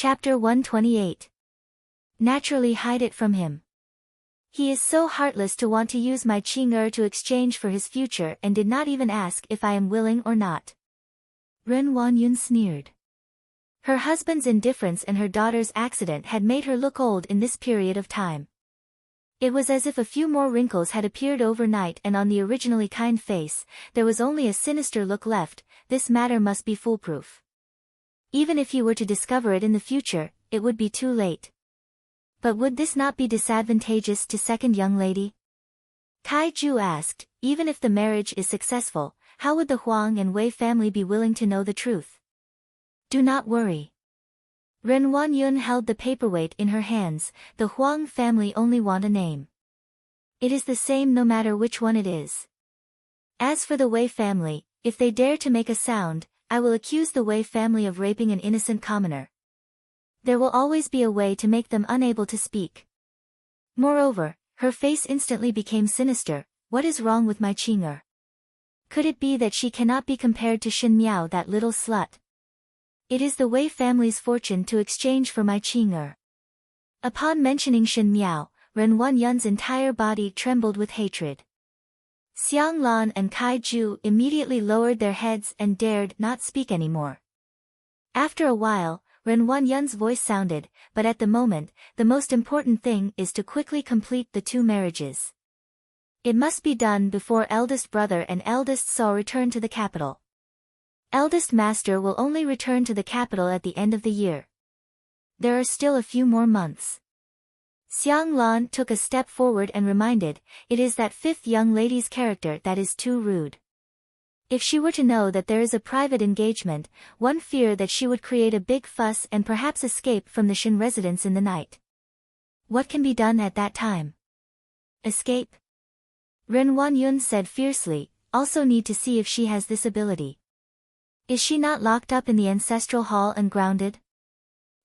Chapter 128. Naturally hide it from him. He is so heartless to want to use my Qing to exchange for his future and did not even ask if I am willing or not. Ren Wanyun sneered. Her husband's indifference and her daughter's accident had made her look old in this period of time. It was as if a few more wrinkles had appeared overnight and on the originally kind face, there was only a sinister look left. This matter must be foolproof. Even if he were to discover it in the future, it would be too late. But would this not be disadvantageous to second young lady? Kai Ju asked, even if the marriage is successful, how would the Huang and Wei family be willing to know the truth? Do not worry. Ren Wanyun held the paperweight in her hands. The Huang family only want a name. It is the same no matter which one it is. As for the Wei family, if they dare to make a sound, I will accuse the Wei family of raping an innocent commoner. There will always be a way to make them unable to speak. Moreover, her face instantly became sinister. What is wrong with my Qing? Could it be that she cannot be compared to Shin Miao, that little slut? It is the Wei family's fortune to exchange for my Qing. Upon mentioning Shin Miao, Ren Wanyun's entire body trembled with hatred. Xiang Lan and Kai Ju immediately lowered their heads and dared not speak anymore. After a while, Ren Wanyun's voice sounded, but at the moment, the most important thing is to quickly complete the two marriages. It must be done before eldest brother and eldest son return to the capital. Eldest master will only return to the capital at the end of the year. There are still a few more months. Xiang Lan took a step forward and reminded, it is that fifth young lady's character that is too rude. If she were to know that there is a private engagement, one fear that she would create a big fuss and perhaps escape from the Shin residence in the night. What can be done at that time? Escape? Ren Wanyun said fiercely, also need to see if she has this ability. Is she not locked up in the ancestral hall and grounded?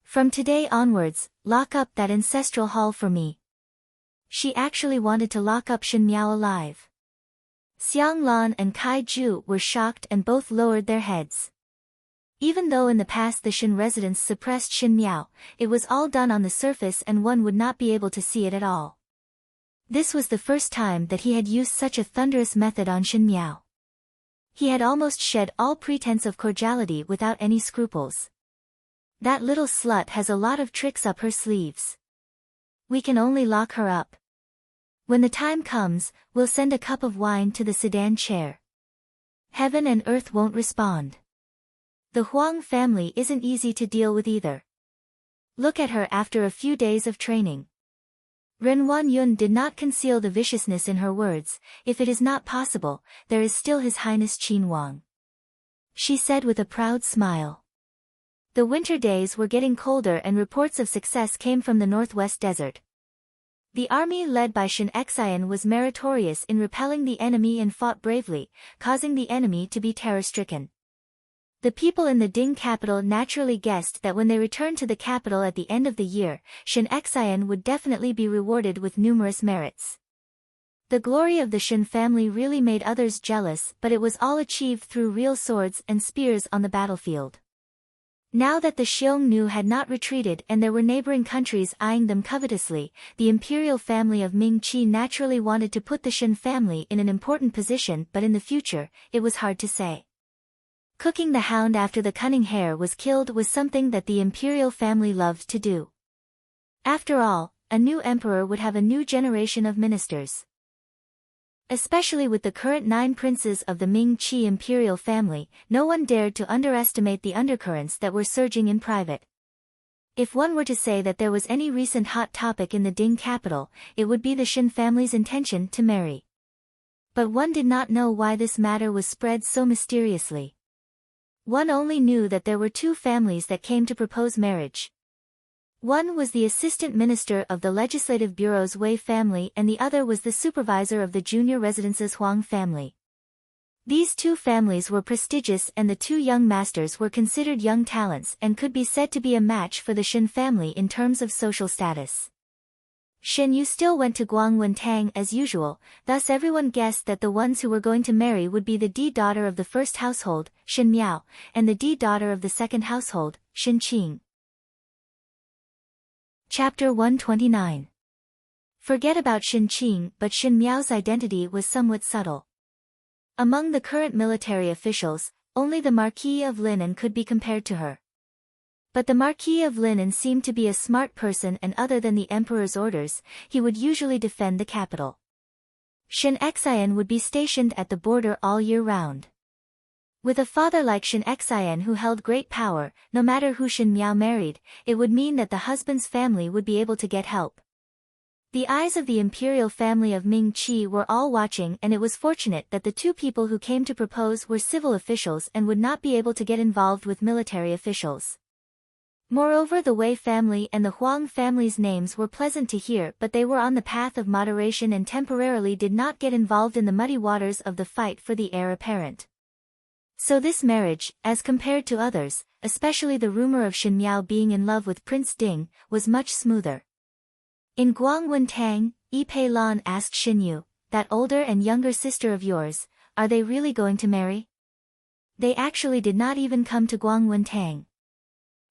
From today onwards, lock up that ancestral hall for me. She actually wanted to lock up Shin Miao alive. Xiang Lan and Kai Ju were shocked and both lowered their heads. Even though in the past the Shin residents suppressed Shin Miao, it was all done on the surface and one would not be able to see it at all. This was the first time that he had used such a thunderous method on Shin Miao. He had almost shed all pretense of cordiality without any scruples. That little slut has a lot of tricks up her sleeves. We can only lock her up. When the time comes, we'll send a cup of wine to the sedan chair. Heaven and earth won't respond. The Huang family isn't easy to deal with either. Look at her after a few days of training. Ren Wanyun did not conceal the viciousness in her words. If it is not possible, there is still His Highness Qin Wang. She said with a proud smile. The winter days were getting colder and reports of success came from the northwest desert. The army led by Shin Xian was meritorious in repelling the enemy and fought bravely, causing the enemy to be terror-stricken. The people in the Ding capital naturally guessed that when they returned to the capital at the end of the year, Shin Xian would definitely be rewarded with numerous merits. The glory of the Shin family really made others jealous, but it was all achieved through real swords and spears on the battlefield. Now that the Xiongnu had not retreated and there were neighboring countries eyeing them covetously, the imperial family of Ming Qi naturally wanted to put the Shin family in an important position, but in the future, it was hard to say. Cooking the hound after the cunning hare was killed was something that the imperial family loved to do. After all, a new emperor would have a new generation of ministers. Especially with the current 9 princes of the Ming Qi imperial family, no one dared to underestimate the undercurrents that were surging in private. If one were to say that there was any recent hot topic in the Ding capital, it would be the Shin family's intention to marry. But one did not know why this matter was spread so mysteriously. One only knew that there were 2 families that came to propose marriage. One was the assistant minister of the legislative bureau's Wei family and the other was the supervisor of the junior residence's Huang family. These 2 families were prestigious and the 2 young masters were considered young talents and could be said to be a match for the Shin family in terms of social status. Shin Yu still went to Guangwentang as usual, thus everyone guessed that the ones who were going to marry would be the D daughter of the first household, Shin Miao, and the D daughter of the second household, Shin Qing. Chapter 129. Forget about Shin Qing, but Shin Miao's identity was somewhat subtle. Among the current military officials, only the Marquis of Lineage could be compared to her. But the Marquis of Lineage seemed to be a smart person, and other than the Emperor's orders, he would usually defend the capital. Shin Xian would be stationed at the border all year round. With a father like Shin Xian who held great power, no matter who Shin Miao married, it would mean that the husband's family would be able to get help. The eyes of the imperial family of Ming Qi were all watching, and it was fortunate that the two people who came to propose were civil officials and would not be able to get involved with military officials. Moreover, the Wei family and the Huang family's names were pleasant to hear, but they were on the path of moderation and temporarily did not get involved in the muddy waters of the fight for the heir apparent. So this marriage, as compared to others, especially the rumor of Shin Miao being in love with Prince Ding, was much smoother. In Guangwentang, Yi Pei Lan asked Shin Yu, "That older and younger sister of yours, are they really going to marry?" They actually did not even come to Guangwentang.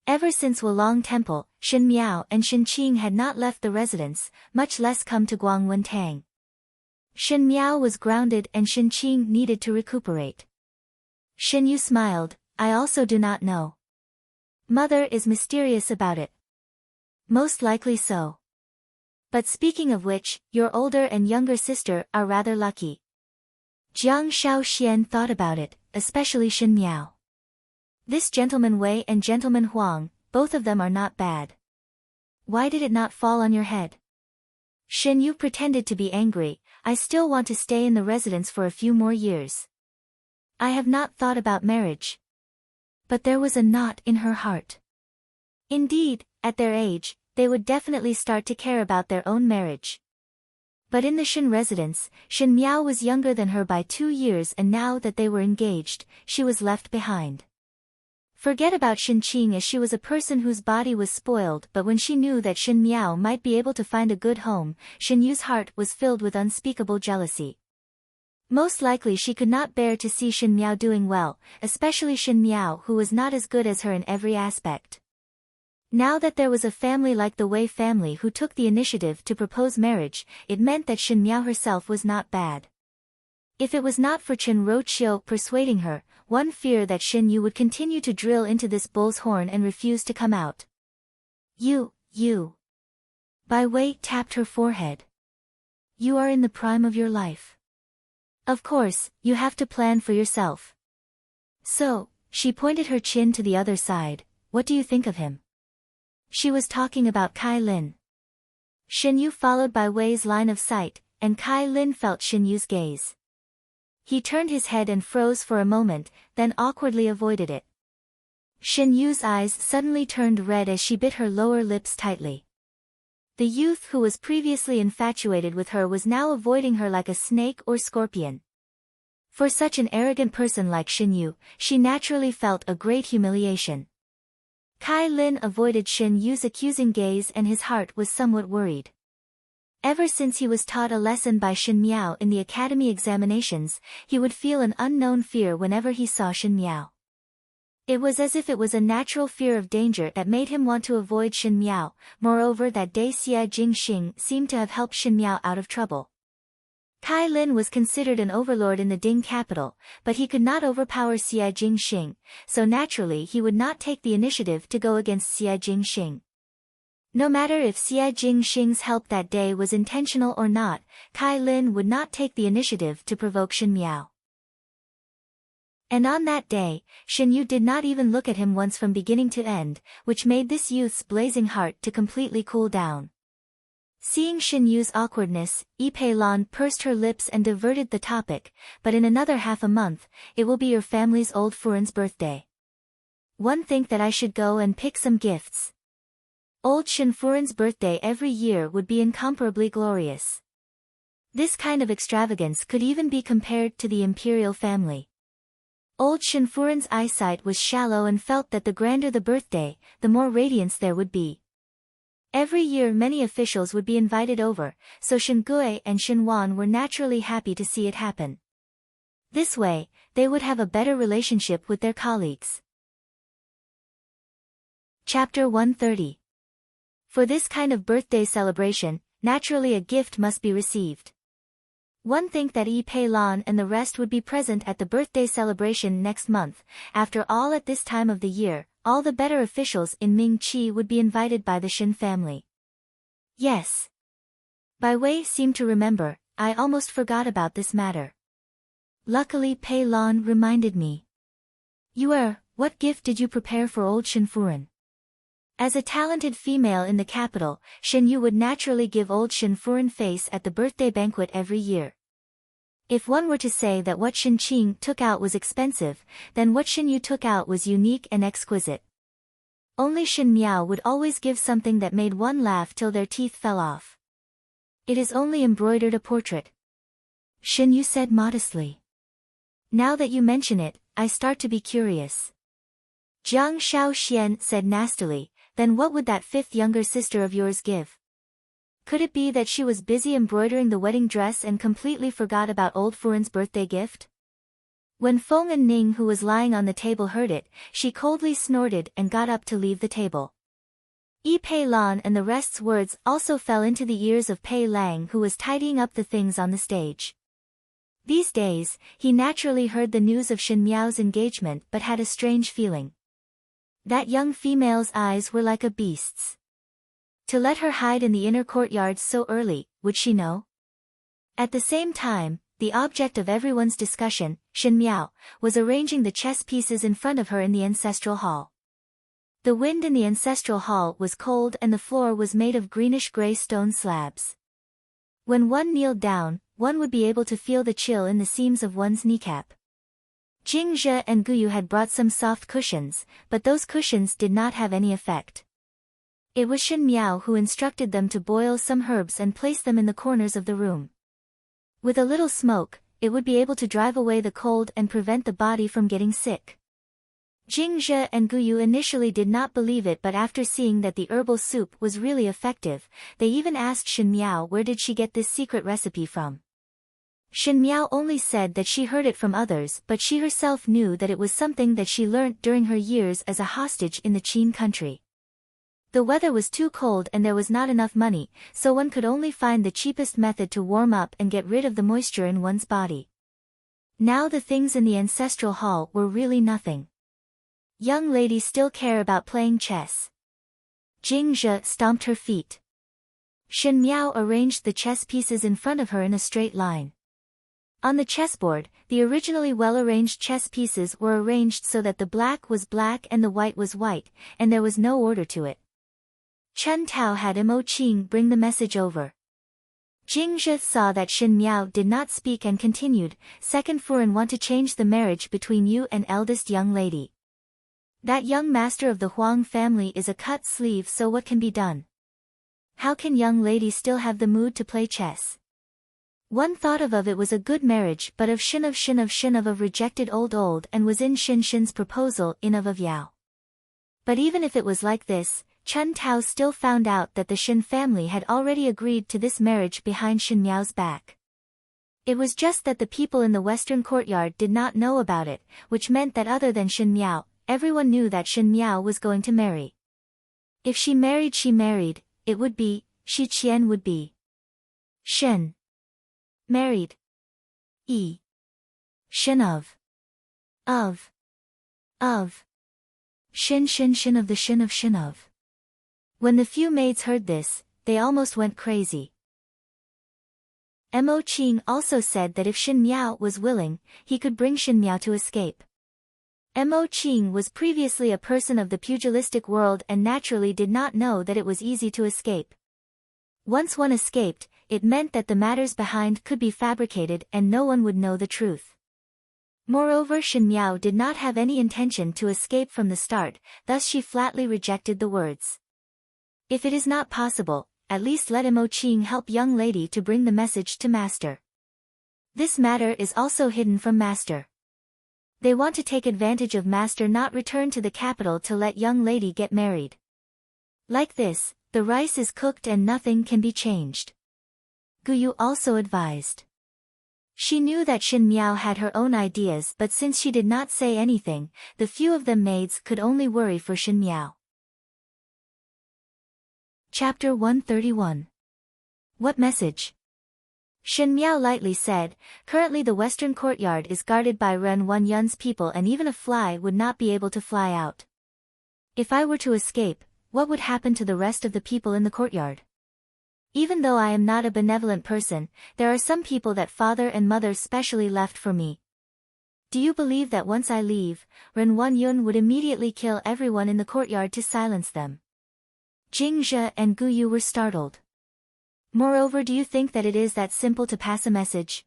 Ever since Wulong Temple, Shin Miao and Shin Qing had not left the residence, much less come to Guangwentang. Shin Miao was grounded and Shin Qing needed to recuperate. Shin Yu smiled, "I also do not know. Mother is mysterious about it." "Most likely so. But speaking of which, your older and younger sister are rather lucky." Jiang Shaoxian thought about it, especially Shin Miao. This gentleman Wei and gentleman Huang, both of them are not bad. Why did it not fall on your head? Shin Yu pretended to be angry. "I still want to stay in the residence for a few more years. I have not thought about marriage." But there was a knot in her heart. Indeed, at their age, they would definitely start to care about their own marriage. But in the Shin residence, Shin Miao was younger than her by 2 years, and now that they were engaged, she was left behind. Forget about Shin Qing, as she was a person whose body was spoiled, but when she knew that Shin Miao might be able to find a good home, Shin Yu's heart was filled with unspeakable jealousy. Most likely she could not bear to see Shin Miao doing well, especially Shin Miao who was not as good as her in every aspect. Now that there was a family like the Wei family who took the initiative to propose marriage, it meant that Shin Miao herself was not bad. If it was not for Chen Roqiu persuading her, one fear that Shin Yu would continue to drill into this bull's horn and refuse to come out. You. Bai Wei tapped her forehead. "You are in the prime of your life. Of course, you have to plan for yourself. So," she pointed her chin to the other side, "what do you think of him?" She was talking about Kai Lin. Shin Yu followed Bai Wei's line of sight, and Kai Lin felt Shin Yu's gaze. He turned his head and froze for a moment, then awkwardly avoided it. Shin Yu's eyes suddenly turned red as she bit her lower lips tightly. The youth who was previously infatuated with her was now avoiding her like a snake or scorpion. For such an arrogant person like Shin Yu, she naturally felt a great humiliation. Kai Lin avoided Shin Yu's accusing gaze, and his heart was somewhat worried. Ever since he was taught a lesson by Shin Miao in the academy examinations, he would feel an unknown fear whenever he saw Shin Miao. It was as if it was a natural fear of danger that made him want to avoid Shin Miao. Moreover, that day Xia Jingxing seemed to have helped Shin Miao out of trouble. Kai Lin was considered an overlord in the Ding capital, but he could not overpower Xia Jingxing, so naturally he would not take the initiative to go against Xia Jingxing. No matter if Xia Jingxing's help that day was intentional or not, Kai Lin would not take the initiative to provoke Shin Miao. And on that day, Shin Yu did not even look at him once from beginning to end, which made this youth's blazing heart to completely cool down. Seeing Shin Yu's awkwardness, Yi Pei Lan pursed her lips and diverted the topic, "But in another half a month, it will be your family's old Furin's birthday. One think that I should go and pick some gifts. Old Shin Furin's birthday every year would be incomparably glorious." This kind of extravagance could even be compared to the imperial family. Old Shin Furin's eyesight was shallow and felt that the grander the birthday, the more radiance there would be. Every year many officials would be invited over, so Shin Gui and Shin Wan were naturally happy to see it happen. This way, they would have a better relationship with their colleagues. Chapter 130. For this kind of birthday celebration, naturally a gift must be received. One think that Yi Pei Lan and the rest would be present at the birthday celebration next month. After all, at this time of the year, all the better officials in Ming Qi would be invited by the Shin family. Yes. Bai Wei seemed to remember, I almost forgot about this matter. Luckily Pei Lan reminded me. What gift did you prepare for old Shin Furen? As a talented female in the capital, Shin Yu would naturally give old Shin Furen face at the birthday banquet every year. If one were to say that what Shin Qing took out was expensive, then what Shin Yu took out was unique and exquisite. Only Shin Miao would always give something that made one laugh till their teeth fell off. It is only embroidered a portrait. Shin Yu said modestly. Now that you mention it, I start to be curious. Jiang Shaoxian said nastily, then what would that fifth younger sister of yours give? Could it be that she was busy embroidering the wedding dress and completely forgot about old Furen's birthday gift? When Feng and Ning, who was lying on the table, heard it, she coldly snorted and got up to leave the table. Yi Pei Lan and the rest's words also fell into the ears of Pei Lang, who was tidying up the things on the stage. These days, he naturally heard the news of Shin Miao's engagement but had a strange feeling. That young female's eyes were like a beast's. To let her hide in the inner courtyard so early, would she know? At the same time, the object of everyone's discussion, Shin Miao, was arranging the chess pieces in front of her in the ancestral hall. The wind in the ancestral hall was cold and the floor was made of greenish-gray stone slabs. When one kneeled down, one would be able to feel the chill in the seams of one's kneecap. Jingzhe and Guyu had brought some soft cushions, but those cushions did not have any effect. It was Shin Miao who instructed them to boil some herbs and place them in the corners of the room. With a little smoke, it would be able to drive away the cold and prevent the body from getting sick. Jingzhe and Guyu initially did not believe it, but after seeing that the herbal soup was really effective, they even asked Shin Miao where did she get this secret recipe from. Shin Miao only said that she heard it from others, but she herself knew that it was something that she learnt during her years as a hostage in the Qin country. The weather was too cold and there was not enough money, so one could only find the cheapest method to warm up and get rid of the moisture in one's body. Now the things in the ancestral hall were really nothing. Young ladies still care about playing chess. Jingzhe stomped her feet. Shin Miao arranged the chess pieces in front of her in a straight line. On the chessboard, the originally well-arranged chess pieces were arranged so that the black was black and the white was white, and there was no order to it. Chen Tao had Mo Qing bring the message over. Jingzhe saw that Shin Miao did not speak and continued, Second Furen want to change the marriage between you and eldest young lady. That young master of the Huang family is a cut sleeve, so what can be done? How can young lady still have the mood to play chess? One thought of it was a good marriage, but of Shin of rejected old and was in Shin's proposal in of Yao. But even if it was like this, Chen Tao still found out that the Shin family had already agreed to this marriage behind Shin Miao's back. It was just that the people in the western courtyard did not know about it, which meant that other than Shin Miao, everyone knew that Shin Miao was going to marry. If she married, it would be, Shi Qian would be. Shin. Married. Shin of. Shin of the Shin of. When the few maids heard this, they almost went crazy. Mo Qing also said that if Shin Miao was willing, he could bring Shin Miao to escape. Mo Qing was previously a person of the pugilistic world and naturally did not know that it was easy to escape. Once one escaped, it meant that the matters behind could be fabricated and no one would know the truth. Moreover, Shin Miao did not have any intention to escape from the start, thus she flatly rejected the words. If it is not possible, at least let Mo Qing help young lady to bring the message to master. This matter is also hidden from master. They want to take advantage of master not return to the capital to let young lady get married. Like this, the rice is cooked and nothing can be changed. Guyu also advised. She knew that Shin Miao had her own ideas, but since she did not say anything, the few of them maids could only worry for Shin Miao. Chapter 131. What message? Shen Miao lightly said, currently the western courtyard is guarded by Ren Yun's people and even a fly would not be able to fly out. If I were to escape, what would happen to the rest of the people in the courtyard? Even though I am not a benevolent person, there are some people that father and mother specially left for me. Do you believe that once I leave, Ren Yun would immediately kill everyone in the courtyard to silence them? Jing Zhe and Gu Yu were startled. Moreover, do you think that it is that simple to pass a message?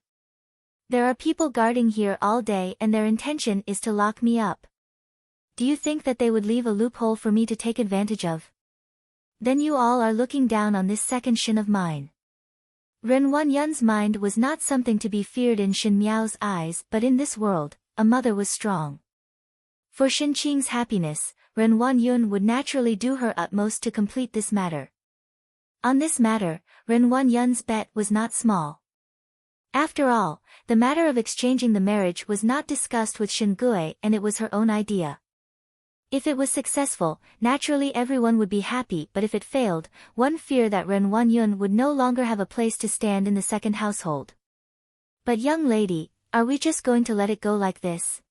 There are people guarding here all day and their intention is to lock me up. Do you think that they would leave a loophole for me to take advantage of? Then you all are looking down on this second Shen of mine. Ren Yun's mind was not something to be feared in Shen Miao's eyes, but in this world, a mother was strong. For Shen Qing's happiness, Ren Yun would naturally do her utmost to complete this matter. On this matter, Ren Yun's bet was not small. After all, the matter of exchanging the marriage was not discussed with Shen Gui and it was her own idea. If it was successful, naturally everyone would be happy, but if it failed, one feared that Ren Yun would no longer have a place to stand in the second household. But young lady, are we just going to let it go like this?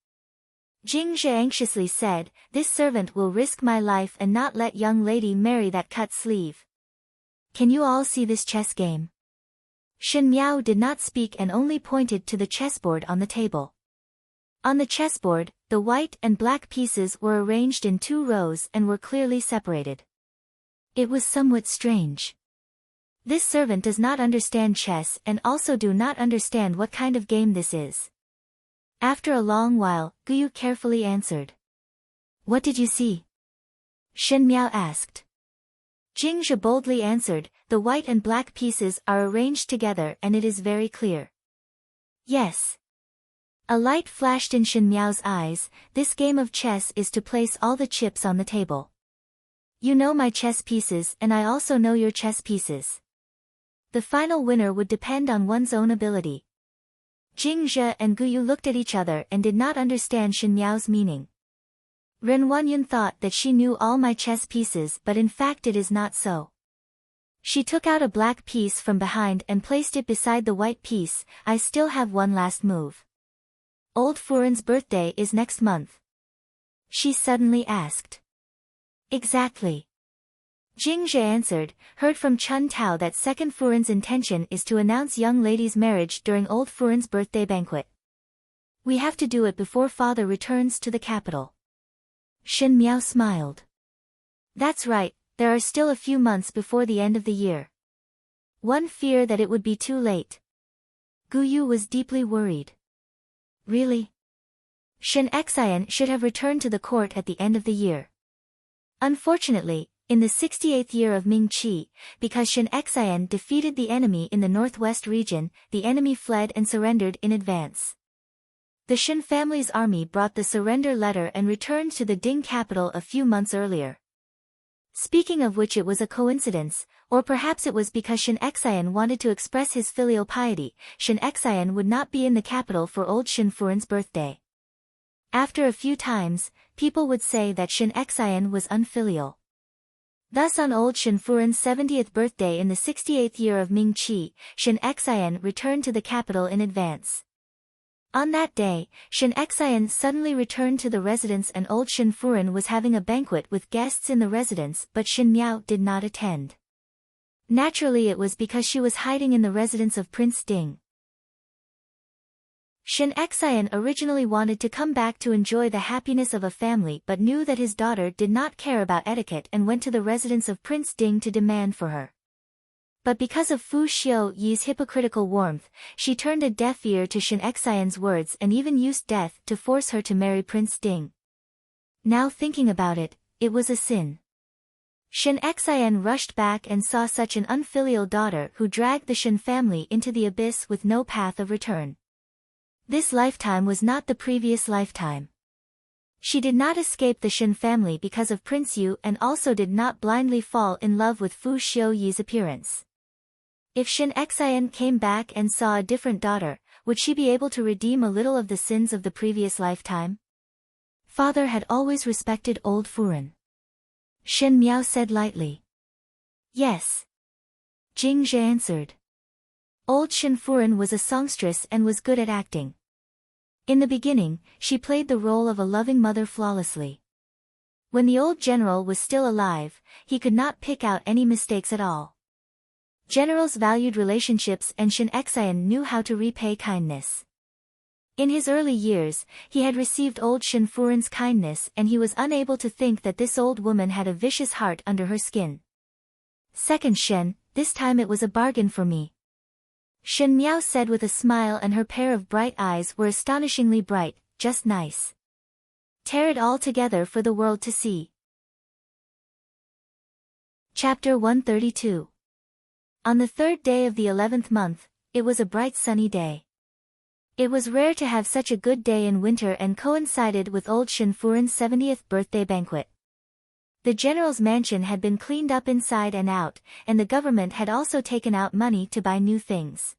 Jing Zhe anxiously said, this servant will risk my life and not let young lady marry that cut sleeve. Can you all see this chess game? Shen Miao did not speak and only pointed to the chessboard on the table. On the chessboard, the white and black pieces were arranged in 2 rows and were clearly separated. It was somewhat strange. This servant does not understand chess and also do not understand what kind of game this is. After a long while, Gu Yu carefully answered. What did you see? Shen Miao asked. Jing Zhe boldly answered, the white and black pieces are arranged together and it is very clear. Yes. A light flashed in Shen Miao's eyes, this game of chess is to place all the chips on the table. You know my chess pieces and I also know your chess pieces. The final winner would depend on one's own ability. Jing Zhe and Gu Yu looked at each other and did not understand Shen Miao's meaning. Ren Yun thought that she knew all my chess pieces, but in fact it is not so. She took out a black piece from behind and placed it beside the white piece. I still have one last move. Old Furen's birthday is next month. She suddenly asked. Exactly. Jing Zhe answered, heard from Chun Tao that second Furen's intention is to announce young lady's marriage during old Furen's birthday banquet. We have to do it before father returns to the capital. Shen Miao smiled. That's right, there are still a few months before the end of the year. One fear that it would be too late. Gu Yu was deeply worried. Really? Shen Xian should have returned to the court at the end of the year. Unfortunately, in the 68th year of Ming Qi, because Shen Xian defeated the enemy in the northwest region, the enemy fled and surrendered in advance. The Shen family's army brought the surrender letter and returned to the Ding capital a few months earlier. Speaking of which, it was a coincidence, or perhaps it was because Shen Xian wanted to express his filial piety. Shen Xian would not be in the capital for old Shen Furen's birthday. After a few times, people would say that Shen Xian was unfilial. Thus on old Shen Furen's 70th birthday in the 68th year of Ming Qi, Shen Xian returned to the capital in advance. On that day, Shen Xian suddenly returned to the residence and old Shen Furen was having a banquet with guests in the residence, but Shen Miao did not attend. Naturally, it was because she was hiding in the residence of Prince Ding. Shen Xian originally wanted to come back to enjoy the happiness of a family but knew that his daughter did not care about etiquette and went to the residence of Prince Ding to demand for her. But because of Fu Xiu Yi's hypocritical warmth, she turned a deaf ear to Shen Xian's words and even used death to force her to marry Prince Ding. Now thinking about it, it was a sin. Shen Xian rushed back and saw such an unfilial daughter who dragged the Shen family into the abyss with no path of return. This lifetime was not the previous lifetime. She did not escape the Shen family because of Prince Yu and also did not blindly fall in love with Fu Xiu Yi's appearance. If Shen Xian came back and saw a different daughter, would she be able to redeem a little of the sins of the previous lifetime? Father had always respected old Furen. Shen Miao said lightly. Yes. Jing Zhe answered. Old Shen Furen was a songstress and was good at acting. In the beginning, she played the role of a loving mother flawlessly. When the old general was still alive, he could not pick out any mistakes at all. Generals valued relationships and Shen Xian knew how to repay kindness. In his early years, he had received old Shen Furen's kindness and he was unable to think that this old woman had a vicious heart under her skin. Second Shen, this time it was a bargain for me. Shen Miao said with a smile and her pair of bright eyes were astonishingly bright, just nice. Tear it all together for the world to see. Chapter 132. On the 3rd day of the 11th month, it was a bright sunny day. It was rare to have such a good day in winter and coincided with old Shen Furen's 70th birthday banquet. The general's mansion had been cleaned up inside and out, and the government had also taken out money to buy new things.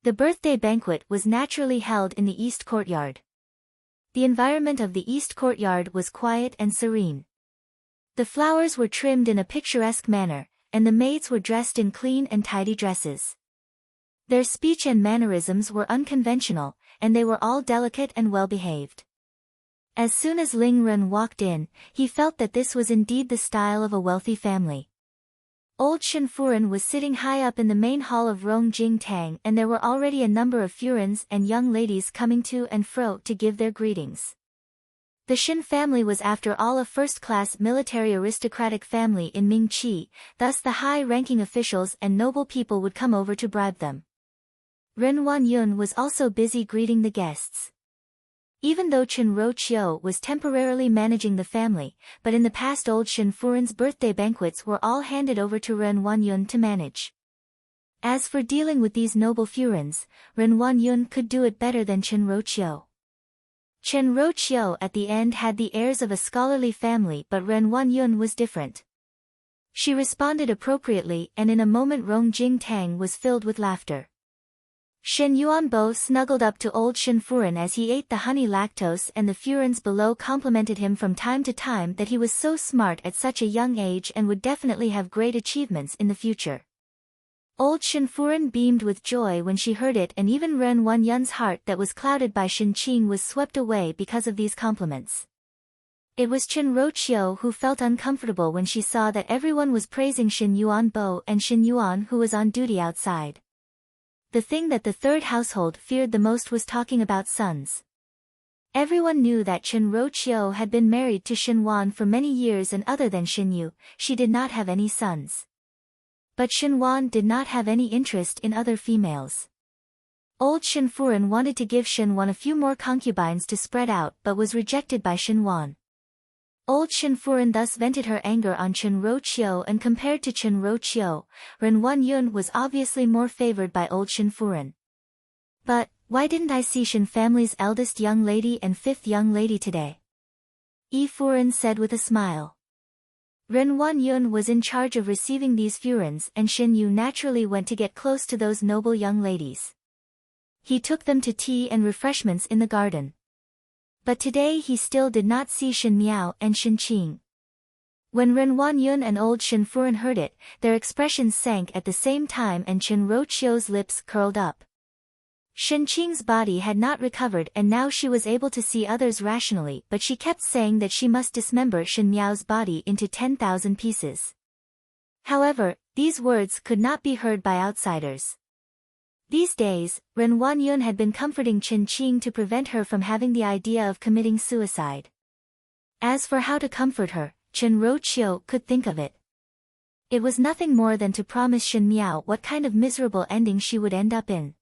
The birthday banquet was naturally held in the East Courtyard. The environment of the East Courtyard was quiet and serene. The flowers were trimmed in a picturesque manner, and the maids were dressed in clean and tidy dresses. Their speech and mannerisms were unconventional, and they were all delicate and well-behaved. As soon as Ling Ren walked in, he felt that this was indeed the style of a wealthy family. Old Shen Furen was sitting high up in the main hall of Rong Jing Tang and there were already a number of Furens and young ladies coming to and fro to give their greetings. The Shen family was after all a first-class military aristocratic family in Mingqi, thus the high-ranking officials and noble people would come over to bribe them. Ren Wanyun was also busy greeting the guests. Even though Chen Roqiu was temporarily managing the family, but in the past old Shen Furen's birthday banquets were all handed over to Ren Wanyun to manage. As for dealing with these noble Furens, Ren Wanyun could do it better than Chen Roqiu. Chen Roqiu at the end had the airs of a scholarly family but Ren Wanyun was different. She responded appropriately and in a moment Rong Jing Tang was filled with laughter. Shen Yuanbo snuggled up to old Shen Furen as he ate the honey lactose and the Furens below complimented him from time to time that he was so smart at such a young age and would definitely have great achievements in the future. Old Shen Furen beamed with joy when she heard it and even Ren Wanyun's heart that was clouded by Shen Qing was swept away because of these compliments. It was Chen Roqiu who felt uncomfortable when she saw that everyone was praising Shen Yuanbo and Shen Yuan who was on duty outside. The thing that the third household feared the most was talking about sons. Everyone knew that Chen Roqiu had been married to Shen Wan for many years and other than Shen Yu, she did not have any sons. But Shen Wan did not have any interest in other females. Old Shen Furen wanted to give Shen Wan a few more concubines to spread out but was rejected by Shen Wan. Old Shen Furen thus vented her anger on Chen Roqiu and compared to Chen Roqiu, Ren Wanyun was obviously more favored by old Shen Furen. But, why didn't I see Shen family's eldest young lady and 5th young lady today? Yi Furen said with a smile. Ren Wanyun was in charge of receiving these Furens and Shen Yu naturally went to get close to those noble young ladies. He took them to tea and refreshments in the garden. But today he still did not see Shen Miao and Shen Qing. When Ren Wanyun and old Shen Furen heard it, their expressions sank at the same time and Chen Roqiu's lips curled up. Shen Qing's body had not recovered and now she was able to see others rationally but she kept saying that she must dismember Shen Miao's body into 10,000 pieces. However, these words could not be heard by outsiders. These days, Ren Wanyun had been comforting Chen Qing to prevent her from having the idea of committing suicide. As for how to comfort her, Chen Roqiu could think of it. It was nothing more than to promise Shen Miao what kind of miserable ending she would end up in.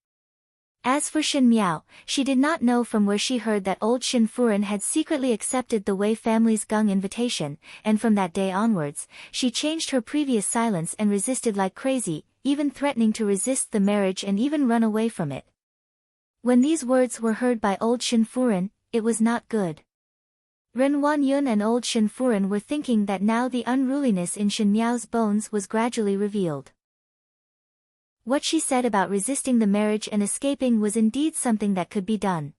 As for Shen Miao, she did not know from where she heard that old Shen Furen had secretly accepted the Wei family's Gung invitation, and from that day onwards, she changed her previous silence and resisted like crazy, even threatening to resist the marriage and even run away from it. When these words were heard by old Shen Furen, it was not good. Ren Wanyun and old Shen Furen were thinking that now the unruliness in Shen Miao's bones was gradually revealed. What she said about resisting the marriage and escaping was indeed something that could be done.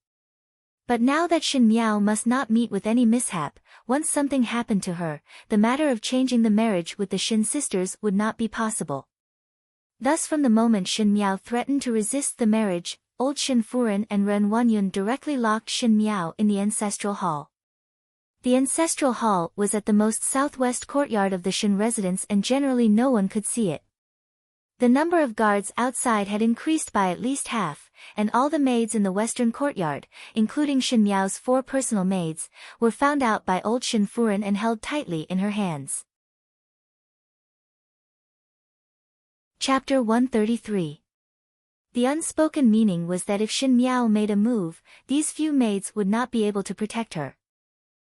But now that Shin Miao must not meet with any mishap, once something happened to her, the matter of changing the marriage with the Shin sisters would not be possible. Thus from the moment Shin Miao threatened to resist the marriage, old Shin Furen and Ren Wanyun directly locked Shin Miao in the ancestral hall. The ancestral hall was at the most southwest courtyard of the Shin residence and generally no one could see it. The number of guards outside had increased by at least half, and all the maids in the western courtyard, including Shin Miao's 4 personal maids, were found out by old Shin Furen and held tightly in her hands. Chapter 133. The unspoken meaning was that if Shin Miao made a move, these few maids would not be able to protect her.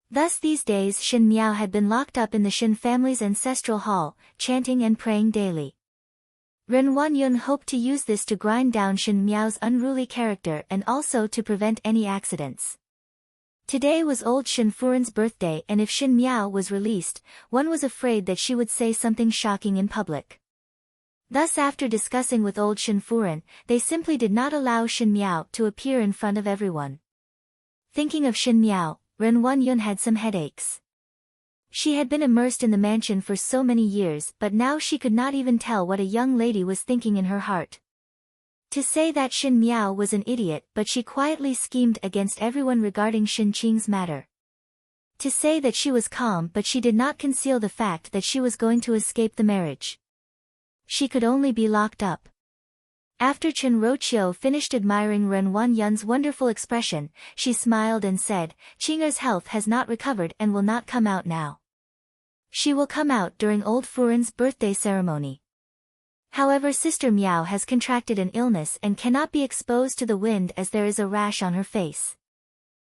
Thus these days Shin Miao had been locked up in the Shin family's ancestral hall, chanting and praying daily. Ren Wanyun hoped to use this to grind down Shin Miao's unruly character and also to prevent any accidents. Today was old Shin Furen's birthday, and if Shin Miao was released, one was afraid that she would say something shocking in public. Thus after discussing with old Shin Furen, they simply did not allow Shin Miao to appear in front of everyone. Thinking of Shin Miao, Ren Wanyun had some headaches. She had been immersed in the mansion for so many years, but now she could not even tell what a young lady was thinking in her heart. To say that Shin Miao was an idiot, but she quietly schemed against everyone regarding Shin Qing's matter. To say that she was calm, but she did not conceal the fact that she was going to escape the marriage. She could only be locked up. After Chen Roqiu finished admiring Ren Wanyun's wonderful expression, she smiled and said, "Qing'er's health has not recovered and will not come out now. She will come out during old Furen's birthday ceremony. However, Sister Miao has contracted an illness and cannot be exposed to the wind as there is a rash on her face.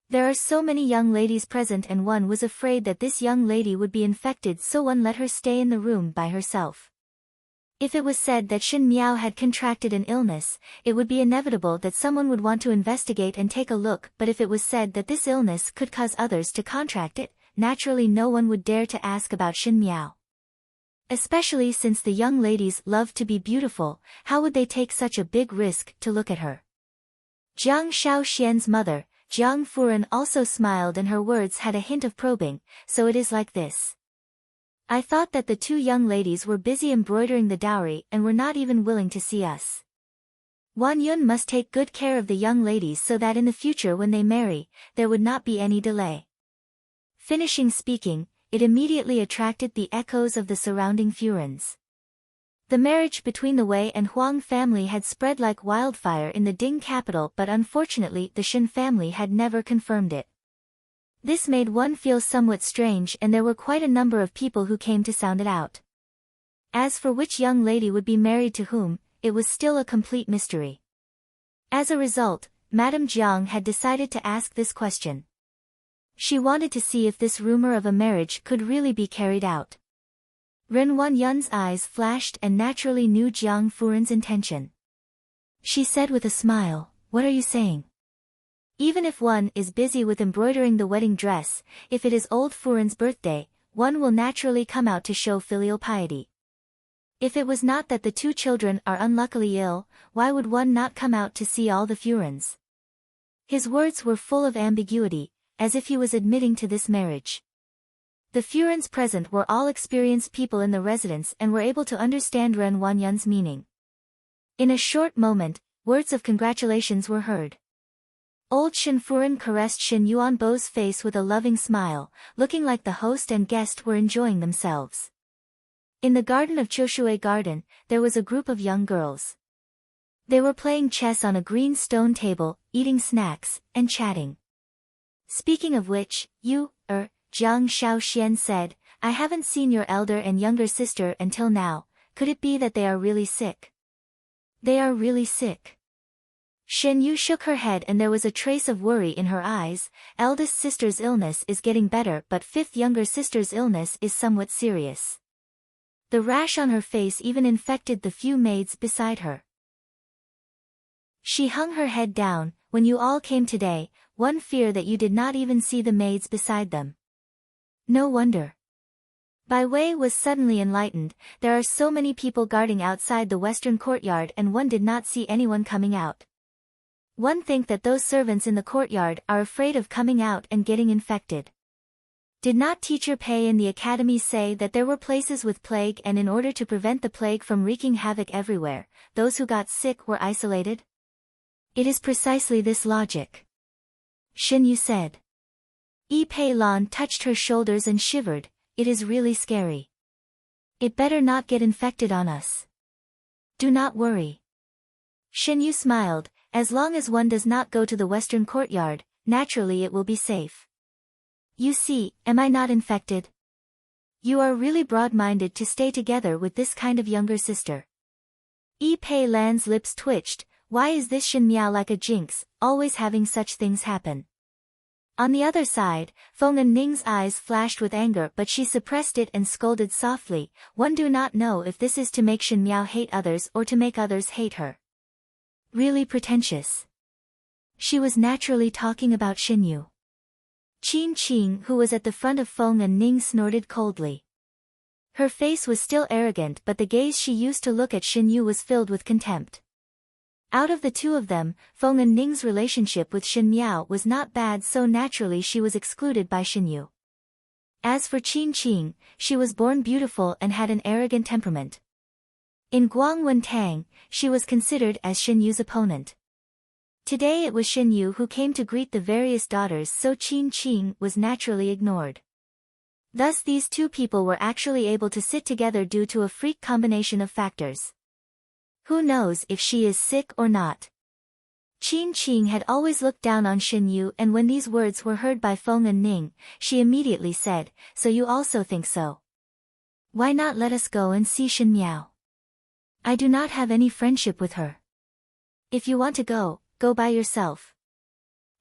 There are so many young ladies present and one was afraid that this young lady would be infected, so one let her stay in the room by herself." If it was said that Shin Miao had contracted an illness, it would be inevitable that someone would want to investigate and take a look, but if it was said that this illness could cause others to contract it, naturally no one would dare to ask about Shin Miao. Especially since the young ladies loved to be beautiful, how would they take such a big risk to look at her? Jiang Shaoxian's mother, Jiang Furen, also smiled and her words had a hint of probing. "So it is like this. I thought that the 2 young ladies were busy embroidering the dowry and were not even willing to see us. Wanyun must take good care of the young ladies so that in the future when they marry, there would not be any delay." Finishing speaking, it immediately attracted the echoes of the surrounding Furens. The marriage between the Wei and Huang family had spread like wildfire in the Ding capital, but unfortunately the Shin family had never confirmed it. This made one feel somewhat strange, and there were quite a number of people who came to sound it out. As for which young lady would be married to whom, it was still a complete mystery. As a result, Madame Jiang had decided to ask this question. She wanted to see if this rumor of a marriage could really be carried out. Ren Wanyun's eyes flashed and naturally knew Jiang Furen's intention. She said with a smile, "What are you saying? Even if one is busy with embroidering the wedding dress, if it is old Furen's birthday, one will naturally come out to show filial piety. If it was not that the 2 children are unluckily ill, why would one not come out to see all the Furens?" His words were full of ambiguity, as if he was admitting to this marriage. The Furens present were all experienced people in the residence and were able to understand Ren Wanyun's meaning. In a short moment, words of congratulations were heard. Old Shin Furen caressed Shin Yuanbo's face with a loving smile, looking like the host and guest were enjoying themselves. In the garden of Choshui Garden, there was a group of young girls. They were playing chess on a green stone table, eating snacks, and chatting. Speaking of which, Jiang Shaoxian said, "I haven't seen your elder and younger sister until now. Could it be that they are really sick?" "They are really sick." Shen Yu shook her head and there was a trace of worry in her eyes. "Eldest sister's illness is getting better, but 5th younger sister's illness is somewhat serious." The rash on her face even infected the few maids beside her. She hung her head down. "When you all came today, one fear that you did not even see the maids beside them." "No wonder." Bai Wei was suddenly enlightened. "There are so many people guarding outside the western courtyard and one did not see anyone coming out." One think that those servants in the courtyard are afraid of coming out and getting infected. Did not teacher Pei in the academy say that there were places with plague, and in order to prevent the plague from wreaking havoc everywhere, those who got sick were isolated? It is precisely this logic. Xin Yu said. Yi Pei Lan touched her shoulders and shivered. It is really scary. It better not get infected on us. Do not worry. Xin Yu smiled. As long as one does not go to the western courtyard, naturally it will be safe. You see, am I not infected? You are really broad-minded to stay together with this kind of younger sister. Yi Pei Lan's lips twitched. Why is this Xin Miao like a jinx, always having such things happen? On the other side, Feng and Ning's eyes flashed with anger, but she suppressed it and scolded softly. One do not know if this is to make Xin Miao hate others or to make others hate her. Really pretentious. She was naturally talking about Xin Yu. Qin Qing, who was at the front of Feng and Ning, snorted coldly. Her face was still arrogant, but the gaze she used to look at Xin Yu was filled with contempt. Out of the two of them, Feng and Ning's relationship with Xin Miao was not bad, so naturally she was excluded by Xin Yu. As for Qin Qing, she was born beautiful and had an arrogant temperament. In Guangwen Tang, she was considered as Xin Yu's opponent. Today it was Xin Yu who came to greet the various daughters, so Qin Qing was naturally ignored. Thus these two people were actually able to sit together due to a freak combination of factors. Who knows if she is sick or not? Qin Qing had always looked down on Xin Yu, and when these words were heard by Feng and Ning, she immediately said, "So you also think so? Why not let us go and see Xin Miao? I do not have any friendship with her. If you want to go, go by yourself."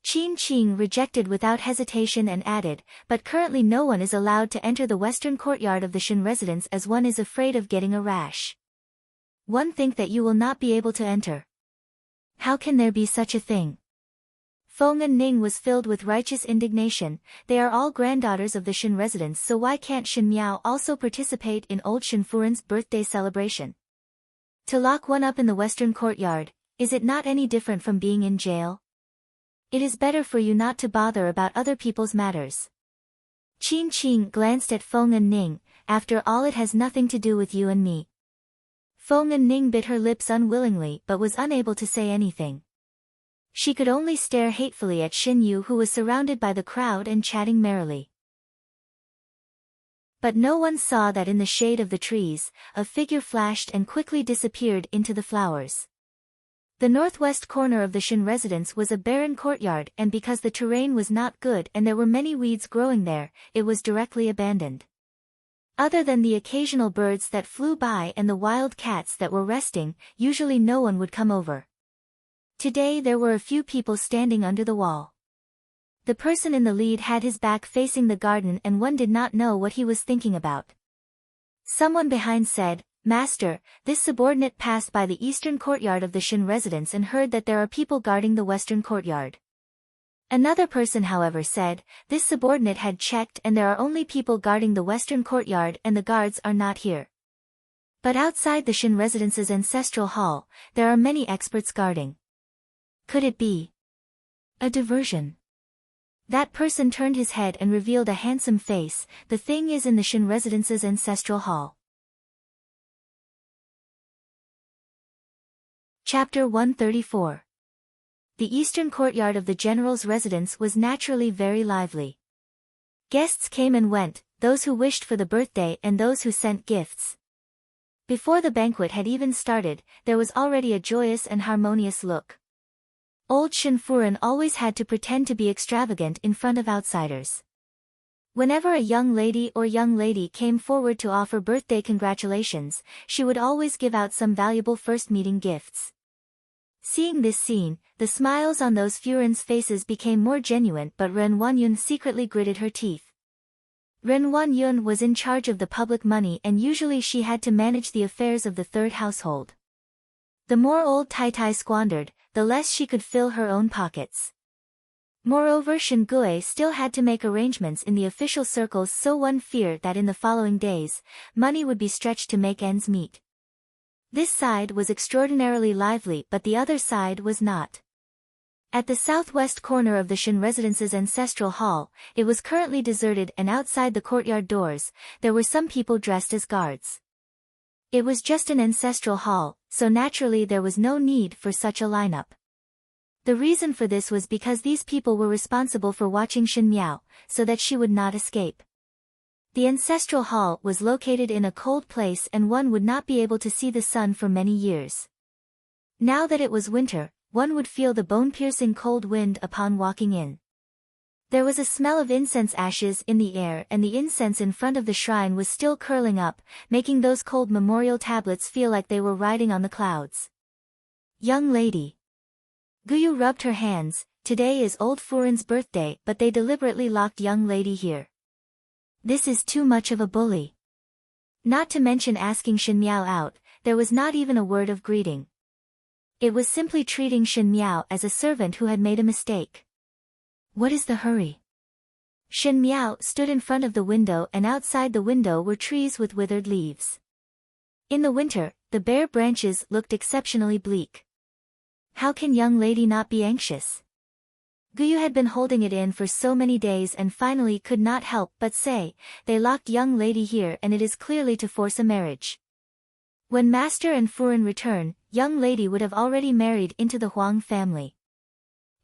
Qin Qing rejected without hesitation and added, "But currently no one is allowed to enter the western courtyard of the Xin residence as one is afraid of getting a rash. One think that you will not be able to enter. How can there be such a thing?" Feng and Ning was filled with righteous indignation. They are all granddaughters of the Xin residence, so why can't Xin Miao also participate in old Xin Furen's birthday celebration? To lock one up in the western courtyard, is it not any different from being in jail? It is better for you not to bother about other people's matters. Qin Qing glanced at Feng and Ning. After all, it has nothing to do with you and me. Feng and Ning bit her lips unwillingly but was unable to say anything. She could only stare hatefully at Xin Yu, who was surrounded by the crowd and chatting merrily. But no one saw that in the shade of the trees, a figure flashed and quickly disappeared into the flowers. The northwest corner of the Xin residence was a barren courtyard, and because the terrain was not good and there were many weeds growing there, it was directly abandoned. Other than the occasional birds that flew by and the wild cats that were resting, usually no one would come over. Today there were a few people standing under the wall. The person in the lead had his back facing the garden, and one did not know what he was thinking about. Someone behind said, "Master, this subordinate passed by the eastern courtyard of the Xin residence and heard that there are people guarding the western courtyard." Another person, however, said, "This subordinate had checked and there are only people guarding the western courtyard and the guards are not here. But outside the Xin residence's ancestral hall, there are many experts guarding. Could it be a diversion?" That person turned his head and revealed a handsome face. "The thing is in the Xin residence's ancestral hall." Chapter 134. The eastern courtyard of the general's residence was naturally very lively. Guests came and went, those who wished for the birthday and those who sent gifts. Before the banquet had even started, there was already a joyous and harmonious look. Old Xin Furen always had to pretend to be extravagant in front of outsiders. Whenever a young lady came forward to offer birthday congratulations, she would always give out some valuable first meeting gifts. Seeing this scene, the smiles on those Furen's faces became more genuine, but Ren Wanyun secretly gritted her teeth. Ren Wanyun was in charge of the public money and usually she had to manage the affairs of the third household. The more old Tai Tai squandered, the less she could fill her own pockets. Moreover, Shen Gui still had to make arrangements in the official circles, so one feared that in the following days, money would be stretched to make ends meet. This side was extraordinarily lively, but the other side was not. At the southwest corner of the Shen residence's ancestral hall, it was currently deserted, and outside the courtyard doors, there were some people dressed as guards. It was just an ancestral hall, so naturally there was no need for such a lineup. The reason for this was because these people were responsible for watching Shen Miao, so that she would not escape. The ancestral hall was located in a cold place and one would not be able to see the sun for many years. Now that it was winter, one would feel the bone-piercing cold wind upon walking in. There was a smell of incense ashes in the air, and the incense in front of the shrine was still curling up, making those cold memorial tablets feel like they were riding on the clouds. Young lady. Guyu rubbed her hands. Today is old Furin's birthday, but they deliberately locked young lady here. This is too much of a bully. Not to mention asking Shen Miao out, there was not even a word of greeting. It was simply treating Shen Miao as a servant who had made a mistake. What is the hurry? Shen Miao stood in front of the window, and outside the window were trees with withered leaves. In the winter, the bare branches looked exceptionally bleak. How can young lady not be anxious? Guyu had been holding it in for so many days and finally could not help but say, they locked young lady here and it is clearly to force a marriage. When Master and Furin return, young lady would have already married into the Huang family.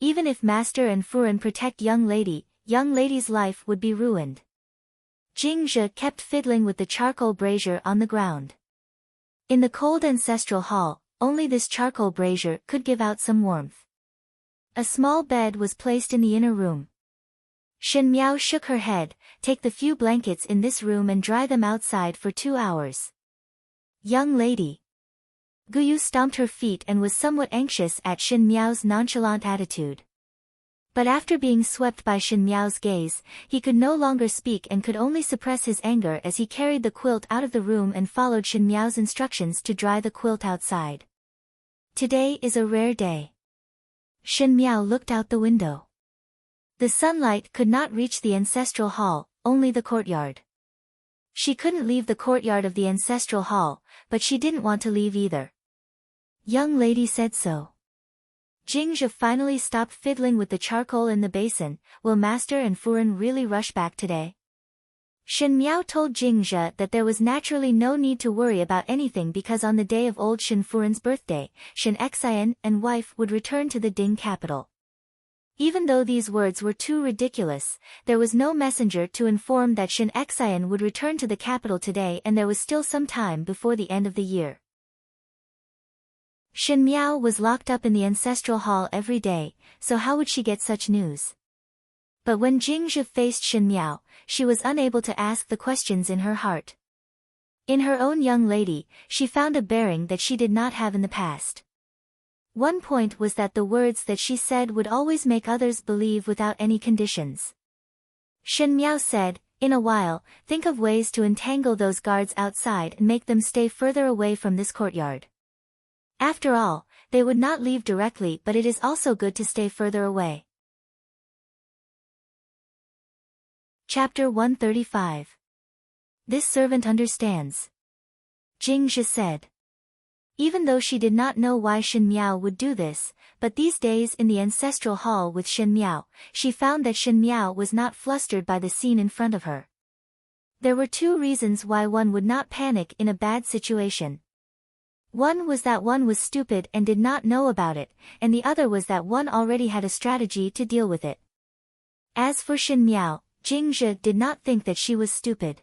Even if Master and Furin protect young lady's life would be ruined. Jingzhe kept fiddling with the charcoal brazier on the ground. In the cold ancestral hall, only this charcoal brazier could give out some warmth. A small bed was placed in the inner room. Shen Miao shook her head. Take the few blankets in this room and dry them outside for 2 hours. Young lady. Guyu stomped her feet and was somewhat anxious at Shen Miao's nonchalant attitude. But after being swept by Shen Miao's gaze, he could no longer speak and could only suppress his anger as he carried the quilt out of the room and followed Shen Miao's instructions to dry the quilt outside. Today is a rare day. Shen Miao looked out the window. The sunlight could not reach the ancestral hall, only the courtyard. She couldn't leave the courtyard of the ancestral hall, but she didn't want to leave either. Young lady said so. Jingzhe finally stopped fiddling with the charcoal in the basin. Will Master and Furin really rush back today? Shen Miao told Jingzhe that there was naturally no need to worry about anything because on the day of old Shen Furin's birthday, Shen Xian and wife would return to the Ding capital. Even though these words were too ridiculous, there was no messenger to inform that Shen Xian would return to the capital today and there was still some time before the end of the year. Shen Miao was locked up in the ancestral hall every day, so how would she get such news? But when Jingzhe faced Shen Miao, she was unable to ask the questions in her heart. In her own young lady, she found a bearing that she did not have in the past. One point was that the words that she said would always make others believe without any conditions. Shen Miao said, in a while, think of ways to entangle those guards outside and make them stay further away from this courtyard. After all, they would not leave directly, but it is also good to stay further away. Chapter 135. This servant understands. Jingzhe said. Even though she did not know why Shen Miao would do this, but these days in the ancestral hall with Shen Miao, she found that Shen Miao was not flustered by the scene in front of her. There were 2 reasons why one would not panic in a bad situation. One was that one was stupid and did not know about it, and the other was that one already had a strategy to deal with it. As for Shen Miao, Jingzhe did not think that she was stupid.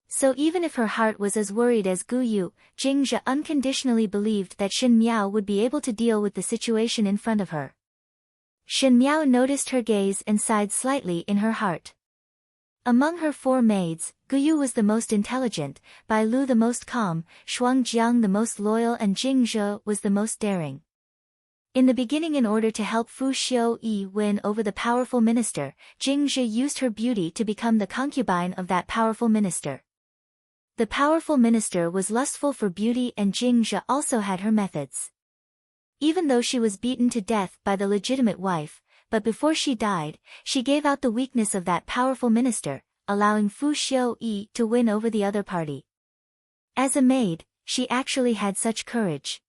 So even if her heart was as worried as Guyu, Jingzhe unconditionally believed that Shen Miao would be able to deal with the situation in front of her. Shen Miao noticed her gaze and sighed slightly in her heart. Among her 4 maids, Guyu was the most intelligent, Bai Lu the most calm, Shuangjiang the most loyal and Jingzhe was the most daring. In the beginning, in order to help Fu Xiuyi win over the powerful minister, Jingzhe used her beauty to become the concubine of that powerful minister. The powerful minister was lustful for beauty and Jingzhe also had her methods. Even though she was beaten to death by the legitimate wife, but before she died, she gave out the weakness of that powerful minister, allowing Fu Xiuyi to win over the other party. As a maid, she actually had such courage.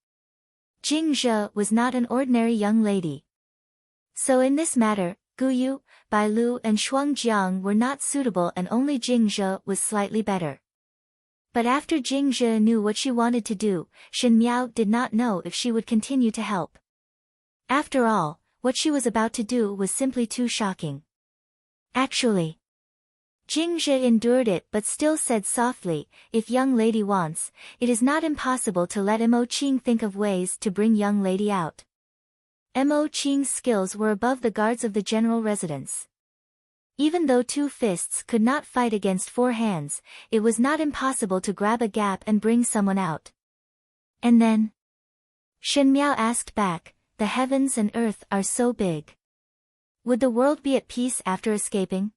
Jingzhe was not an ordinary young lady. So in this matter, Guyu, Bailu and Shuangjiang were not suitable and only Jingzhe was slightly better. But after Jingzhe knew what she wanted to do, Shen Miao did not know if she would continue to help. After all, what she was about to do was simply too shocking. Actually, Jingzhe endured it but still said softly, if young lady wants, it is not impossible to let Mo Qing think of ways to bring young lady out. Mo Qing's skills were above the guards of the general residence. Even though 2 fists could not fight against 4 hands, it was not impossible to grab a gap and bring someone out. And then? Shen Miao asked back, the heavens and earth are so big. Would the world be at peace after escaping?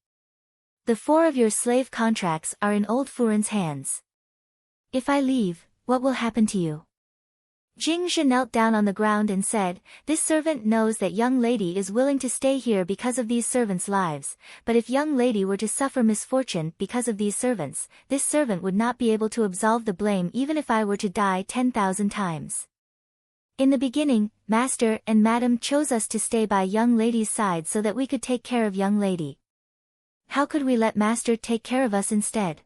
The 4 of your slave contracts are in old Furin's hands. If I leave, what will happen to you? Jingzhe knelt down on the ground and said, this servant knows that young lady is willing to stay here because of these servants' lives, but if young lady were to suffer misfortune because of these servants, this servant would not be able to absolve the blame even if I were to die 10,000 times. In the beginning, master and madam chose us to stay by young lady's side so that we could take care of young lady. How could we let master take care of us instead?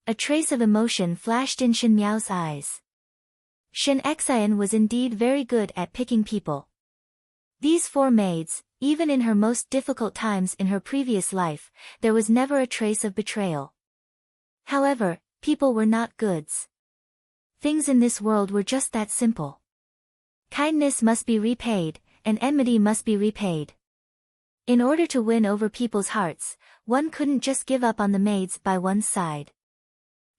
A trace of emotion flashed in Shen Miao's eyes. Shen Xian was indeed very good at picking people. These 4 maids, even in her most difficult times in her previous life, there was never a trace of betrayal. However, people were not goods. Things in this world were just that simple. Kindness must be repaid, and enmity must be repaid. In order to win over people's hearts, one couldn't just give up on the maids by one's side.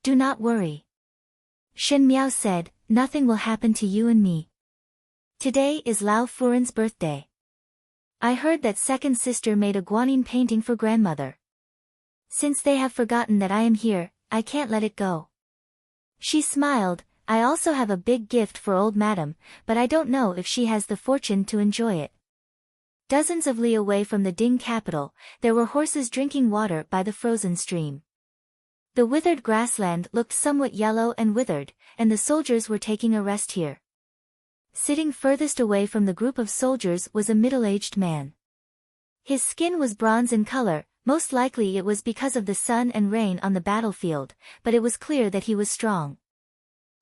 Do not worry. Shen Miao said, nothing will happen to you and me. Today is Lao Furin's birthday. I heard that second sister made a guanyin painting for grandmother. Since they have forgotten that I am here, I can't let it go. She smiled, I also have a big gift for old madam, but I don't know if she has the fortune to enjoy it. Dozens of li away from the Ding capital, there were horses drinking water by the frozen stream. The withered grassland looked somewhat yellow and withered, and the soldiers were taking a rest here. Sitting furthest away from the group of soldiers was a middle-aged man. His skin was bronze in color, most likely it was because of the sun and rain on the battlefield, but it was clear that he was strong.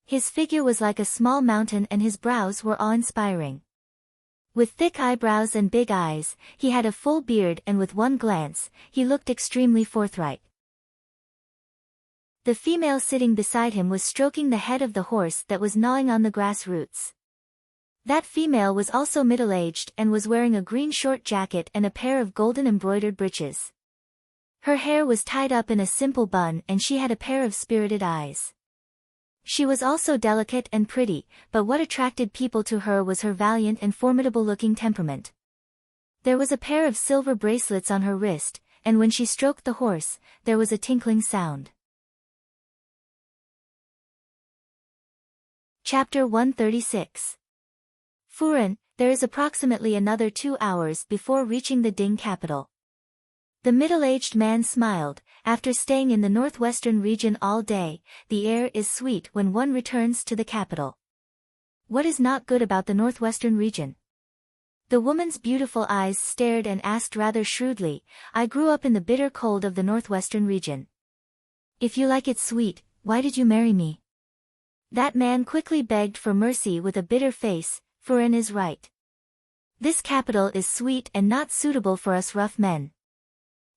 His figure was like a small mountain and his brows were awe-inspiring. With thick eyebrows and big eyes, he had a full beard and with one glance, he looked extremely forthright. The female sitting beside him was stroking the head of the horse that was gnawing on the grass roots. That female was also middle-aged and was wearing a green short jacket and a pair of golden embroidered breeches. Her hair was tied up in a simple bun and she had a pair of spirited eyes. She was also delicate and pretty, but what attracted people to her was her valiant and formidable-looking temperament. There was a pair of silver bracelets on her wrist, and when she stroked the horse, there was a tinkling sound. Chapter 136. Furin, there is approximately another 2 hours before reaching the Ding capital. The middle-aged man smiled. After staying in the northwestern region all day, the air is sweet when one returns to the capital. What is not good about the northwestern region? The woman's beautiful eyes stared and asked rather shrewdly, I grew up in the bitter cold of the northwestern region. If you like it sweet, why did you marry me? That man quickly begged for mercy with a bitter face, Furin is right. This capital is sweet and not suitable for us rough men.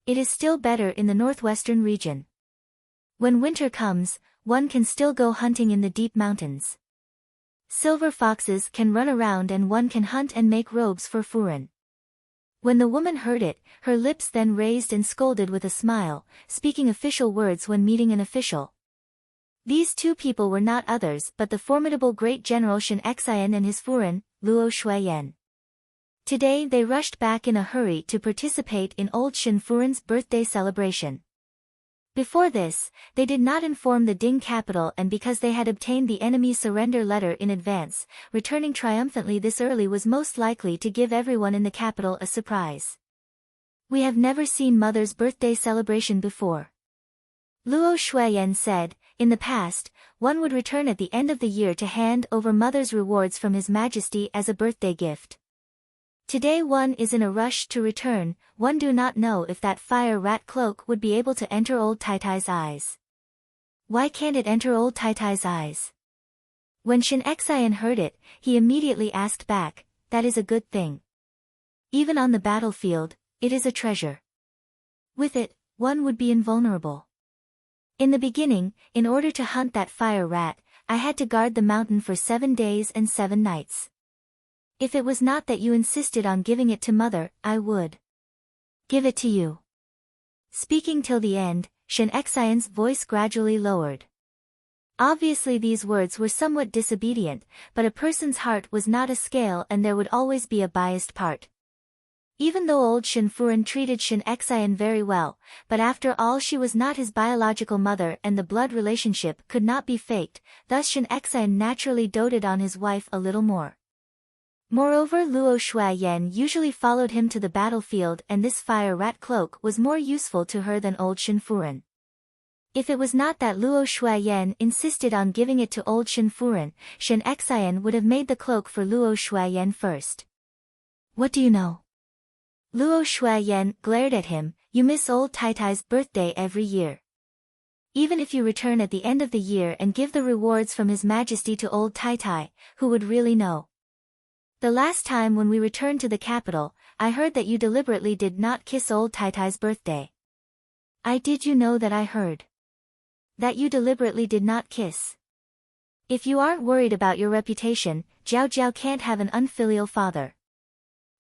It is still better in the northwestern region. When winter comes, one can still go hunting in the deep mountains. Silver foxes can run around and one can hunt and make robes for Furin. When the woman heard it, her lips then raised and scolded with a smile, speaking official words when meeting an official. These 2 people were not others but the formidable great general Shen Xian and his Furin, Luo Shuiyan. Today they rushed back in a hurry to participate in old Shen Furin's birthday celebration. Before this, they did not inform the Ding capital and because they had obtained the enemy's surrender letter in advance, returning triumphantly this early was most likely to give everyone in the capital a surprise. We have never seen Mother's birthday celebration before. Luo Shuiyan said, in the past, one would return at the end of the year to hand over Mother's rewards from His Majesty as a birthday gift. Today one is in a rush to return, one do not know if that fire rat cloak would be able to enter old Tai Tai's eyes. Why can't it enter old Tai Tai's eyes? When Shin Xian heard it, he immediately asked back, that is a good thing. Even on the battlefield, it is a treasure. With it, one would be invulnerable. In the beginning, in order to hunt that fire rat, I had to guard the mountain for 7 days and 7 nights. If it was not that you insisted on giving it to mother, I would give it to you. Speaking till the end, Shin Xian's voice gradually lowered. Obviously these words were somewhat disobedient, but a person's heart was not a scale and there would always be a biased part. Even though old Shin Furen treated Shin Xian very well, but after all she was not his biological mother and the blood relationship could not be faked, thus Shin Xian naturally doted on his wife a little more. Moreover, Luo Shuayan usually followed him to the battlefield and this fire rat cloak was more useful to her than old Shin Furen. If it was not that Luo Shuayan insisted on giving it to old Shin Furen, Shin Xian would have made the cloak for Luo Shuayan first. What do you know? Luo Shuayan glared at him, you miss old Tai Tai's birthday every year. Even if you return at the end of the year and give the rewards from His Majesty to old Tai Tai, who would really know? The last time when we returned to the capital, I heard that you deliberately did not kiss old Tai Tai's birthday. Did you know that I heard? That you deliberately did not kiss. If you aren't worried about your reputation, Jiao Jiao can't have an unfilial father.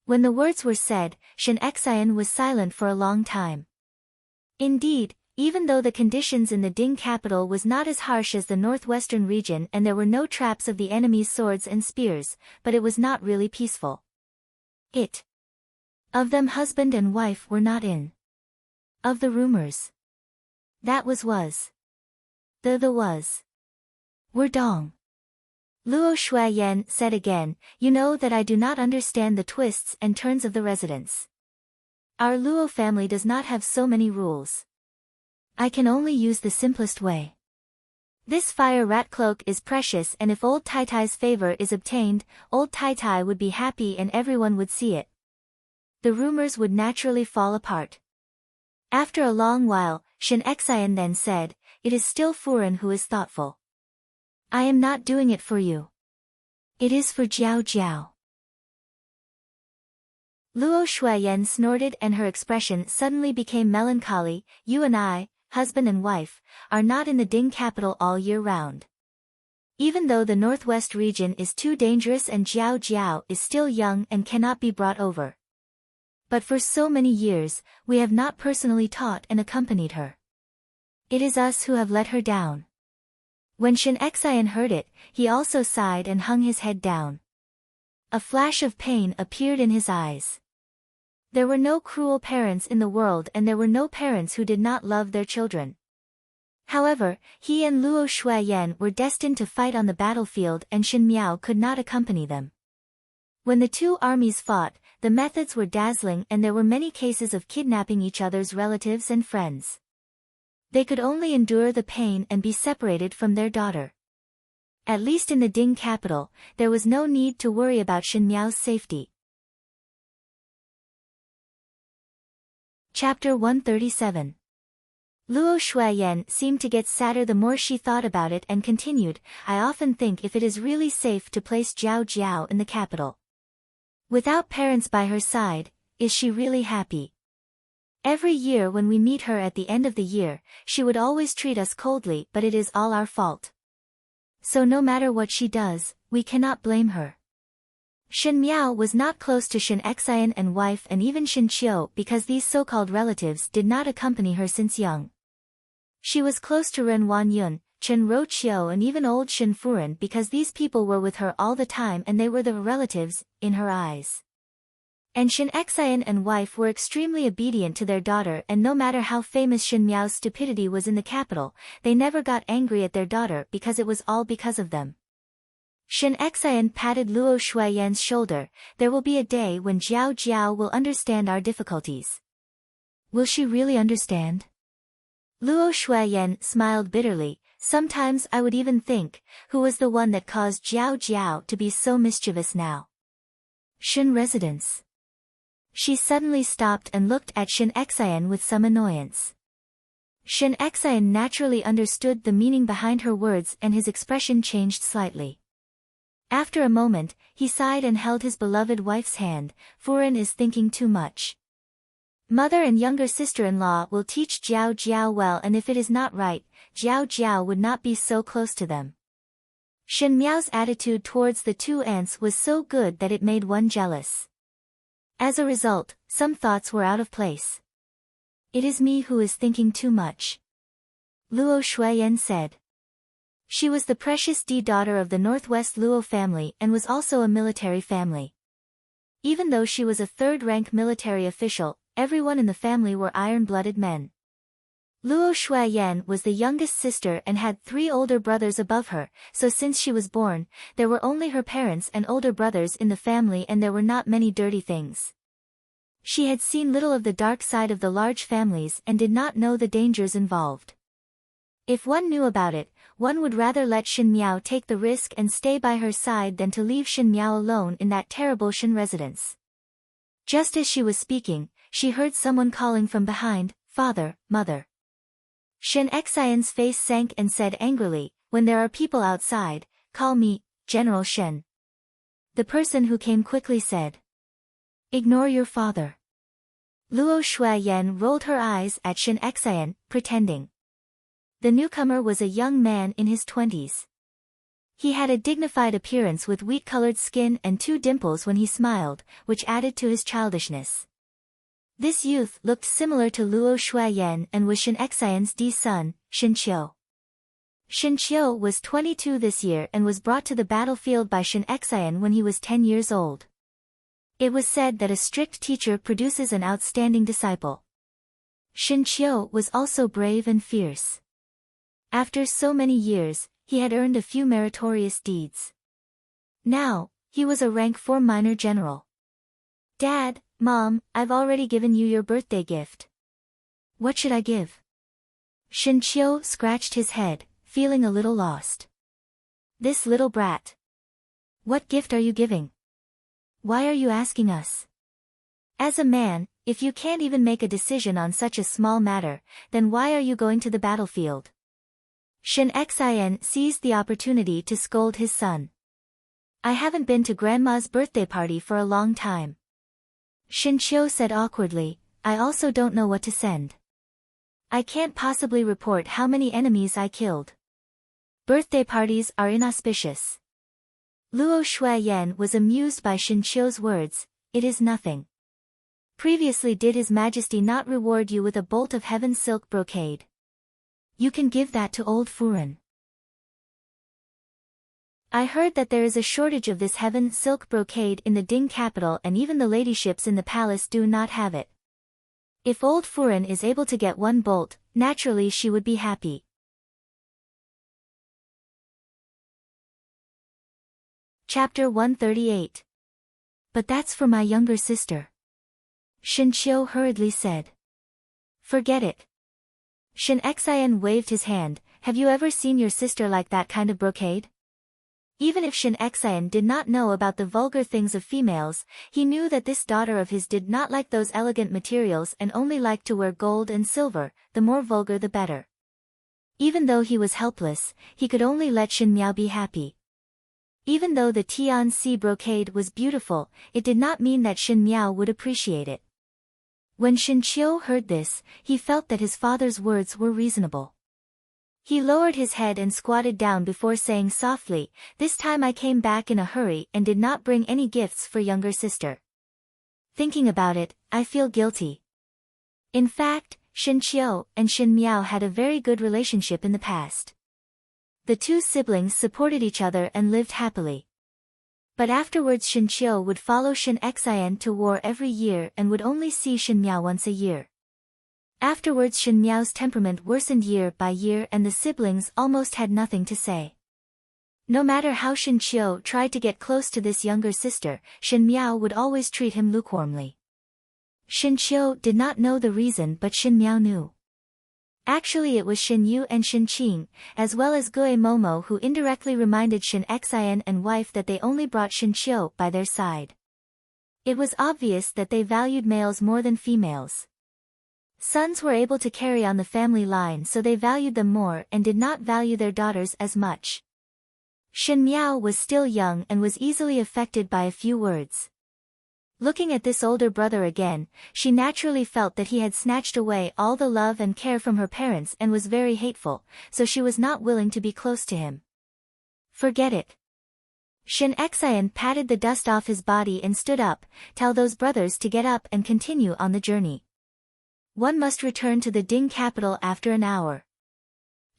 When the words were said, Shin Xian was silent for a long time. Indeed, even though the conditions in the Ding capital was not as harsh as the northwestern region and there were no traps of the enemy's swords and spears, but it was not really peaceful. Of them husband and wife were not in. Of the rumors. That was. The was. Were dong. Luo Shuayan said again, you know that I do not understand the twists and turns of the residents. Our Luo family does not have so many rules. I can only use the simplest way. This fire rat cloak is precious and if old Tai Tai's favor is obtained, old Tai Tai would be happy and everyone would see it. The rumors would naturally fall apart. After a long while, Shin Xian then said, it is still Furen who is thoughtful. I am not doing it for you. It is for Jiao Jiao. Luo Shuayan snorted and her expression suddenly became melancholy, you and I, husband and wife, are not in the Ding capital all year round. Even though the northwest region is too dangerous and Jiao Jiao is still young and cannot be brought over. But for so many years, we have not personally taught and accompanied her. It is us who have let her down. When Shin Xian heard it, he also sighed and hung his head down. A flash of pain appeared in his eyes. There were no cruel parents in the world and there were no parents who did not love their children. However, he and Luo Shuayan were destined to fight on the battlefield and Shin Miao could not accompany them. When the two armies fought, the methods were dazzling and there were many cases of kidnapping each other's relatives and friends. They could only endure the pain and be separated from their daughter. At least in the Ding capital, there was no need to worry about Shin Miao's safety. Chapter 137. Luo Shuayan seemed to get sadder the more she thought about it and continued, I often think if it is really safe to place Jiao Jiao in the capital. Without parents by her side, is she really happy? Every year when we meet her at the end of the year, she would always treat us coldly but it is all our fault. So no matter what she does, we cannot blame her. Shin Miao was not close to Shin Xian and wife and even Shin Qiu because these so-called relatives did not accompany her since young. She was close to Ren Wanyun, Chen Ro Qiu and even old Shin Furen because these people were with her all the time and they were the relatives, in her eyes. And Shin Xian and wife were extremely obedient to their daughter and no matter how famous Shin Miao's stupidity was in the capital, they never got angry at their daughter because it was all because of them. Shin Xian patted Luo Shuayan's shoulder, there will be a day when Jiao Jiao will understand our difficulties. Will she really understand? Luo Shuayan smiled bitterly, sometimes I would even think, who was the one that caused Jiao Jiao to be so mischievous now? Shin residents. She suddenly stopped and looked at Shin Xian with some annoyance. Shin Xian naturally understood the meaning behind her words and his expression changed slightly. After a moment, he sighed and held his beloved wife's hand. Furen is thinking too much. Mother and younger sister-in-law will teach Jiao Jiao well, and if it is not right, Jiao Jiao would not be so close to them. Shin Miao's attitude towards the two aunts was so good that it made one jealous. As a result, some thoughts were out of place. It is me who is thinking too much, Luo Shuiyan said. She was the precious daughter of the Northwest Luo family and was also a military family. Even though she was a third-rank military official, everyone in the family were iron-blooded men. Luo Shuiyan was the youngest sister and had 3 older brothers above her, so since she was born, there were only her parents and older brothers in the family and there were not many dirty things. She had seen little of the dark side of the large families and did not know the dangers involved. If one knew about it, one would rather let Shin Miao take the risk and stay by her side than to leave Shin Miao alone in that terrible Shin residence. Just as she was speaking, she heard someone calling from behind, "Father, Mother." Shin Xian's face sank and said angrily, "When there are people outside, call me, General Shen." The person who came quickly said, "Ignore your father." Luo Shuiyan rolled her eyes at Shin Xian, pretending. The newcomer was a young man in his 20s. He had a dignified appearance with wheat-colored skin and 2 dimples when he smiled, which added to his childishness. This youth looked similar to Luo Shuiyan and was Shin Xian's son, Shin Qiu. Shin Qiu was 22 this year and was brought to the battlefield by Shin Xian when he was 10 years old. It was said that a strict teacher produces an outstanding disciple. Shin Qiu was also brave and fierce. After so many years, he had earned a few meritorious deeds. Now, he was a rank 4 minor general. "Dad, Mom, I've already given you your birthday gift. What should I give?" Shin Qiu scratched his head, feeling a little lost. "This little brat. What gift are you giving? Why are you asking us? As a man, if you can't even make a decision on such a small matter, then why are you going to the battlefield?" Shin Xian seized the opportunity to scold his son. "I haven't been to Grandma's birthday party for a long time." Shin Qiu said awkwardly, "I also don't know what to send. I can't possibly report how many enemies I killed. Birthday parties are inauspicious." Luo Shuiyan was amused by Shin Qiu's words. "It is nothing. Previously did His Majesty not reward you with a bolt of heaven silk brocade? You can give that to old Furen." "I heard that there is a shortage of this heaven silk brocade in the Ding capital and even the ladyships in the palace do not have it. If old Furen is able to get one bolt, naturally she would be happy." Chapter 138. "But that's for my younger sister," Shin Qiu hurriedly said. "Forget it." Shin Xian waved his hand. "Have you ever seen your sister like that kind of brocade?" Even if Shin Xian did not know about the vulgar things of females, he knew that this daughter of his did not like those elegant materials and only liked to wear gold and silver, the more vulgar the better. Even though he was helpless, he could only let Shin Miao be happy. Even though the Tianxi brocade was beautiful, it did not mean that Shin Miao would appreciate it. When Shin Qiu heard this, he felt that his father's words were reasonable. He lowered his head and squatted down before saying softly, "This time I came back in a hurry and did not bring any gifts for younger sister. Thinking about it, I feel guilty." In fact, Shin Qiu and Shin Miao had a very good relationship in the past. The 2 siblings supported each other and lived happily. But afterwards Shin Qiu would follow Shin Xian to war every year and would only see Shin Miao once a year. Afterwards Shin Miao's temperament worsened year by year and the siblings almost had nothing to say. No matter how Shin Qiu tried to get close to this younger sister, Shin Miao would always treat him lukewarmly. Shin Qiu did not know the reason but Shin Miao knew. Actually it was Shin Yu and Shin Qing, as well as Gue Momo who indirectly reminded Shin Xian and wife that they only brought Shin Qiu by their side. It was obvious that they valued males more than females. Sons were able to carry on the family line, so they valued them more and did not value their daughters as much. Shen Miao was still young and was easily affected by a few words. Looking at this older brother again, she naturally felt that he had snatched away all the love and care from her parents and was very hateful, so she was not willing to be close to him. Forget it. Shen Xian patted the dust off his body and stood up. Tell those brothers to get up and continue on the journey. One must return to the Ding capital after an hour.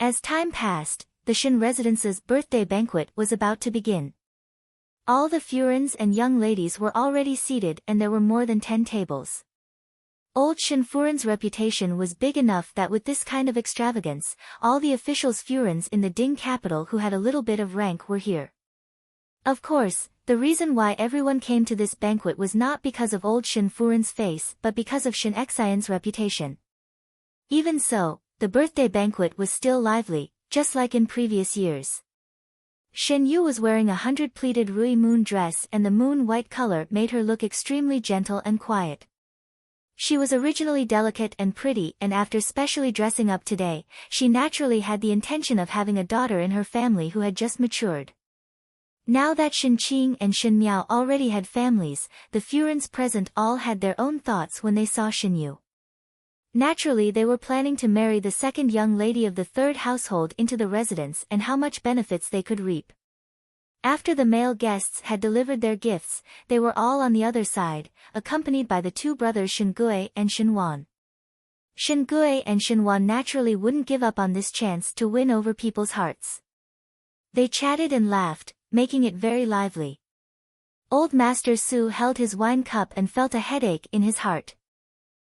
As time passed, the Shen residence's birthday banquet was about to begin. All the Furins and young ladies were already seated and there were more than 10 tables. Old Shen Furin's reputation was big enough that with this kind of extravagance, all the officials Furins in the Ding capital who had a little bit of rank were here. Of course, the reason why everyone came to this banquet was not because of old Shen Furin's face but because of Shen Xian's reputation. Even so, the birthday banquet was still lively, just like in previous years. Shen Yu was wearing a 100-pleated Rui Moon dress and the moon white color made her look extremely gentle and quiet. She was originally delicate and pretty and after specially dressing up today, she naturally had the intention of having a daughter in her family who had just matured. Now that Shen Qing and Shen Miao already had families, the Furins present all had their own thoughts when they saw Shen Yu. Naturally they were planning to marry the second young lady of the third household into the residence and how much benefits they could reap. After the male guests had delivered their gifts, they were all on the other side, accompanied by the two brothers Shen Gui and Shen Wan. Shen Gui and Shen Wan naturally wouldn't give up on this chance to win over people's hearts. They chatted and laughed, making it very lively. Old Master Su held his wine cup and felt a headache in his heart.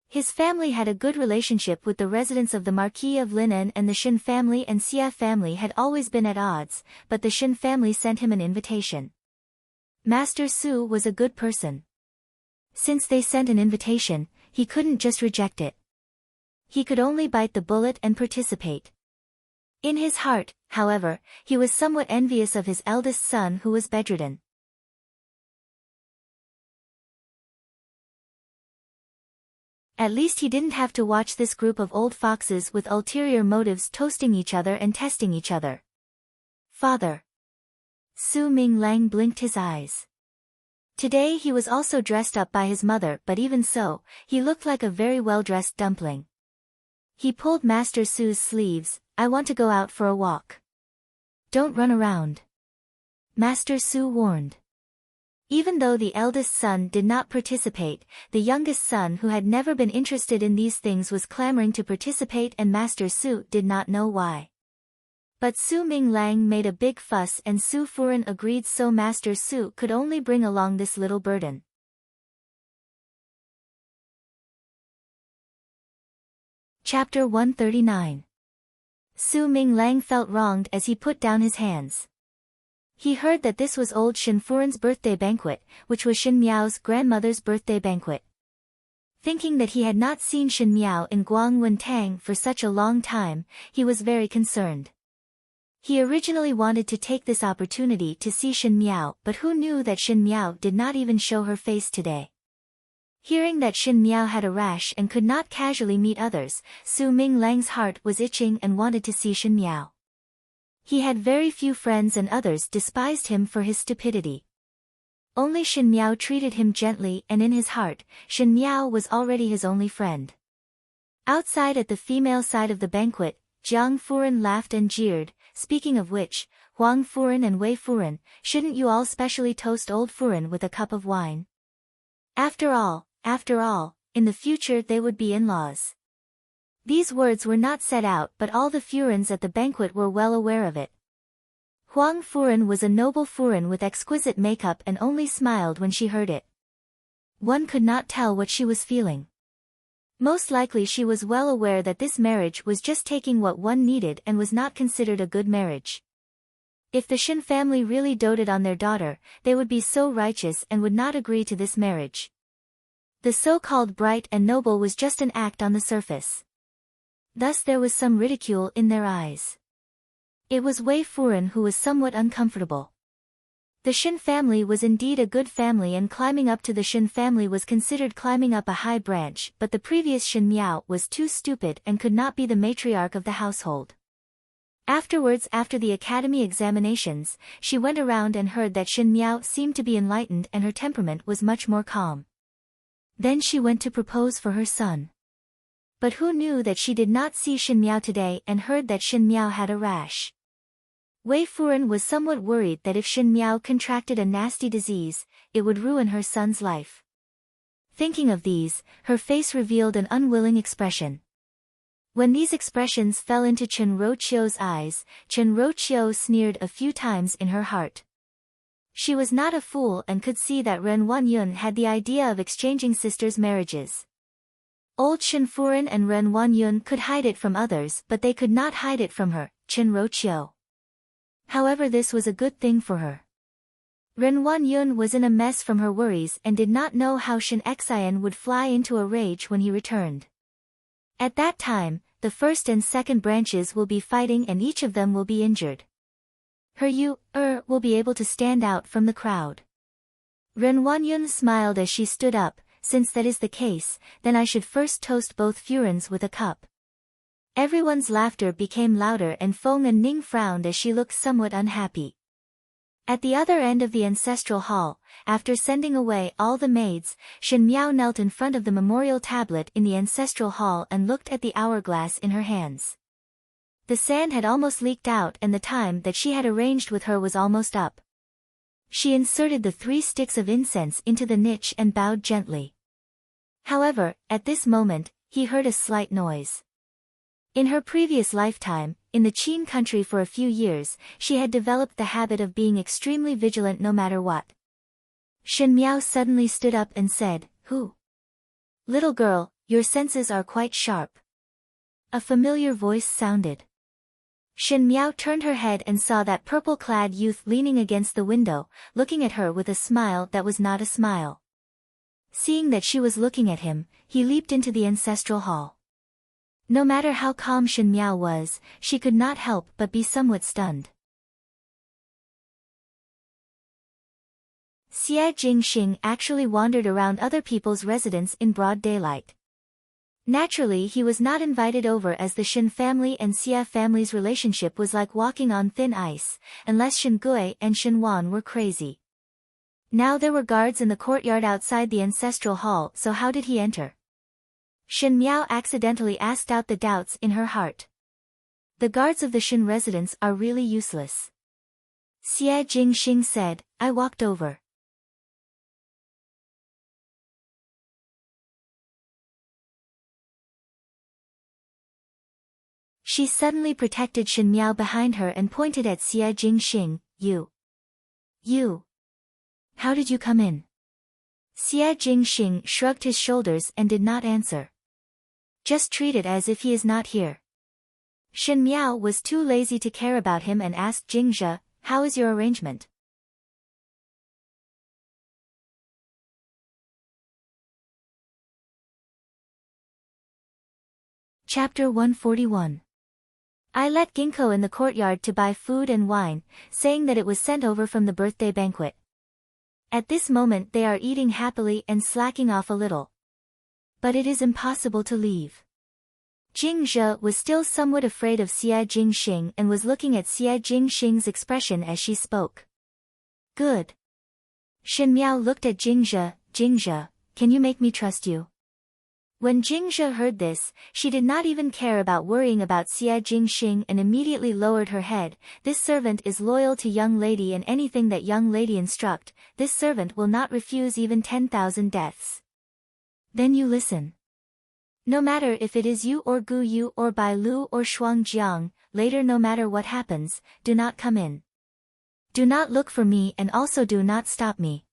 His family had a good relationship with the residents of the Marquis of Linan and the Shen family and Xia family had always been at odds, but the Shen family sent him an invitation. Master Su was a good person. Since they sent an invitation, he couldn't just reject it. He could only bite the bullet and participate. In his heart, however, he was somewhat envious of his eldest son who was bedridden. At least he didn't have to watch this group of old foxes with ulterior motives toasting each other and testing each other. Father. Su Minglang blinked his eyes. Today he was also dressed up by his mother, but even so, he looked like a very well-dressed dumpling. He pulled Master Su's sleeves. I want to go out for a walk. Don't run around. Master Su warned. Even though the eldest son did not participate, the youngest son who had never been interested in these things was clamoring to participate and Master Su did not know why. But Su Minglang made a big fuss and Su Furin agreed, so Master Su could only bring along this little burden. Chapter 139. Su Minglang felt wronged as he put down his hands. He heard that this was old Shen Furin's birthday banquet, which was Shen Miao's grandmother's birthday banquet. Thinking that he had not seen Shen Miao in Guangwen Tang for such a long time, he was very concerned. He originally wanted to take this opportunity to see Shen Miao, but who knew that Shen Miao did not even show her face today. Hearing that Shen Miao had a rash and could not casually meet others, Su Minglang's heart was itching and wanted to see Shen Miao. He had very few friends and others despised him for his stupidity. Only Shen Miao treated him gently and in his heart, Shen Miao was already his only friend. Outside at the female side of the banquet, Jiang Furin laughed and jeered, speaking of which, Huang Furin and Wei Furin, shouldn't you all specially toast old Furin with a cup of wine? After all, in the future they would be in-laws. These words were not said out, but all the Furins at the banquet were well aware of it. Huang Furin was a noble Furin with exquisite makeup and only smiled when she heard it. One could not tell what she was feeling. Most likely she was well aware that this marriage was just taking what one needed and was not considered a good marriage. If the Shen family really doted on their daughter, they would be so righteous and would not agree to this marriage. The so-called bright and noble was just an act on the surface. Thus there was some ridicule in their eyes. It was Wei Furin who was somewhat uncomfortable. The Shin family was indeed a good family, and climbing up to the Shin family was considered climbing up a high branch, but the previous Shin Miao was too stupid and could not be the matriarch of the household. Afterwards, after the academy examinations, she went around and heard that Shin Miao seemed to be enlightened and her temperament was much more calm. Then she went to propose for her son. But who knew that she did not see Shin Miao today and heard that Shin Miao had a rash. Wei Furen was somewhat worried that if Shin Miao contracted a nasty disease, it would ruin her son's life. Thinking of these, her face revealed an unwilling expression. When these expressions fell into Chen Rochio's eyes, Chen Rochio sneered a few times in her heart. She was not a fool and could see that Ren Wanyun had the idea of exchanging sisters' marriages. Old Shin Furen and Ren Wanyun could hide it from others, but they could not hide it from her, Chen Rochio. However, this was a good thing for her. Ren Wanyun was in a mess from her worries and did not know how Shin Xian would fly into a rage when he returned. At that time, the first and second branches will be fighting and each of them will be injured. Her will be able to stand out from the crowd. Ren Wanyun smiled as she stood up. Since that is the case, then I should first toast both Furens with a cup. Everyone's laughter became louder and Feng and Ning frowned as she looked somewhat unhappy. At the other end of the ancestral hall, after sending away all the maids, Shin Miao knelt in front of the memorial tablet in the ancestral hall and looked at the hourglass in her hands. The sand had almost leaked out and the time that she had arranged with her was almost up. She inserted the 3 sticks of incense into the niche and bowed gently. However, at this moment, he heard a slight noise. In her previous lifetime, in the Qin country for a few years, she had developed the habit of being extremely vigilant no matter what. Shin Miao suddenly stood up and said, "Who?" "Little girl, your senses are quite sharp." A familiar voice sounded. Shin Miao turned her head and saw that purple-clad youth leaning against the window, looking at her with a smile that was not a smile. Seeing that she was looking at him, he leaped into the ancestral hall. No matter how calm Shin Miao was, she could not help but be somewhat stunned. Xie Jingxing actually wandered around other people's residence in broad daylight. Naturally, he was not invited over as the Shin family and Xie family's relationship was like walking on thin ice, unless Shin Gui and Shin Wan were crazy. Now there were guards in the courtyard outside the ancestral hall, so how did he enter? Shin Miao accidentally asked out the doubts in her heart. The guards of the Shin residence are really useless. Xie Jingxing said, "I walked over." She suddenly protected Shin Miao behind her and pointed at Xie Jingxing, You. How did you come in?" Xie Jingxing shrugged his shoulders and did not answer. "Just treat it as if he is not here." Shin Miao was too lazy to care about him and asked Jingzhe, "How is your arrangement?" Chapter 141. I let Ginkgo in the courtyard to buy food and wine, saying that it was sent over from the birthday banquet. At this moment they are eating happily and slacking off a little. But it is impossible to leave. Jingzhe was still somewhat afraid of Xie Jingxing and was looking at Xie Jingxing's expression as she spoke. "Good." Shin Miao looked at Jingzhe, "Jingzhe, can you make me trust you?" When Jingzhe heard this, she did not even care about worrying about Xie Jingxing and immediately lowered her head. "This servant is loyal to young lady and anything that young lady instruct, this servant will not refuse even 10,000 deaths." "Then you listen. No matter if it is you or Gu Yu or Bai Lu or Shuang Jiang, later no matter what happens, do not come in. Do not look for me and also do not stop me."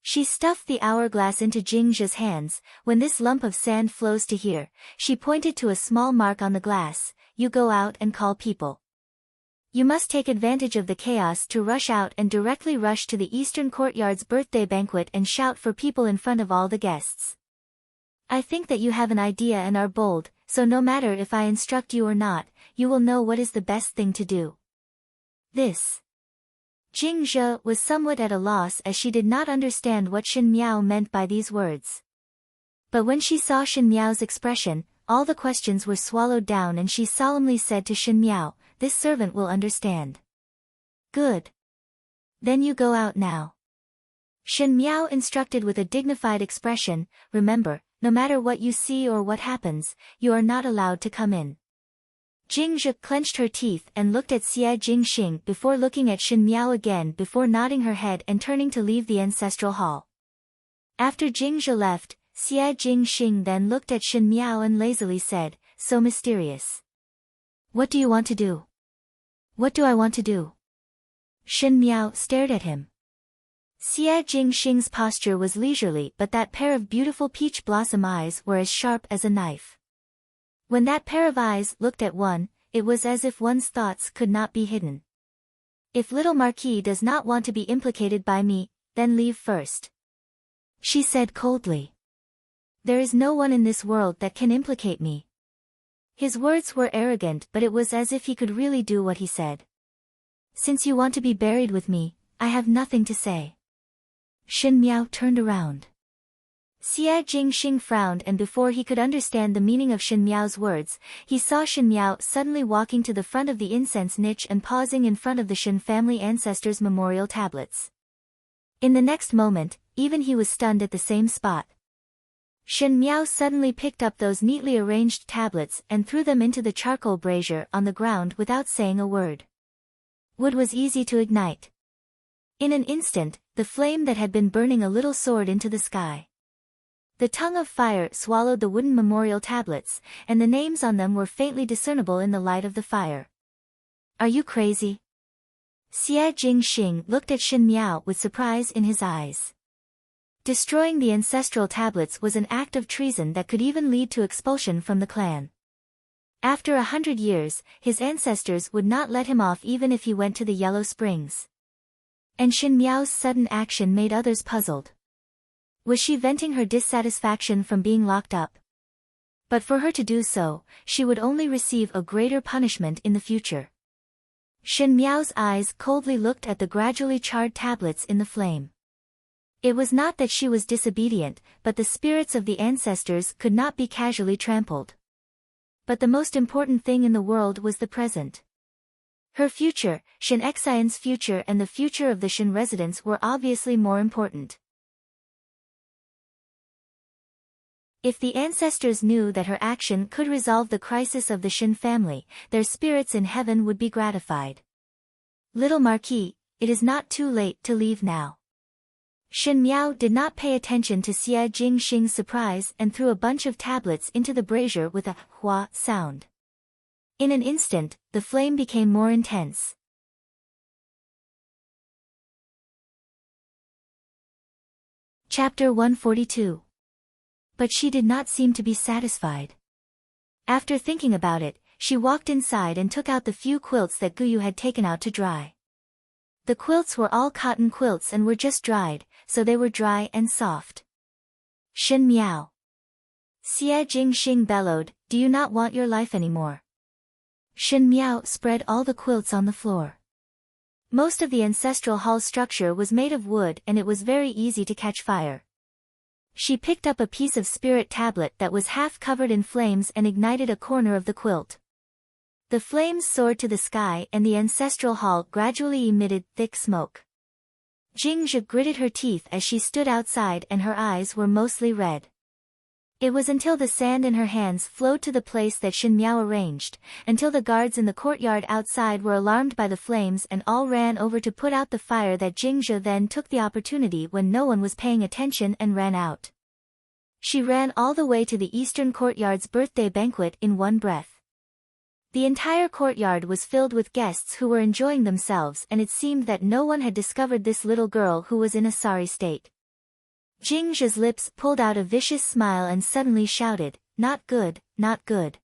She stuffed the hourglass into Jingzhe's hands. "When this lump of sand flows to here," she pointed to a small mark on the glass, "you go out and call people. You must take advantage of the chaos to rush out and directly rush to the Eastern Courtyard's birthday banquet and shout for people in front of all the guests. I think that you have an idea and are bold, so no matter if I instruct you or not, you will know what is the best thing to do." This. Jingzhe was somewhat at a loss as she did not understand what Shen Miao meant by these words. But when she saw Shen Miao's expression, all the questions were swallowed down and she solemnly said to Shen Miao, "This servant will understand." "Good. Then you go out now." Shen Miao instructed with a dignified expression, "Remember, no matter what you see or what happens, you are not allowed to come in." Jingzhe clenched her teeth and looked at Xie Jingxing before looking at Shen Miao again before nodding her head and turning to leave the ancestral hall. After Jingzhe left, Xie Jingxing then looked at Shen Miao and lazily said, "So mysterious. What do you want to do?" "What do I want to do?" Shen Miao stared at him. Xie Jingxing's posture was leisurely, but that pair of beautiful peach blossom eyes were as sharp as a knife. When that pair of eyes looked at one, it was as if one's thoughts could not be hidden. "If little Marquis does not want to be implicated by me, then leave first," she said coldly. "There is no one in this world that can implicate me." His words were arrogant, but it was as if he could really do what he said. "Since you want to be buried with me, I have nothing to say." Shen Miao turned around. Xie Jingxing frowned, and before he could understand the meaning of Shen Miao's words, he saw Shen Miao suddenly walking to the front of the incense niche and pausing in front of the Shen family ancestors' memorial tablets. In the next moment, even he was stunned at the same spot. Shen Miao suddenly picked up those neatly arranged tablets and threw them into the charcoal brazier on the ground without saying a word. Wood was easy to ignite. In an instant, the flame that had been burning a little soared into the sky. The tongue of fire swallowed the wooden memorial tablets, and the names on them were faintly discernible in the light of the fire. "Are you crazy?" Xie Jingxing looked at Shen Miao with surprise in his eyes. Destroying the ancestral tablets was an act of treason that could even lead to expulsion from the clan. After 100 years, his ancestors would not let him off even if he went to the Yellow Springs. And Shen Miao's sudden action made others puzzled. Was she venting her dissatisfaction from being locked up? But for her to do so, she would only receive a greater punishment in the future. Shen Miao's eyes coldly looked at the gradually charred tablets in the flame. It was not that she was disobedient, but the spirits of the ancestors could not be casually trampled. But the most important thing in the world was the present. Her future, Shen Xian's future, and the future of the Shen residents were obviously more important. If the ancestors knew that her action could resolve the crisis of the Shen family, their spirits in heaven would be gratified. "Little Marquis, it is not too late to leave now." Shen Miao did not pay attention to Xie Jingxing's surprise and threw a bunch of tablets into the brazier with a hua sound. In an instant, the flame became more intense. Chapter 142. But she did not seem to be satisfied. After thinking about it, she walked inside and took out the few quilts that Guyu had taken out to dry. The quilts were all cotton quilts and were just dried, so they were dry and soft. "Shen Miao!" Xie Jingxing bellowed, "Do you not want your life anymore?" Shen Miao spread all the quilts on the floor. Most of the ancestral hall structure was made of wood and it was very easy to catch fire. She picked up a piece of spirit tablet that was half covered in flames and ignited a corner of the quilt. The flames soared to the sky and the ancestral hall gradually emitted thick smoke. Jingzhe gritted her teeth as she stood outside and her eyes were mostly red. It was until the sand in her hands flowed to the place that Shen Miao arranged, until the guards in the courtyard outside were alarmed by the flames and all ran over to put out the fire, that Jingzhe then took the opportunity when no one was paying attention and ran out. She ran all the way to the eastern courtyard's birthday banquet in one breath. The entire courtyard was filled with guests who were enjoying themselves, and it seemed that no one had discovered this little girl who was in a sorry state. Jingzhe's lips pulled out a vicious smile and suddenly shouted, "Not good, not good.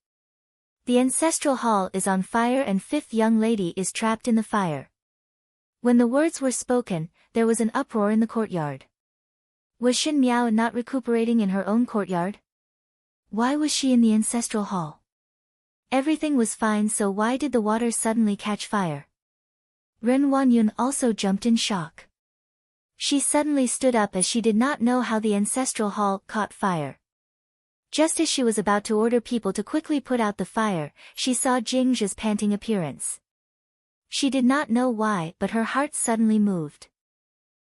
The ancestral hall is on fire and fifth young lady is trapped in the fire." When the words were spoken, there was an uproar in the courtyard. Was Shen Miao not recuperating in her own courtyard? Why was she in the ancestral hall? Everything was fine, so why did the water suddenly catch fire? Ren Wanyun also jumped in shock. She suddenly stood up as she did not know how the ancestral hall caught fire. Just as she was about to order people to quickly put out the fire, she saw Jingzhe's panting appearance. She did not know why, but her heart suddenly moved.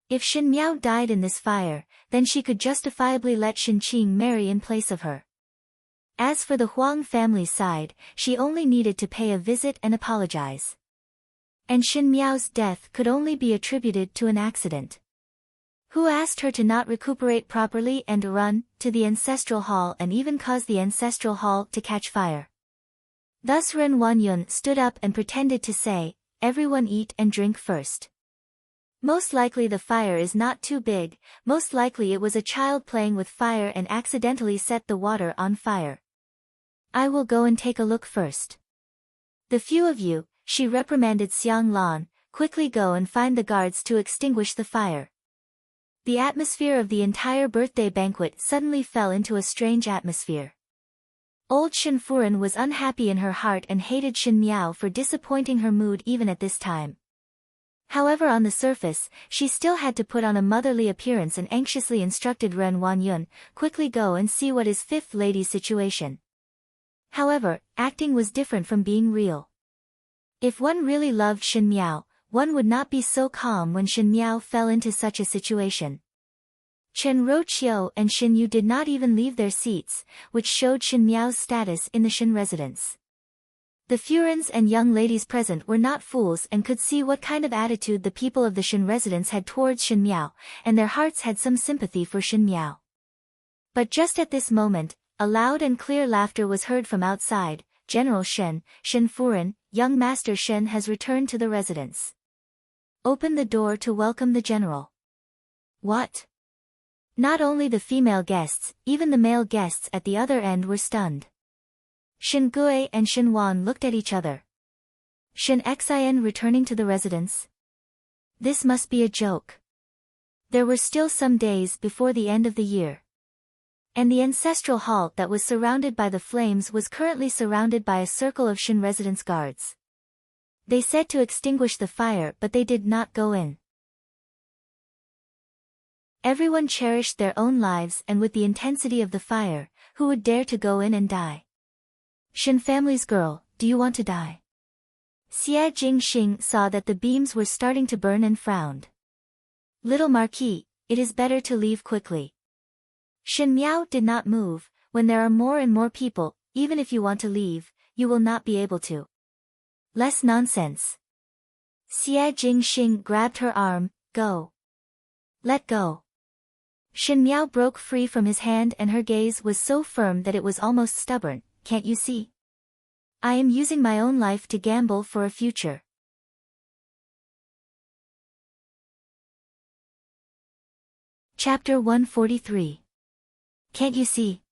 If Shin Miao died in this fire, then she could justifiably let Shin Qing marry in place of her. As for the Huang family's side, she only needed to pay a visit and apologize. And Shin Miao's death could only be attributed to an accident. Who asked her to not recuperate properly and run to the ancestral hall and even cause the ancestral hall to catch fire? Thus Ren Wanyun stood up and pretended to say, "Everyone eat and drink first. Most likely the fire is not too big, most likely it was a child playing with fire and accidentally set the water on fire. I will go and take a look first. The few of you," she reprimanded Xiang Lan, "quickly go and find the guards to extinguish the fire." The atmosphere of the entire birthday banquet suddenly fell into a strange atmosphere. Old Shin Furen was unhappy in her heart and hated Shin Miao for disappointing her mood even at this time. However, on the surface, she still had to put on a motherly appearance and anxiously instructed Ren Wanyun, "Quickly go and see what is fifth lady's situation." However, acting was different from being real. If one really loved Shin Miao, one would not be so calm when Shin Miao fell into such a situation. Chen Roqiu and Shin Yu did not even leave their seats, which showed Shin Miao's status in the Shin residence. The Furens and young ladies present were not fools and could see what kind of attitude the people of the Shin residence had towards Shin Miao, and their hearts had some sympathy for Shin Miao. But just at this moment, a loud and clear laughter was heard from outside. "General Shen, Shin Furen, young Master Shen has returned to the residence. Open the door to welcome the general." What? Not only the female guests, even the male guests at the other end were stunned. Shin Gui and Shin Wan looked at each other. Shin Xin returning to the residence? This must be a joke. There were still some days before the end of the year. And the ancestral hall that was surrounded by the flames was currently surrounded by a circle of Shin residence guards. They said to extinguish the fire, but they did not go in. Everyone cherished their own lives, and with the intensity of the fire, who would dare to go in and die? Shin family's girl, do you want to die? Xie Jingxing saw that the beams were starting to burn and frowned. Little Marquis, it is better to leave quickly. Shin Miao did not move. When there are more and more people, even if you want to leave, you will not be able to. Less nonsense. Xie Jingxing grabbed her arm. Go. Let go. Shin Miao broke free from his hand and her gaze was so firm that it was almost stubborn. Can't you see? I am using my own life to gamble for a future. Chapter 143. Can't you see?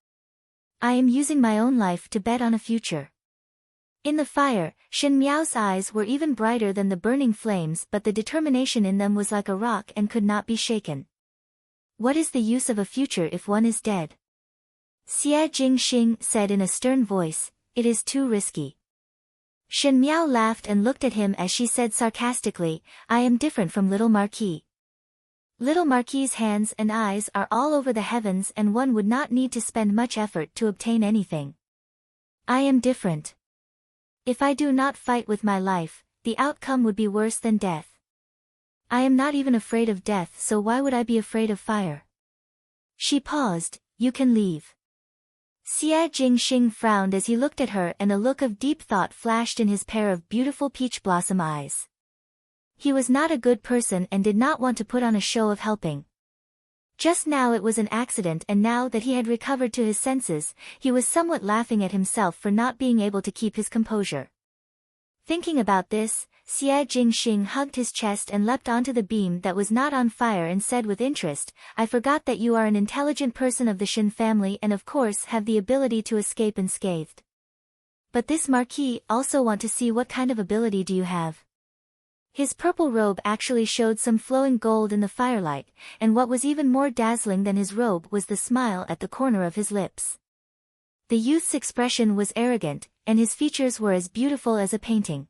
I am using my own life to bet on a future. In the fire, Shin Miao's eyes were even brighter than the burning flames, but the determination in them was like a rock and could not be shaken. What is the use of a future if one is dead? Xie Jingxing said in a stern voice, it is too risky. Shin Miao laughed and looked at him as she said sarcastically, I am different from little Marquis. Little Marquis's hands and eyes are all over the heavens and one would not need to spend much effort to obtain anything. I am different. If I do not fight with my life, the outcome would be worse than death. I am not even afraid of death, so why would I be afraid of fire? She paused. You can leave. Xie Jingxing frowned as he looked at her and a look of deep thought flashed in his pair of beautiful peach blossom eyes. He was not a good person and did not want to put on a show of helping. Just now it was an accident, and now that he had recovered to his senses, he was somewhat laughing at himself for not being able to keep his composure. Thinking about this, Xie Jingxing hugged his chest and leapt onto the beam that was not on fire and said with interest, I forgot that you are an intelligent person of the Shin family and of course have the ability to escape unscathed. But this Marquis also want to see what kind of ability do you have. His purple robe actually showed some flowing gold in the firelight, and what was even more dazzling than his robe was the smile at the corner of his lips. The youth's expression was arrogant, and his features were as beautiful as a painting.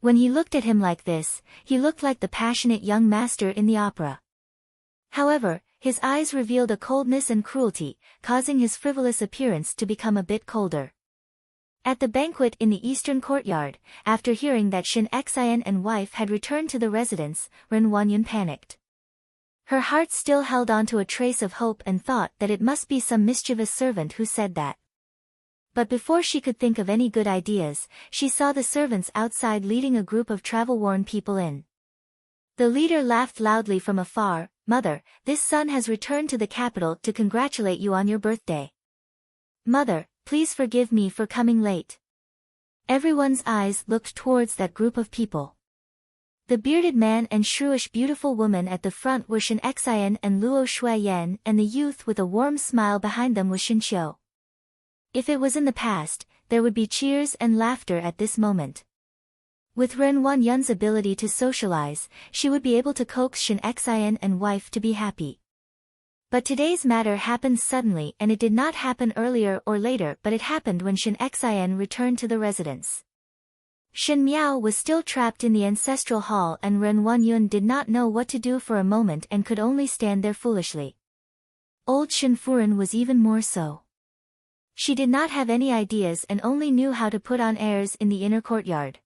When he looked at him like this, he looked like the passionate young master in the opera. However, his eyes revealed a coldness and cruelty, causing his frivolous appearance to become a bit colder. At the banquet in the eastern courtyard, after hearing that Shin Xian and wife had returned to the residence, Ren Wanyun panicked. Her heart still held on to a trace of hope and thought that it must be some mischievous servant who said that. But before she could think of any good ideas, she saw the servants outside leading a group of travel-worn people in. The leader laughed loudly from afar. "Mother, this son has returned to the capital to congratulate you on your birthday. Mother, please forgive me for coming late." Everyone's eyes looked towards that group of people. The bearded man and shrewish beautiful woman at the front were Shin Xian and Luo Shuiyan, and the youth with a warm smile behind them was Shin Qiu. If it was in the past, there would be cheers and laughter at this moment. With Ren Wanyun's ability to socialize, she would be able to coax Shin Xian and wife to be happy. But today's matter happened suddenly, and it did not happen earlier or later, but it happened when Shin Xian returned to the residence. Shin Miao was still trapped in the ancestral hall, and Ren Wanyun did not know what to do for a moment and could only stand there foolishly. Old Shin Furen was even more so. She did not have any ideas and only knew how to put on airs in the inner courtyard.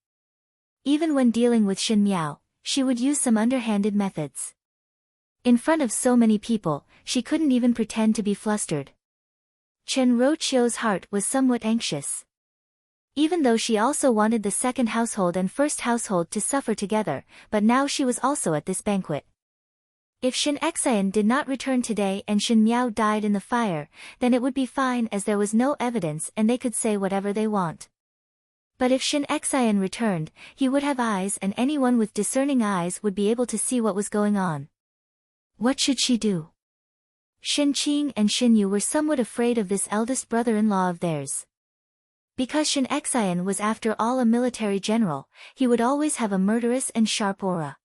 Even when dealing with Shin Miao, she would use some underhanded methods. In front of so many people, she couldn't even pretend to be flustered. Chen Roqiu's heart was somewhat anxious. Even though she also wanted the second household and first household to suffer together, but now she was also at this banquet. If Shin Xian did not return today and Shin Miao died in the fire, then it would be fine as there was no evidence and they could say whatever they want. But if Shin Xian returned, he would have eyes and anyone with discerning eyes would be able to see what was going on. What should she do? Shin Qing and Shin Yu were somewhat afraid of this eldest brother-in-law of theirs. Because Shin Xian was after all a military general, he would always have a murderous and sharp aura.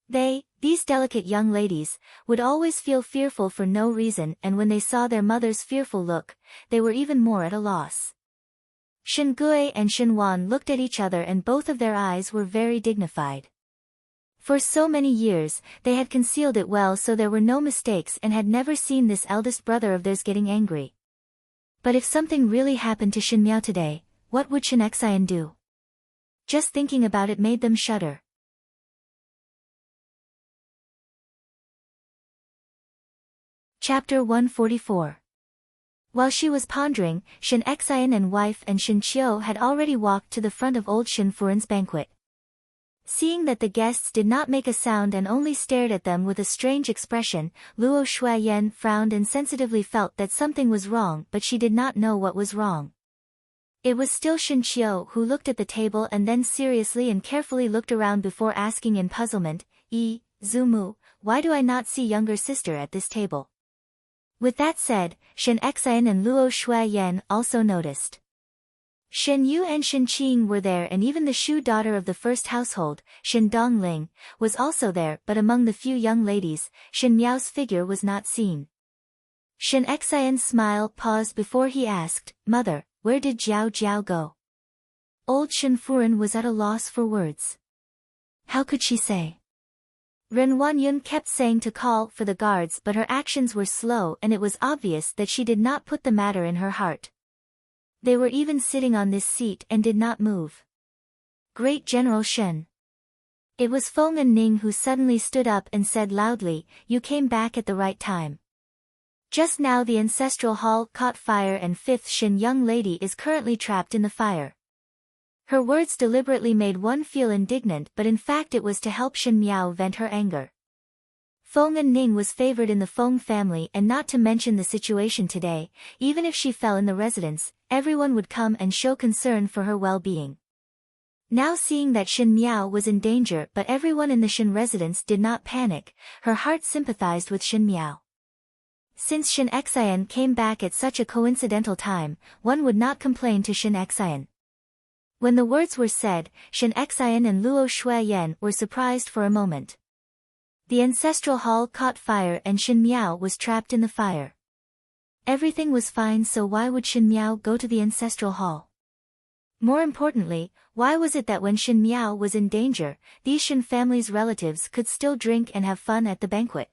These delicate young ladies, would always feel fearful for no reason, and when they saw their mother's fearful look, they were even more at a loss. Shin Gui and Shin Wan looked at each other and both of their eyes were very dignified. For so many years, they had concealed it well so there were no mistakes and had never seen this eldest brother of theirs getting angry. But if something really happened to Shin Miao today, what would Shin Xian do? Just thinking about it made them shudder. Chapter 144. While she was pondering, Shin Xian and wife and Shin Qiu had already walked to the front of old Shin Furen's banquet. Seeing that the guests did not make a sound and only stared at them with a strange expression, Luo Shuiyan frowned and sensitively felt that something was wrong, but she did not know what was wrong. It was still Shin Qiu who looked at the table and then seriously and carefully looked around before asking in puzzlement, Zumu, why do I not see younger sister at this table? With that said, Shin Xian and Luo Shuiyan also noticed. Shin Yu and Shin Qing were there, and even the Shu daughter of the first household, Shin Dongling, was also there, but among the few young ladies, Shin Miao's figure was not seen. Shin Xian's smile paused before he asked, "Mother, where did Jiao Jiao go?" Old Shin Furen was at a loss for words. How could she say? Ren Wanyun kept saying to call for the guards, but her actions were slow and it was obvious that she did not put the matter in her heart. They were even sitting on this seat and did not move. Great General Shen. It was Feng and Ning who suddenly stood up and said loudly, "You came back at the right time. Just now the ancestral hall caught fire and fifth Shin young lady is currently trapped in the fire." Her words deliberately made one feel indignant, but in fact it was to help Shin Miao vent her anger. Feng and Ning was favored in the Feng family, and not to mention the situation today, even if she fell in the residence, everyone would come and show concern for her well-being. Now seeing that Shin Miao was in danger but everyone in the Shin residence did not panic, her heart sympathized with Shin Miao. Since Shin Xian came back at such a coincidental time, one would not complain to Shin Xian. When the words were said, Shin Xian and Luo Shuiyan were surprised for a moment. The ancestral hall caught fire and Shin Miao was trapped in the fire. Everything was fine, so why would Shin Miao go to the ancestral hall? More importantly, why was it that when Shen Miao was in danger, these Shen family's relatives could still drink and have fun at the banquet?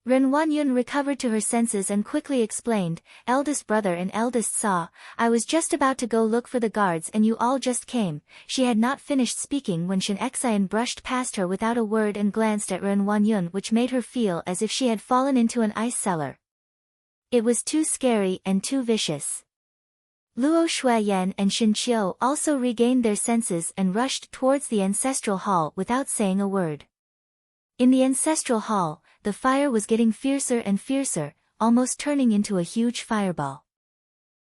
Ren Wanyun recovered to her senses and quickly explained, "Eldest brother and eldest saw, I was just about to go look for the guards and you all just came." She had not finished speaking when Shen Xian brushed past her without a word and glanced at Ren Wanyun, which made her feel as if she had fallen into an ice cellar. It was too scary and too vicious. Luo Shuayan and Shen Qiu also regained their senses and rushed towards the ancestral hall without saying a word. In the ancestral hall, the fire was getting fiercer and fiercer, almost turning into a huge fireball.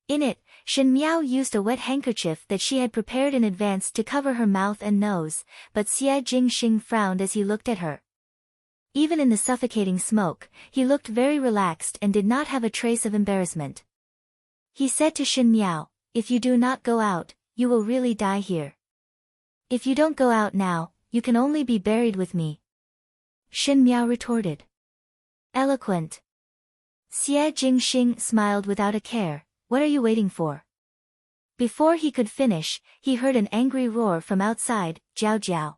In it, Shen Miao used a wet handkerchief that she had prepared in advance to cover her mouth and nose, but Xie Jingxing frowned as he looked at her. Even in the suffocating smoke, he looked very relaxed and did not have a trace of embarrassment. He said to Shen Miao, "If you do not go out, you will really die here. If you don't go out now, you can only be buried with me." Shen Miao retorted. "Eloquent." Xie Jingxing smiled without a care, "What are you waiting for?" Before he could finish, he heard an angry roar from outside, "Jiao Jiao."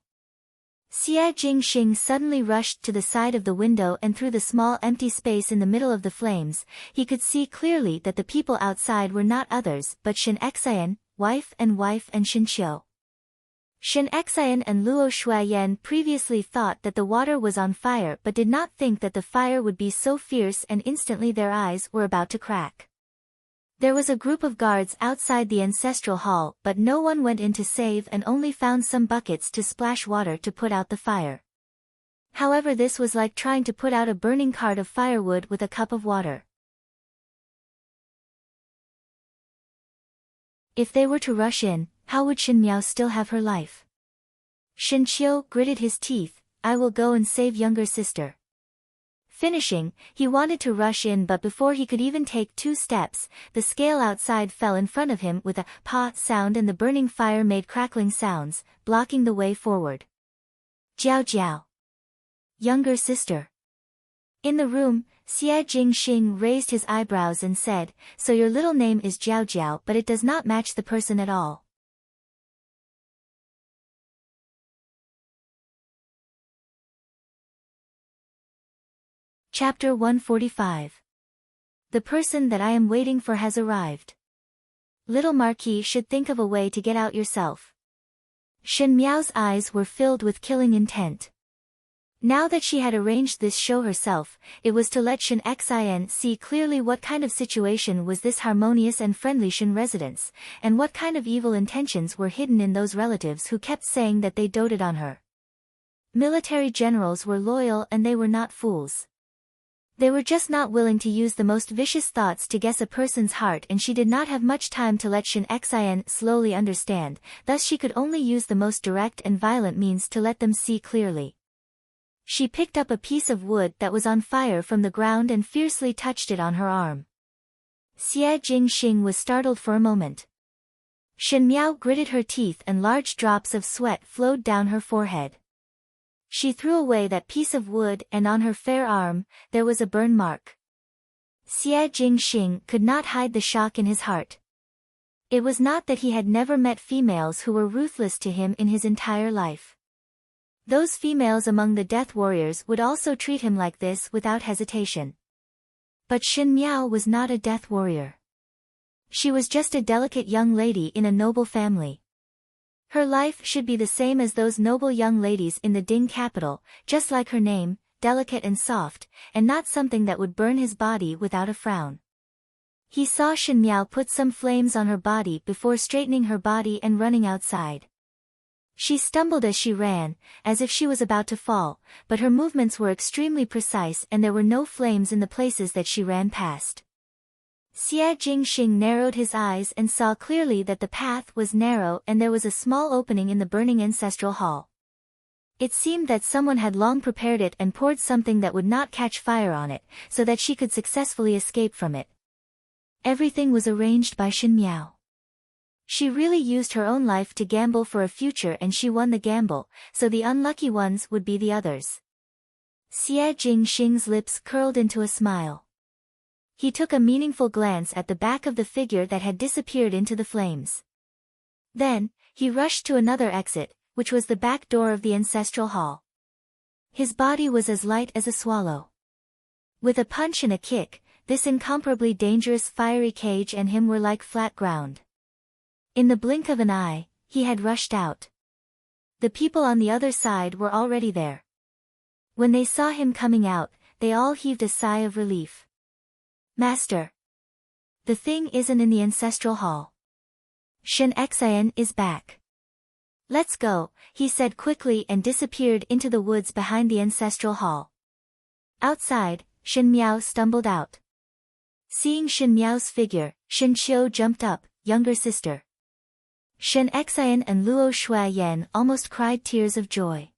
Xie Jingxing suddenly rushed to the side of the window and through the small empty space in the middle of the flames, he could see clearly that the people outside were not others but Shen Xian, wife and Shen Qiu. Shen Xian and Luo Shuayan previously thought that the water was on fire but did not think that the fire would be so fierce, and instantly their eyes were about to crack. There was a group of guards outside the ancestral hall, but no one went in to save and only found some buckets to splash water to put out the fire. However, this was like trying to put out a burning cart of firewood with a cup of water. If they were to rush in, how would Shen Miao still have her life? Shen Qiu gritted his teeth, "I will go and save younger sister." Finishing, he wanted to rush in, but before he could even take 2 steps, the scale outside fell in front of him with a "pa" sound and the burning fire made crackling sounds, blocking the way forward. "Jiao Jiao." Younger sister. In the room, Xie Jingxing raised his eyebrows and said, "So your little name is Jiao Jiao, but it does not match the person at all." Chapter 145. The person that I am waiting for has arrived. Little Marquis should think of a way to get out yourself. Shen Miao's eyes were filled with killing intent. Now that she had arranged this show herself, it was to let Shen Xian see clearly what kind of situation was this harmonious and friendly Shen residence, and what kind of evil intentions were hidden in those relatives who kept saying that they doted on her. Military generals were loyal and they were not fools. They were just not willing to use the most vicious thoughts to guess a person's heart, and she did not have much time to let Shen Xian slowly understand, thus she could only use the most direct and violent means to let them see clearly. She picked up a piece of wood that was on fire from the ground and fiercely touched it on her arm. Xie Jingxing was startled for a moment. Shen Miao gritted her teeth and large drops of sweat flowed down her forehead. She threw away that piece of wood, and on her fair arm, there was a burn mark. Xie Jingxing could not hide the shock in his heart. It was not that he had never met females who were ruthless to him in his entire life. Those females among the death warriors would also treat him like this without hesitation. But Shen Miao was not a death warrior. She was just a delicate young lady in a noble family. Her life should be the same as those noble young ladies in the Ding capital, just like her name, delicate and soft, and not something that would burn his body without a frown. He saw Shen Miao put some flames on her body before straightening her body and running outside. She stumbled as she ran, as if she was about to fall, but her movements were extremely precise and there were no flames in the places that she ran past. Xie Jingxing narrowed his eyes and saw clearly that the path was narrow and there was a small opening in the burning ancestral hall. It seemed that someone had long prepared it and poured something that would not catch fire on it, so that she could successfully escape from it. Everything was arranged by Shen Miao. She really used her own life to gamble for a future, and she won the gamble, so the unlucky ones would be the others. Xie Jingxing's lips curled into a smile. He took a meaningful glance at the back of the figure that had disappeared into the flames. Then, he rushed to another exit, which was the back door of the ancestral hall. His body was as light as a swallow. With a punch and a kick, this incomparably dangerous fiery cage and him were like flat ground. In the blink of an eye, he had rushed out. The people on the other side were already there. When they saw him coming out, they all heaved a sigh of relief. Master! The thing isn't in the ancestral hall. Enchanting is back. Let's go, he said quickly and disappeared into the woods behind the ancestral hall. Outside, Shen Miao stumbled out. Seeing Shen Miao's figure, Shen Qiu jumped up, younger sister. Enchanting and Luo Shuayan almost cried tears of joy.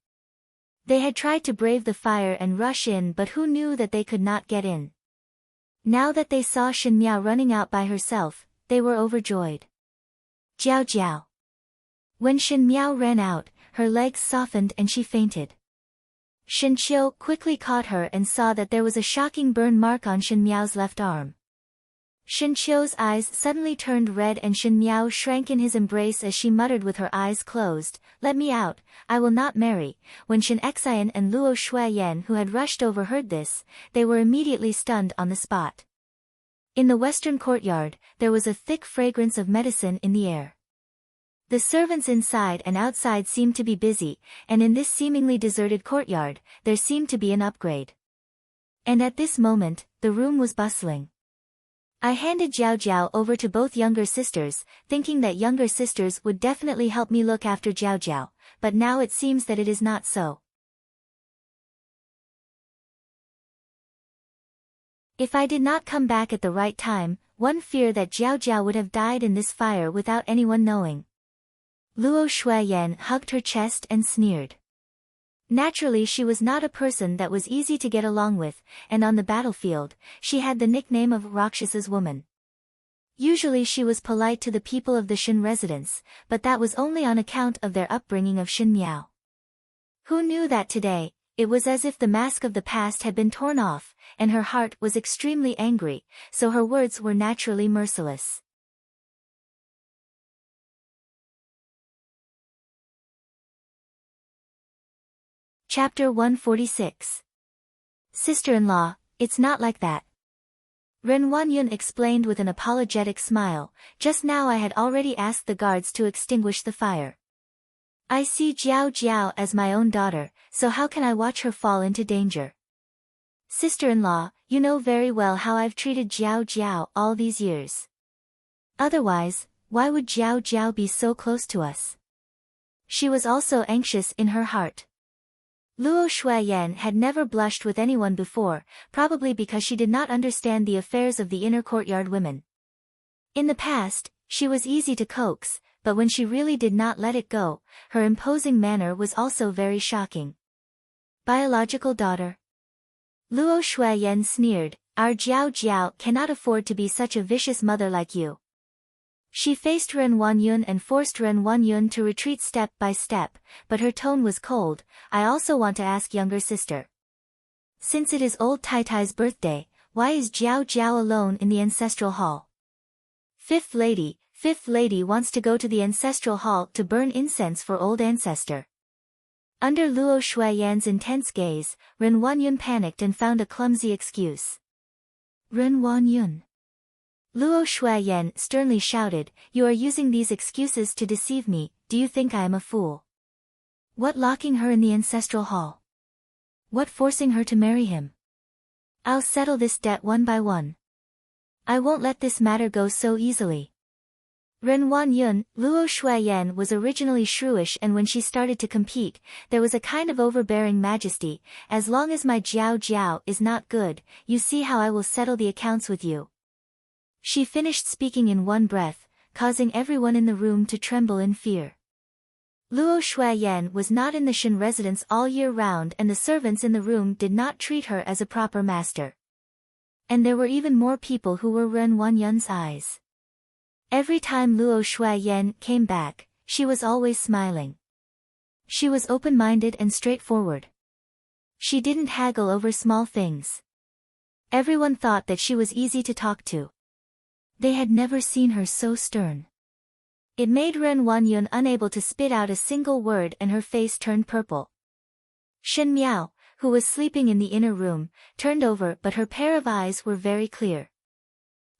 They had tried to brave the fire and rush in, but who knew that they could not get in. Now that they saw Shen Miao running out by herself, they were overjoyed. Jiao Jiao. When Shen Miao ran out, her legs softened and she fainted. Shen Qiu quickly caught her and saw that there was a shocking burn mark on Shen Miao's left arm. Shen Qiu's eyes suddenly turned red and Shen Miao shrank in his embrace as she muttered with her eyes closed, "Let me out, I will not marry." When Enchanting and Luo Shuayan who had rushed over heard this, they were immediately stunned on the spot. In the western courtyard, there was a thick fragrance of medicine in the air. The servants inside and outside seemed to be busy, and in this seemingly deserted courtyard, there seemed to be an upgrade. And at this moment, the room was bustling. I handed Jiao Jiao over to both younger sisters, thinking that younger sisters would definitely help me look after Jiao Jiao, but now it seems that it is not so. If I did not come back at the right time, one fear that Jiao Jiao would have died in this fire without anyone knowing. Luo Shuayan hugged her chest and sneered. Naturally, she was not a person that was easy to get along with, and on the battlefield, she had the nickname of Rakshas's woman. Usually she was polite to the people of the Shen residence, but that was only on account of their upbringing of Shen Miao. Who knew that today, it was as if the mask of the past had been torn off, and her heart was extremely angry, so her words were naturally merciless. Chapter 146. Sister-in-law, it's not like that. Ren Wanyun explained with an apologetic smile, just now I had already asked the guards to extinguish the fire. I see Jiao Jiao as my own daughter, so how can I watch her fall into danger? Sister-in-law, you know very well how I've treated Jiao Jiao all these years. Otherwise, why would Jiao Jiao be so close to us? She was also anxious in her heart. Luo Shuayan had never blushed with anyone before, probably because she did not understand the affairs of the inner courtyard women. In the past, she was easy to coax, but when she really did not let it go, her imposing manner was also very shocking. Biological daughter. Luo Shuayan sneered, our Jiao Jiao cannot afford to be such a vicious mother like you. She faced Ren Wanyun and forced Ren Wanyun to retreat step by step, but her tone was cold. I also want to ask younger sister. Since it is old Tai Tai's birthday, why is Jiao Jiao alone in the ancestral hall? Fifth lady wants to go to the ancestral hall to burn incense for old ancestor. Under Luo Shuayan's intense gaze, Ren Wanyun panicked and found a clumsy excuse. Ren Wanyun. Luo Shuayan sternly shouted, you are using these excuses to deceive me, do you think I am a fool? What locking her in the ancestral hall? What forcing her to marry him? I'll settle this debt one by one. I won't let this matter go so easily. Ren Wanyun, Luo Shuayan was originally shrewish, and when she started to compete, there was a kind of overbearing majesty. As long as my Jiao Jiao is not good, you see how I will settle the accounts with you. She finished speaking in one breath, causing everyone in the room to tremble in fear. Luo Shuayan was not in the Shen residence all year round, and the servants in the room did not treat her as a proper master. And there were even more people who were Ren Wanyun's eyes. Every time Luo Shuayan came back, she was always smiling. She was open-minded and straightforward. She didn't haggle over small things. Everyone thought that she was easy to talk to. They had never seen her so stern. It made Ren Wanyun unable to spit out a single word and her face turned purple. Shin Miao, who was sleeping in the inner room, turned over but her pair of eyes were very clear.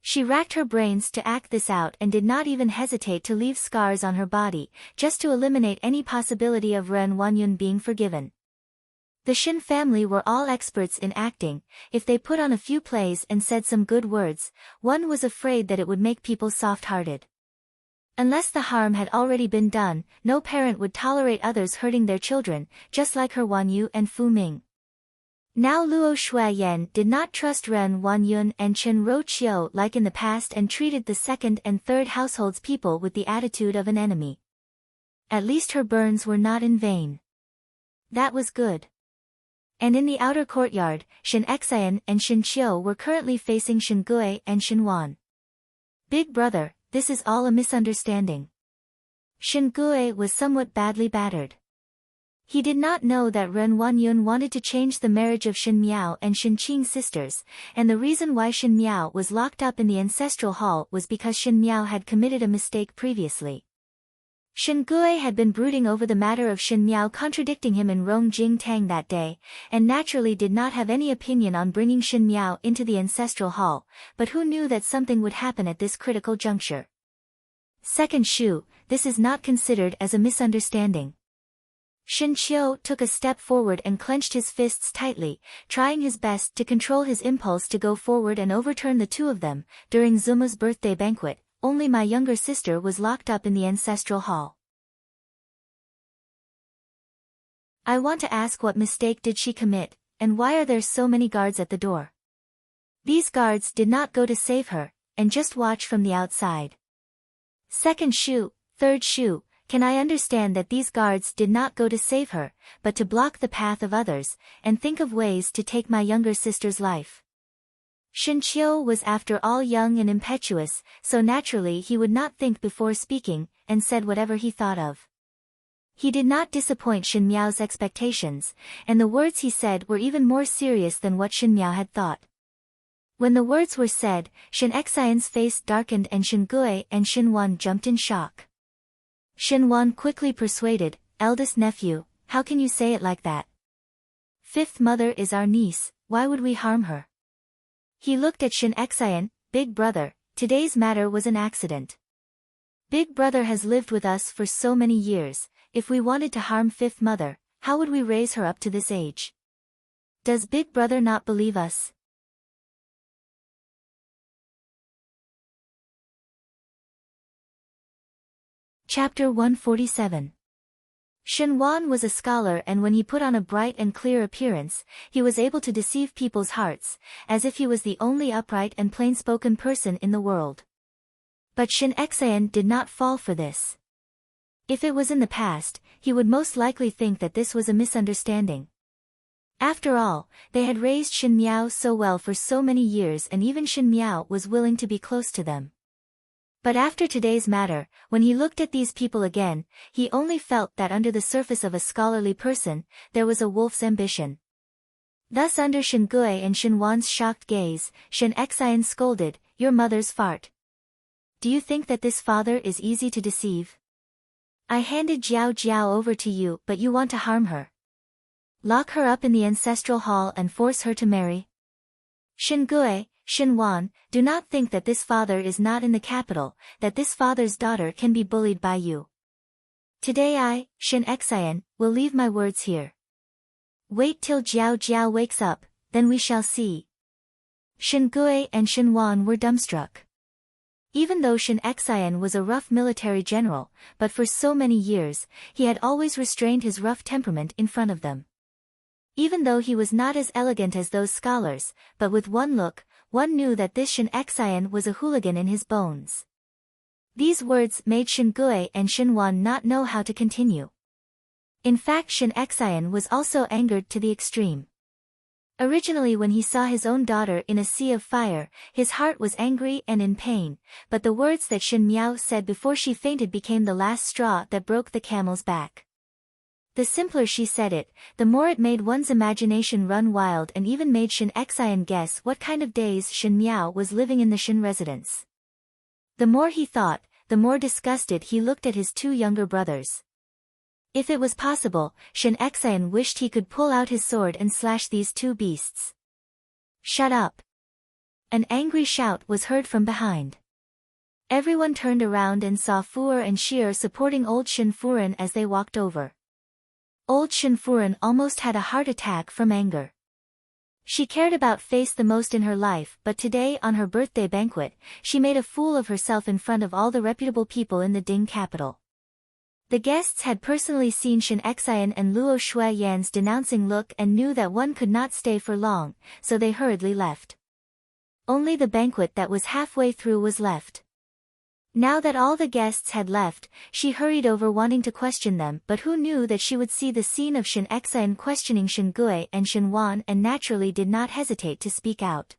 She racked her brains to act this out and did not even hesitate to leave scars on her body, just to eliminate any possibility of Ren Wanyun being forgiven. The Shin family were all experts in acting. If they put on a few plays and said some good words, one was afraid that it would make people soft-hearted. Unless the harm had already been done, no parent would tolerate others hurting their children, just like her Wanyu and Fu Ming. Now Luo Shuayan did not trust Ren Wanyun and Chen Roqiu like in the past and treated the second and third households people with the attitude of an enemy. At least her burns were not in vain. That was good. And in the outer courtyard, Shin Xian and Shin Qiu were currently facing Shin Gui and Shin Wan. Big brother, this is all a misunderstanding. Shin Gui was somewhat badly battered. He did not know that Ren Wanyun wanted to change the marriage of Shin Miao and Shin Qing sisters, and the reason why Shin Miao was locked up in the ancestral hall was because Shin Miao had committed a mistake previously. Shin Gui had been brooding over the matter of Shin Miao contradicting him in Rong Jing Tang that day, and naturally did not have any opinion on bringing Shin Miao into the ancestral hall, but who knew that something would happen at this critical juncture? Second Shu, this is not considered as a misunderstanding. Shin Qiu took a step forward and clenched his fists tightly, trying his best to control his impulse to go forward and overturn the two of them. During Zuma's birthday banquet, only my younger sister was locked up in the ancestral hall. I want to ask, what mistake did she commit, and why are there so many guards at the door? These guards did not go to save her, and just watch from the outside. Second Shu, third Shu, can I understand that these guards did not go to save her, but to block the path of others, and think of ways to take my younger sister's life? Shin Qiu was after all young and impetuous, so naturally he would not think before speaking, and said whatever he thought of. He did not disappoint Shin Miao's expectations, and the words he said were even more serious than what Shin Miao had thought. When the words were said, Shin Xian's face darkened and Shin Gui and Shin Wan jumped in shock. Shin Wan quickly persuaded, eldest nephew, how can you say it like that? Fifth mother is our niece, why would we harm her? He looked at Shin Xian, big brother, today's matter was an accident. Big brother has lived with us for so many years, if we wanted to harm fifth mother, how would we raise her up to this age? Does big brother not believe us? Chapter 147. Shin Wan was a scholar, and when he put on a bright and clear appearance, he was able to deceive people's hearts, as if he was the only upright and plain-spoken person in the world. But Shin Xian did not fall for this. If it was in the past, he would most likely think that this was a misunderstanding. After all, they had raised Shin Miao so well for so many years, and even Shin Miao was willing to be close to them. But after today's matter, when he looked at these people again, he only felt that under the surface of a scholarly person, there was a wolf's ambition. Thus under Shin Gui and Shin Wan's shocked gaze, Shin Xian scolded, your mother's fart. Do you think that this father is easy to deceive? I handed Jiao Jiao over to you, but you want to harm her. Lock her up in the ancestral hall and force her to marry? Shin Gui, Shin Wan, do not think that this father is not in the capital, that this father's daughter can be bullied by you. Today I, Shin Xian, will leave my words here. Wait till Jiao Jiao wakes up, then we shall see. Shin Gui and Shin Wan were dumbstruck. Even though Shin Xian was a rough military general, but for so many years, he had always restrained his rough temperament in front of them. Even though he was not as elegant as those scholars, but with one look, one knew that this Shin Xian was a hooligan in his bones. These words made Shin Gui and Shin Wan not know how to continue. In fact, Shin Xian was also angered to the extreme. Originally, when he saw his own daughter in a sea of fire, his heart was angry and in pain, but the words that Shin Miao said before she fainted became the last straw that broke the camel's back. The simpler she said it, the more it made one's imagination run wild, and even made Shin Xian guess what kind of days Shin Miao was living in the Shin residence. The more he thought, the more disgusted he looked at his two younger brothers. If it was possible, Enchanting wished he could pull out his sword and slash these two beasts. "Shut up!" An angry shout was heard from behind. Everyone turned around and saw Fuer and Sheer supporting old Shinfuren as they walked over. Old Shinfuren almost had a heart attack from anger. She cared about Face the most in her life, but today on her birthday banquet, she made a fool of herself in front of all the reputable people in the Ding capital. The guests had personally seen Enchanting and Luo Shuiyan's denouncing look and knew that one could not stay for long, so they hurriedly left. Only the banquet that was halfway through was left. Now that all the guests had left, she hurried over wanting to question them, but who knew that she would see the scene of Enchanting questioning Gui and Wan, and naturally did not hesitate to speak out.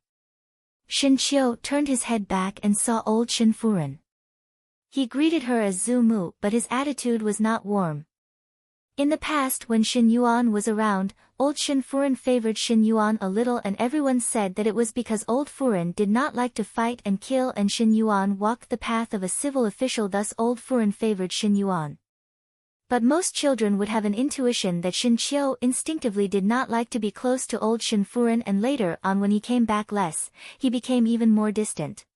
Qiu turned his head back and saw old Shinfuren. He greeted her as Zhu Mu, but his attitude was not warm. In the past when Yuan was around, old Shinfuren favored Yuan a little, and everyone said that it was because old Furen did not like to fight and kill and Yuan walked the path of a civil official, thus old Furen favored Yuan. But most children would have an intuition that Qiu instinctively did not like to be close to old Shinfuren, and later on when he came back less, he became even more distant.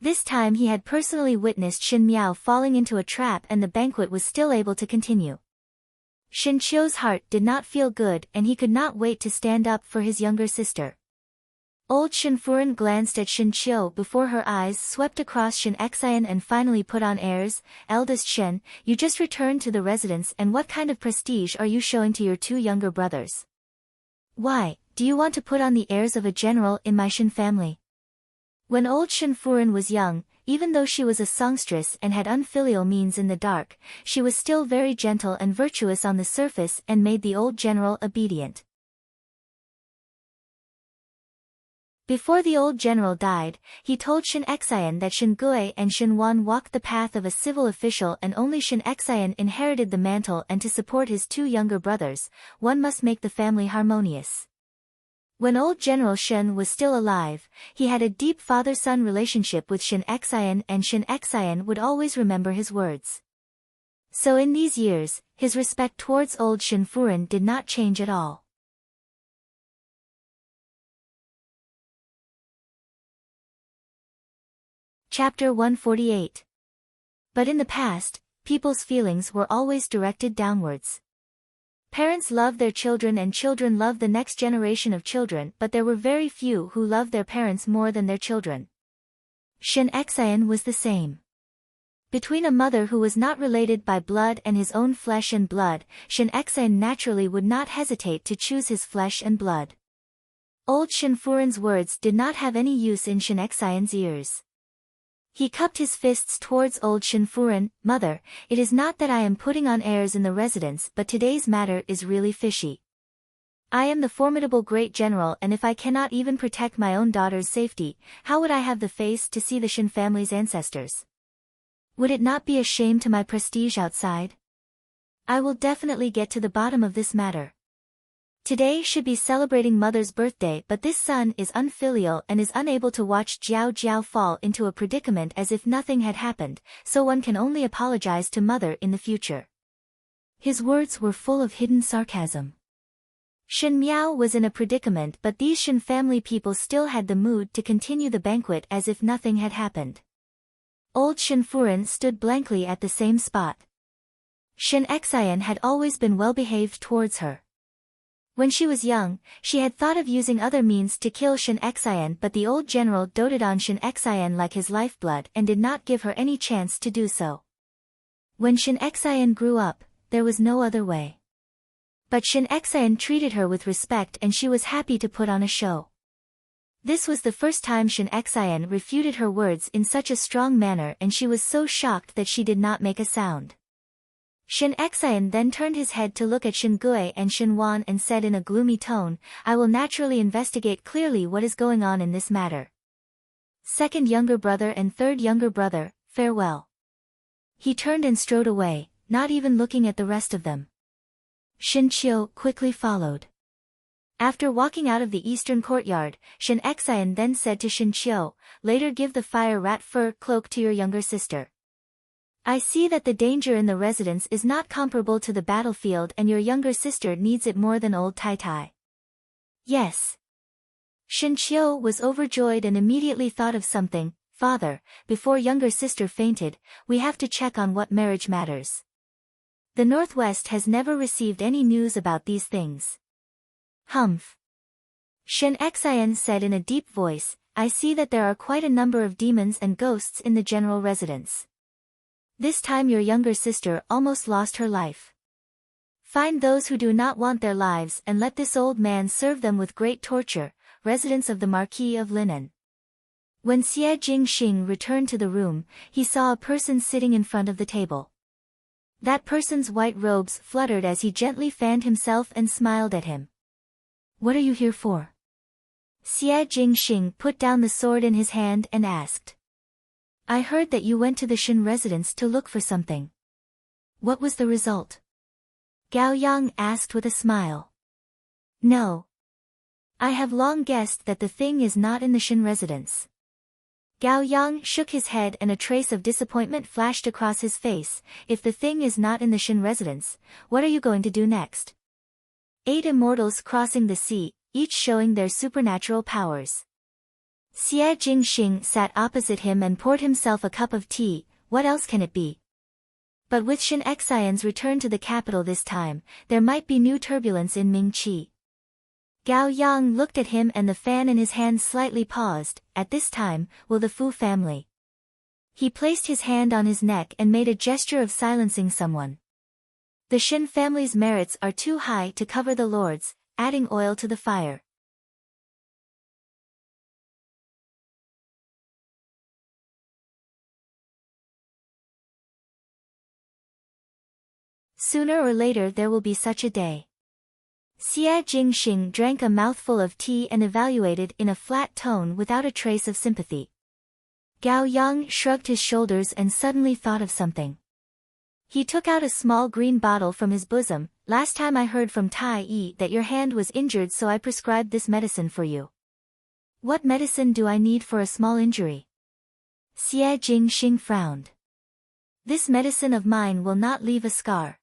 This time he had personally witnessed Xin Miao falling into a trap and the banquet was still able to continue. Qiu's heart did not feel good and he could not wait to stand up for his younger sister. Old Shinfuren glanced at Qiu before her eyes swept across Enchanting and finally put on airs. "Eldest Shen, you just returned to the residence, and what kind of prestige are you showing to your two younger brothers? Why, do you want to put on the airs of a general in my Shen family?" When old Shinfuren was young, even though she was a songstress and had unfilial means in the dark, she was still very gentle and virtuous on the surface and made the old general obedient. Before the old general died, he told Enchanting that Gui and Wan walked the path of a civil official and only Enchanting inherited the mantle, and to support his two younger brothers, one must make the family harmonious. When old General Shen was still alive, he had a deep father-son relationship with Enchanting, and Enchanting would always remember his words. So in these years, his respect towards old Shinfuren did not change at all. Chapter 148. But in the past, people's feelings were always directed downwards. Parents love their children and children love the next generation of children, but there were very few who loved their parents more than their children. Enchanting was the same. Between a mother who was not related by blood and his own flesh and blood, Enchanting naturally would not hesitate to choose his flesh and blood. Old Shinfuren's words did not have any use in Enchanting's ears. He cupped his fists towards old Shinfuren. "Mother, it is not that I am putting on airs in the residence, but today's matter is really fishy. I am the formidable great general, and if I cannot even protect my own daughter's safety, how would I have the face to see the Shin family's ancestors? Would it not be a shame to my prestige outside? I will definitely get to the bottom of this matter. Today should be celebrating mother's birthday, but this son is unfilial and is unable to watch Jiao Jiao fall into a predicament as if nothing had happened, so one can only apologize to mother in the future." His words were full of hidden sarcasm. Shen Miao was in a predicament, but these Shen family people still had the mood to continue the banquet as if nothing had happened. Old Shinfuren stood blankly at the same spot. Enchanting had always been well-behaved towards her. When she was young, she had thought of using other means to kill Enchanting, but the old general doted on Enchanting like his lifeblood and did not give her any chance to do so. When Enchanting grew up, there was no other way. But Enchanting treated her with respect and she was happy to put on a show. This was the first time Enchanting refuted her words in such a strong manner, and she was so shocked that she did not make a sound. Enchanting then turned his head to look at Gui and Wan and said in a gloomy tone, "I will naturally investigate clearly what is going on in this matter. Second younger brother and third younger brother, farewell." He turned and strode away, not even looking at the rest of them. Qiu quickly followed. After walking out of the eastern courtyard, Enchanting then said to Qiu, "Later give the fire rat fur cloak to your younger sister. I see that the danger in the residence is not comparable to the battlefield and your younger sister needs it more than old Tai Tai. Yes. Shinchio was overjoyed and immediately thought of something. Father, before younger sister fainted, we have to check on what marriage matters. The Northwest has never received any news about these things. Humph. Shin Xian said in a deep voice, I see that there are quite a number of demons and ghosts in the general residence. This time your younger sister almost lost her life. Find those who do not want their lives and let this old man serve them with great torture, residents of the Marquis of Linen. When Xie Jingxing returned to the room, he saw a person sitting in front of the table. That person's white robes fluttered as he gently fanned himself and smiled at him. What are you here for? Xie Jingxing put down the sword in his hand and asked. I heard that you went to the Shin residence to look for something. What was the result? Gao Yang asked with a smile. No. I have long guessed that the thing is not in the Shin residence. Gao Yang shook his head and a trace of disappointment flashed across his face. If the thing is not in the Shin residence, what are you going to do next? 8 immortals crossing the sea, each showing their supernatural powers. Xie Jingxing sat opposite him and poured himself a cup of tea. What else can it be? But with Shin Xian's return to the capital this time, there might be new turbulence in Mingqi. Gao Yang looked at him and the fan in his hand slightly paused. At this time, will the Fu family? He placed his hand on his neck and made a gesture of silencing someone. The Shin family's merits are too high to cover the lords, adding oil to the fire. Sooner or later there will be such a day. Xie Jingxing drank a mouthful of tea and evaluated in a flat tone without a trace of sympathy. Gao Yang shrugged his shoulders and suddenly thought of something. He took out a small green bottle from his bosom. Last time I heard from Tai Yi that your hand was injured, so I prescribed this medicine for you. What medicine do I need for a small injury? Xie Jingxing frowned. This medicine of mine will not leave a scar.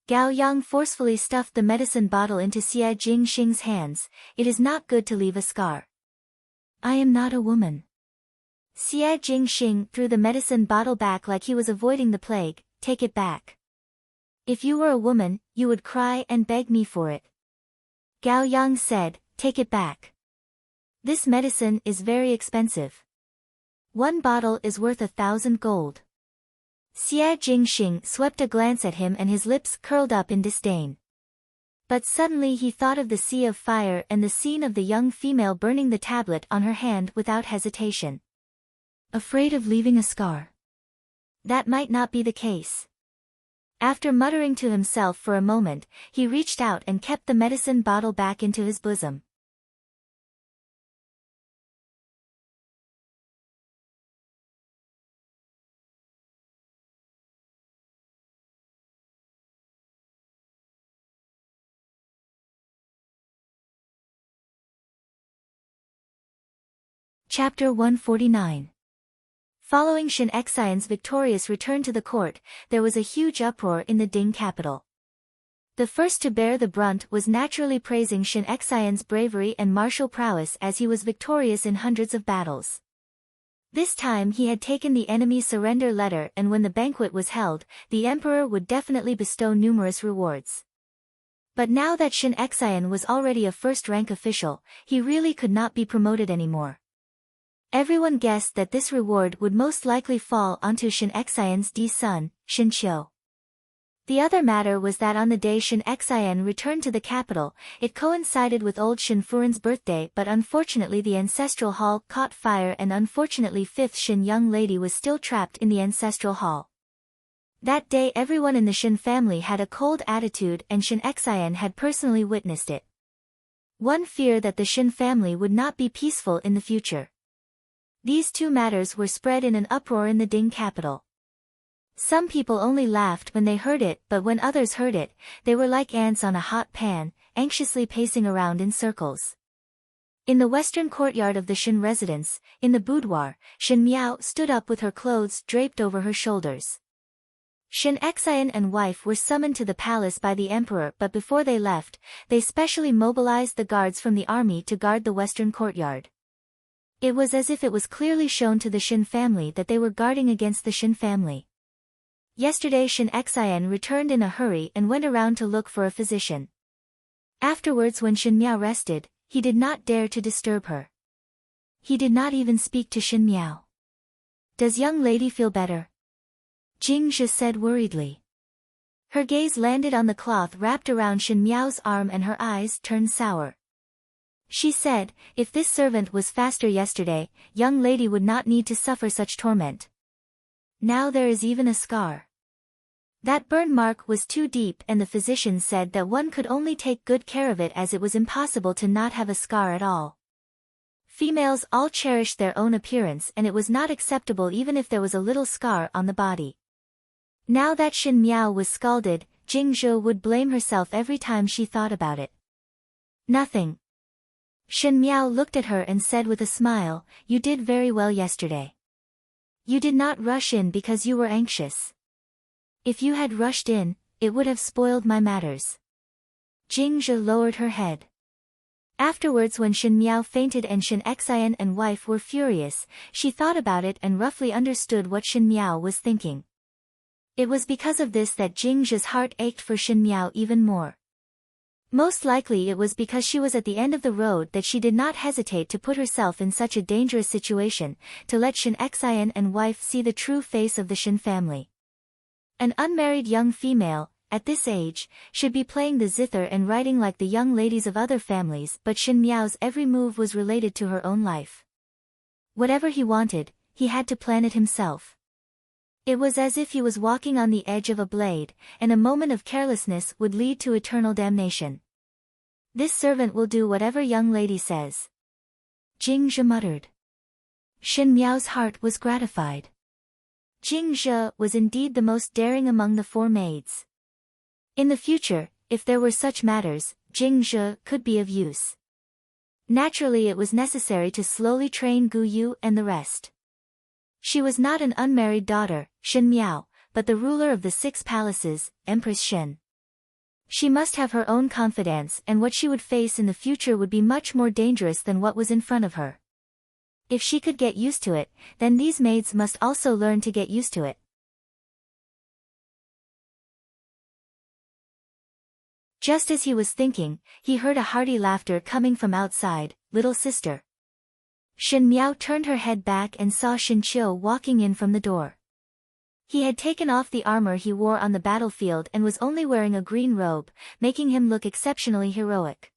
Gao Yang forcefully stuffed the medicine bottle into Xie Jingxing's hands. It is not good to leave a scar. I am not a woman. Xie Jingxing threw the medicine bottle back like he was avoiding the plague. Take it back. If you were a woman, you would cry and beg me for it. Gao Yang said, take it back. This medicine is very expensive. 1 bottle is worth 1,000 gold. Xie Jingxing swept a glance at him and his lips curled up in disdain. But suddenly he thought of the sea of fire and the scene of the young female burning the tablet on her hand without hesitation. Afraid of leaving a scar? That might not be the case. After muttering to himself for a moment, he reached out and kept the medicine bottle back into his bosom. Chapter 149. Following Shin Xian's victorious return to the court, there was a huge uproar in the Ding capital. The first to bear the brunt was naturally praising Shin Xian's bravery and martial prowess as he was victorious in hundreds of battles. This time he had taken the enemy's surrender letter, and when the banquet was held, the emperor would definitely bestow numerous rewards. But now that Shin Xian was already a first-rank official, he really could not be promoted anymore. Everyone guessed that this reward would most likely fall onto Shin Xian's son, Shin Qiu. The other matter was that on the day Shin Xian returned to the capital, it coincided with old Shin Furen's birthday, but unfortunately the ancestral hall caught fire and unfortunately 5th Shin young lady was still trapped in the ancestral hall. That day everyone in the Shin family had a cold attitude and Shin Xian had personally witnessed it. One feared that the Shin family would not be peaceful in the future. These two matters were spread in an uproar in the Ding capital. Some people only laughed when they heard it, but when others heard it, they were like ants on a hot pan, anxiously pacing around in circles. In the western courtyard of the Shin residence, in the boudoir, Shin Miao stood up with her clothes draped over her shoulders. Shin Xian and wife were summoned to the palace by the emperor, but before they left, they specially mobilized the guards from the army to guard the western courtyard. It was as if it was clearly shown to the Shin family that they were guarding against the Shin family. Yesterday Shin Xian returned in a hurry and went around to look for a physician. Afterwards when Shin Miao rested, he did not dare to disturb her. He did not even speak to Shin Miao. "Does young lady feel better?" Jing Zhe said worriedly. Her gaze landed on the cloth wrapped around Shin Miao's arm and her eyes turned sour. She said, "If this servant was faster yesterday, young lady would not need to suffer such torment. Now there is even a scar. That burn mark was too deep and the physician said that one could only take good care of it as it was impossible to not have a scar at all." Females all cherished their own appearance and it was not acceptable even if there was a little scar on the body. Now that Shin Miao was scalded, Jing Zhe would blame herself every time she thought about it. "Nothing." Shin Miao looked at her and said with a smile, "You did very well yesterday. You did not rush in because you were anxious. If you had rushed in, it would have spoiled my matters." Jing Zhe lowered her head. Afterwards when Shin Miao fainted and Shin Xian and wife were furious, she thought about it and roughly understood what Shin Miao was thinking. It was because of this that Jing Zhe's heart ached for Shin Miao even more. Most likely it was because she was at the end of the road that she did not hesitate to put herself in such a dangerous situation, to let Shin Xian and wife see the true face of the Shin family. An unmarried young female, at this age, should be playing the zither and writing like the young ladies of other families, but Shin Miao's every move was related to her own life. Whatever he wanted, he had to plan it himself. It was as if he was walking on the edge of a blade, and a moment of carelessness would lead to eternal damnation. "This servant will do whatever young lady says," Jing Zhe muttered. Shin Miao's heart was gratified. Jing Zhe was indeed the most daring among the four maids. In the future, if there were such matters, Jing Zhe could be of use. Naturally it was necessary to slowly train Gu Yu and the rest. She was not an unmarried daughter, Shin Miao, but the ruler of the 6 palaces, Empress Shin. She must have her own confidence and what she would face in the future would be much more dangerous than what was in front of her. If she could get used to it, then these maids must also learn to get used to it. Just as he was thinking, he heard a hearty laughter coming from outside. "Little sister." Shin Miao turned her head back and saw Shin Qiu walking in from the door. He had taken off the armor he wore on the battlefield and was only wearing a green robe, making him look exceptionally heroic.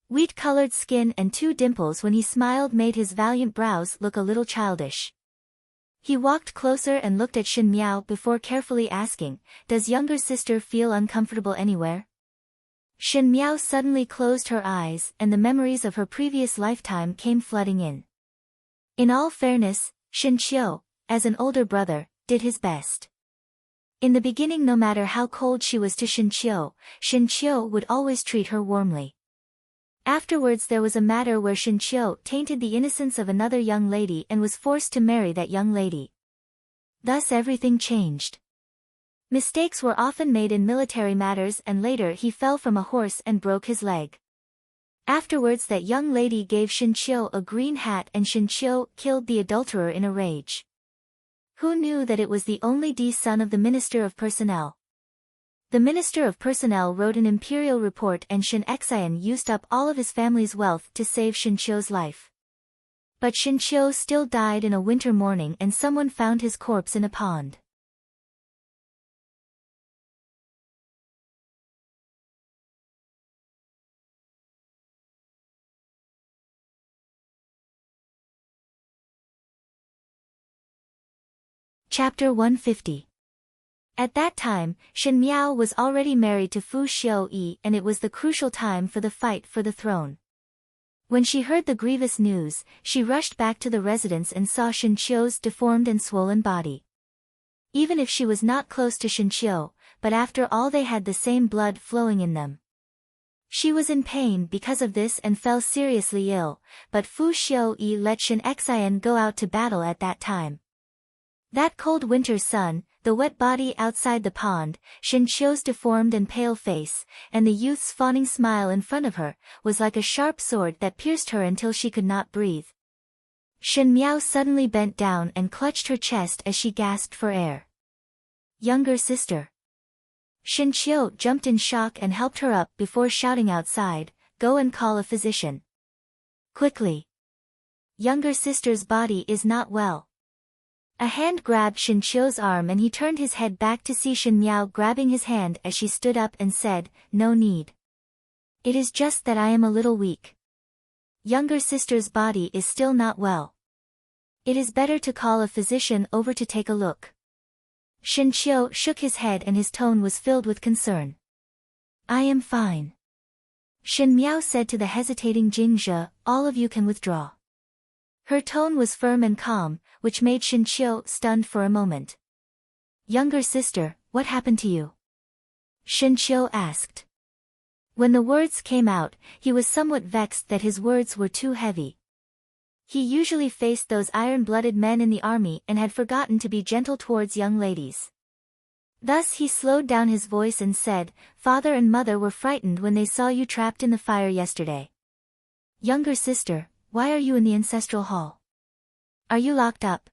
Wheat-colored skin and 2 dimples when he smiled made his valiant brows look a little childish. He walked closer and looked at Shin Miao before carefully asking, "Does younger sister feel uncomfortable anywhere?" Shin Miao suddenly closed her eyes and the memories of her previous lifetime came flooding in. In all fairness, Shin Qiu, as an older brother, did his best. In the beginning no matter how cold she was to Shin Qiu would always treat her warmly. Afterwards there was a matter where Shin Qiu tainted the innocence of another young lady and was forced to marry that young lady. Thus everything changed. Mistakes were often made in military matters and later he fell from a horse and broke his leg. Afterwards that young lady gave Shin Qiu a green hat and Shin Qiu killed the adulterer in a rage. Who knew that it was the only son of the Minister of Personnel? The Minister of Personnel wrote an imperial report and Shin Xian used up all of his family's wealth to save Shin Qiu's life. But Shin Qiu still died in a winter morning and someone found his corpse in a pond. Chapter 150. At that time, Shin Miao was already married to Fu Xiuyi and it was the crucial time for the fight for the throne. When she heard the grievous news, she rushed back to the residence and saw Shin Qiu's deformed and swollen body. Even if she was not close to Shin Qiu, but after all they had the same blood flowing in them. She was in pain because of this and fell seriously ill, but Fu Xiuyi let Shin Xian go out to battle at that time. That cold winter sun, the wet body outside the pond, Shinchio's deformed and pale face, and the youth's fawning smile in front of her, was like a sharp sword that pierced her until she could not breathe. Shin Miao suddenly bent down and clutched her chest as she gasped for air. Younger sister. Shinchio jumped in shock and helped her up before shouting outside, "Go and call a physician. Quickly. Younger sister's body is not well." A hand grabbed Shinchio's arm and he turned his head back to see Shin Miao grabbing his hand as she stood up and said, "No need. It is just that I am a little weak. Younger sister's body is still not well. It is better to call a physician over to take a look." Shinchio shook his head and his tone was filled with concern. "I am fine." Shin Miao said to the hesitating Jingzhe, "All of you can withdraw." Her tone was firm and calm, which made Shinchio stunned for a moment. "Younger sister, what happened to you?" Shinchio asked. When the words came out, he was somewhat vexed that his words were too heavy. He usually faced those iron-blooded men in the army and had forgotten to be gentle towards young ladies. Thus he slowed down his voice and said, "Father and mother were frightened when they saw you trapped in the fire yesterday. Younger sister, why are you in the ancestral hall? Are you locked up?"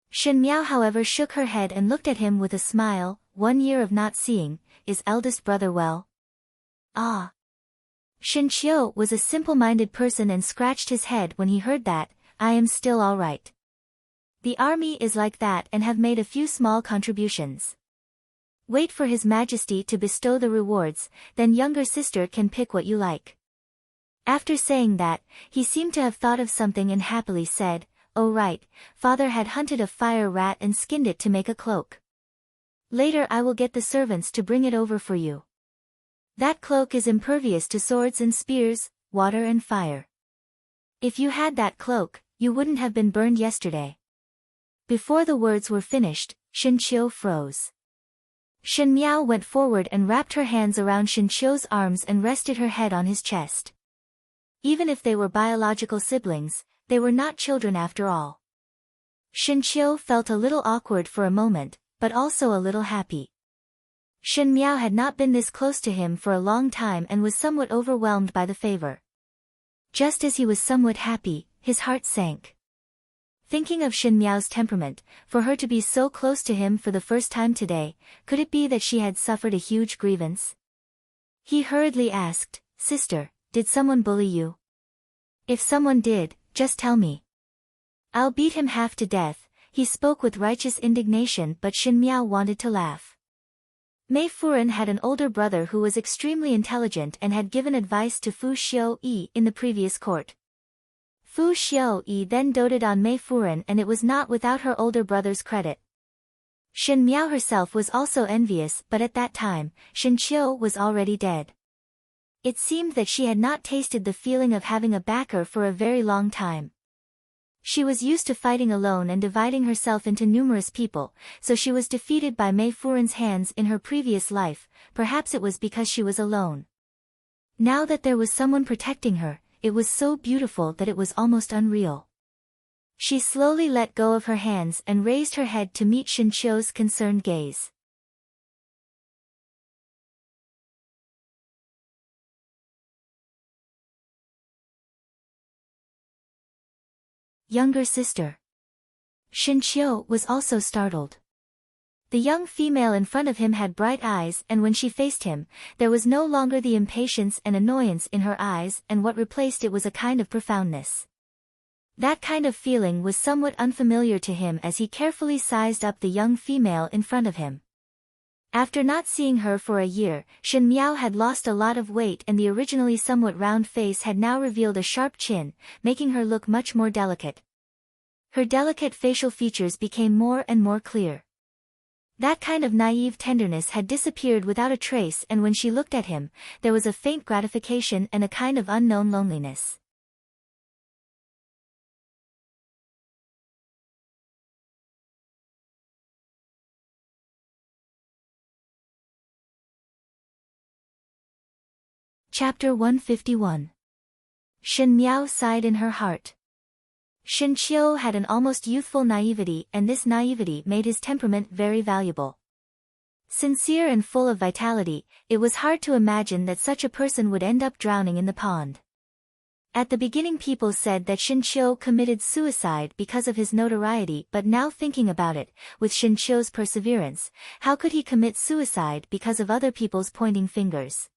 Shin Miao however shook her head and looked at him with a smile. 1 year of not seeing, is eldest brother well?" "Ah." Shinchio was a simple-minded person and scratched his head when he heard that. "I am still all right. The army is like that and have made a few small contributions. Wait for His Majesty to bestow the rewards, then younger sister can pick what you like." After saying that, he seemed to have thought of something and happily said, "Oh right, father had hunted a fire rat and skinned it to make a cloak. Later I will get the servants to bring it over for you. That cloak is impervious to swords and spears, water and fire. If you had that cloak, you wouldn't have been burned yesterday." Before the words were finished, Shinchio froze. Shin Miao went forward and wrapped her hands around Shinchio's arms and rested her head on his chest. Even if they were biological siblings, they were not children after all. Shinchio felt a little awkward for a moment, but also a little happy. Shin Miao had not been this close to him for a long time and was somewhat overwhelmed by the favor. Just as he was somewhat happy, his heart sank. Thinking of Shin Miao's temperament, for her to be so close to him for the first time today, could it be that she had suffered a huge grievance? He hurriedly asked, "Sister, did someone bully you? If someone did, just tell me. I'll beat him half to death." He spoke with righteous indignation, but Shin Miao wanted to laugh. Mei Furen had an older brother who was extremely intelligent and had given advice to Fu Xiu-yi in the previous court. Fu Xiu-yi then doted on Mei Furen and it was not without her older brother's credit. Shin Miao herself was also envious, but at that time, Shinchio was already dead. It seemed that she had not tasted the feeling of having a backer for a very long time. She was used to fighting alone and dividing herself into numerous people, so she was defeated by Mei Furen's hands in her previous life. Perhaps it was because she was alone. Now that there was someone protecting her, it was so beautiful that it was almost unreal. She slowly let go of her hands and raised her head to meet Shinchio's concerned gaze. Younger sister. Shinchio was also startled. The young female in front of him had bright eyes and when she faced him, there was no longer the impatience and annoyance in her eyes and what replaced it was a kind of profoundness. That kind of feeling was somewhat unfamiliar to him as he carefully sized up the young female in front of him. After not seeing her for a year, Shin Miao had lost a lot of weight and the originally somewhat round face had now revealed a sharp chin, making her look much more delicate. Her delicate facial features became more and more clear. That kind of naive tenderness had disappeared without a trace and when she looked at him, there was a faint gratification and a kind of unknown loneliness. Chapter 151. Shin Miao sighed in her heart. Shinchio had an almost youthful naivety, and this naivety made his temperament very valuable. Sincere and full of vitality, it was hard to imagine that such a person would end up drowning in the pond. At the beginning people said that Shinchio committed suicide because of his notoriety, but now thinking about it, with Shinchio's perseverance, how could he commit suicide because of other people's pointing fingers?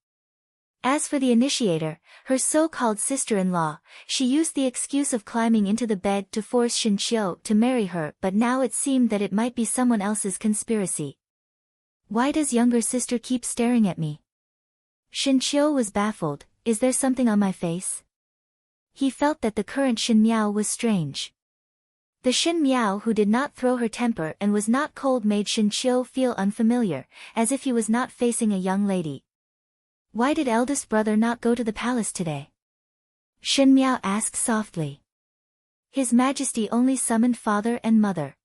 As for the initiator, her so-called sister-in-law, she used the excuse of climbing into the bed to force Shinchio to marry her, but now it seemed that it might be someone else's conspiracy. Why does younger sister keep staring at me? Shinchio was baffled. Is there something on my face? He felt that the current Shin Miao was strange. The Shin Miao who did not throw her temper and was not cold made Shinchio feel unfamiliar, as if he was not facing a young lady. Why did eldest brother not go to the palace today? Shin Miao asked softly. His Majesty only summoned father and mother.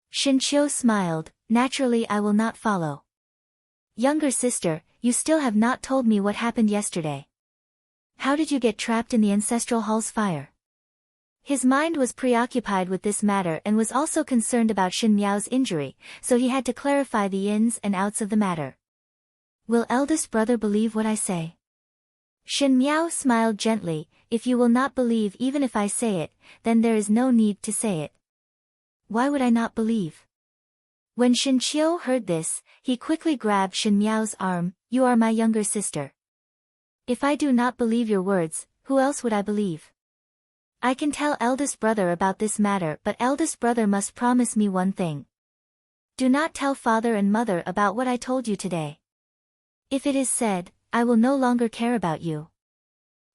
Shinchio smiled. Naturally I will not follow. Younger sister, you still have not told me what happened yesterday. How did you get trapped in the ancestral hall's fire? His mind was preoccupied with this matter and was also concerned about Shin Miao's injury, so he had to clarify the ins and outs of the matter. Will eldest brother believe what I say? Shin Miao smiled gently. If you will not believe even if I say it, then there is no need to say it. Why would I not believe? When Shinchio heard this, he quickly grabbed Shin Miao's arm. You are my younger sister. If I do not believe your words, who else would I believe? I can tell eldest brother about this matter, but eldest brother must promise me one thing. Do not tell father and mother about what I told you today. If it is said, I will no longer care about you.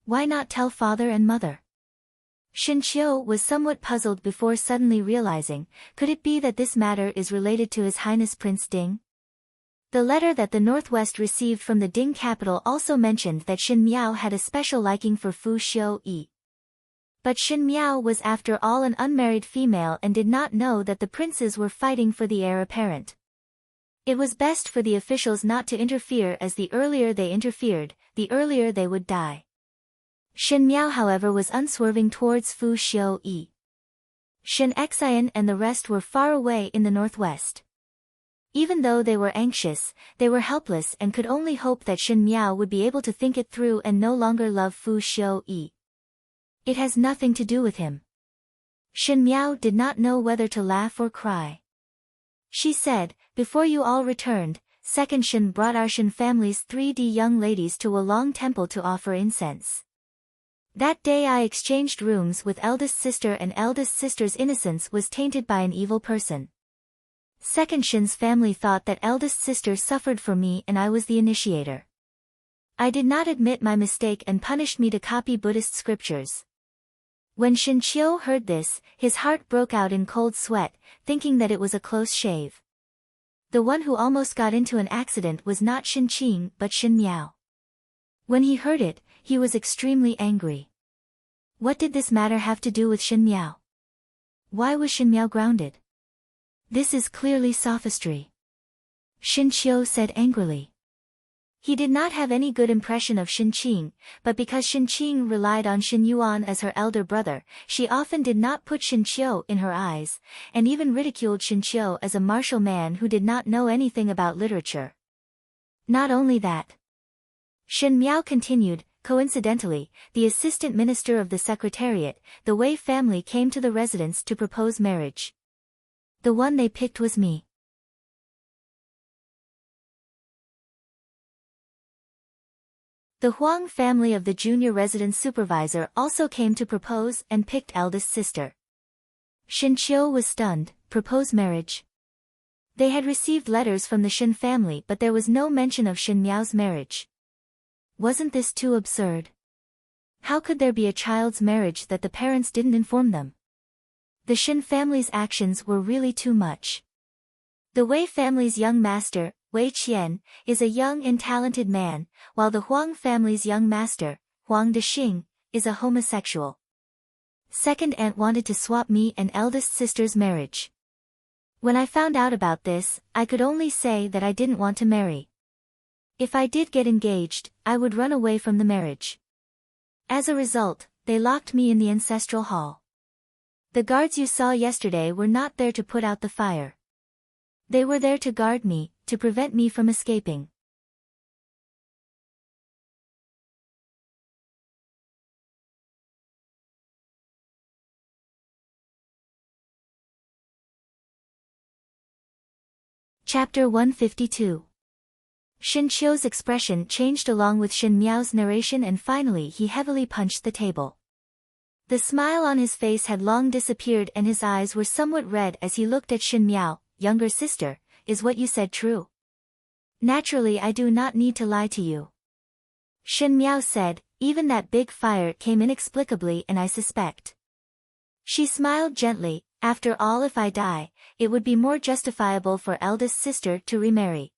Why not tell father and mother? Shinchio was somewhat puzzled before suddenly realizing, could it be that this matter is related to His Highness Prince Ding? The letter that the Northwest received from the Ding capital also mentioned that Shin Miao had a special liking for Fu Xiu-yi. But Shin Miao was after all an unmarried female and did not know that the princes were fighting for the heir apparent. It was best for the officials not to interfere, as the earlier they interfered, the earlier they would die. Shin Miao however was unswerving towards Fu Xiu-yi. Shin Xian and the rest were far away in the northwest. Even though they were anxious, they were helpless and could only hope that Shin Miao would be able to think it through and no longer love Fu Xiu-yi. It has nothing to do with him. Shin Miao did not know whether to laugh or cry. She said, before you all returned, Second Shin brought our Shin family's 3D young ladies to a long temple to offer incense. That day I exchanged rooms with eldest sister, and eldest sister's innocence was tainted by an evil person. Second Shin's family thought that eldest sister suffered for me and I was the initiator. I did not admit my mistake and punished me to copy Buddhist scriptures. When Shinchio heard this, his heart broke out in cold sweat, thinking that it was a close shave. The one who almost got into an accident was not Shinqing but Shin Miao. When he heard it, he was extremely angry. What did this matter have to do with Shin Miao? Why was Shin Miao grounded? This is clearly sophistry. Shinchio said angrily. He did not have any good impression of Shinqing, but because Shinqing relied on Shin Yuan as her elder brother, she often did not put Shinchio in her eyes, and even ridiculed Shinchio as a martial man who did not know anything about literature. Not only that. Shin Miao continued, coincidentally, the assistant minister of the secretariat, the Wei family came to the residence to propose marriage. The one they picked was me. The Huang family of the junior residence supervisor also came to propose and picked eldest sister. Shinchio was stunned. Propose marriage? They had received letters from the Shin family, but there was no mention of Shin Miao's marriage. Wasn't this too absurd? How could there be a child's marriage that the parents didn't inform them? The Shin family's actions were really too much. The Wei family's young master, Wei Qian, is a young and talented man, while the Huang family's young master, Huang Dexing, is a homosexual. Second aunt wanted to swap me and eldest sister's marriage. When I found out about this, I could only say that I didn't want to marry. If I did get engaged, I would run away from the marriage. As a result, they locked me in the ancestral hall. The guards you saw yesterday were not there to put out the fire. They were there to guard me, to prevent me from escaping. Chapter 152. Shin Qiu's expression changed along with Shin Miao's narration, and finally he heavily punched the table. The smile on his face had long disappeared and his eyes were somewhat red as he looked at Shin Miao. Younger sister, is what you said true? Naturally I do not need to lie to you. Shin Miao said, even that big fire came inexplicably and I suspect. She smiled gently, after all if I die, it would be more justifiable for eldest sister to remarry.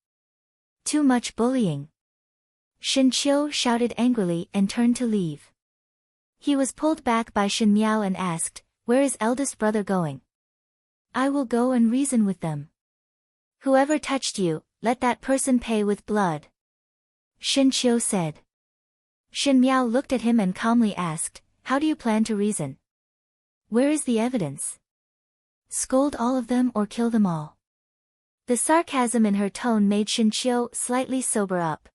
Too much bullying. Shin Qiu shouted angrily and turned to leave. He was pulled back by Shin Miao and asked, where is eldest brother going? I will go and reason with them. Whoever touched you, let that person pay with blood. Shin Qiu said. Shin Miao looked at him and calmly asked, how do you plan to reason? Where is the evidence? Scold all of them or kill them all. The sarcasm in her tone made Shin Qiu slightly sober up.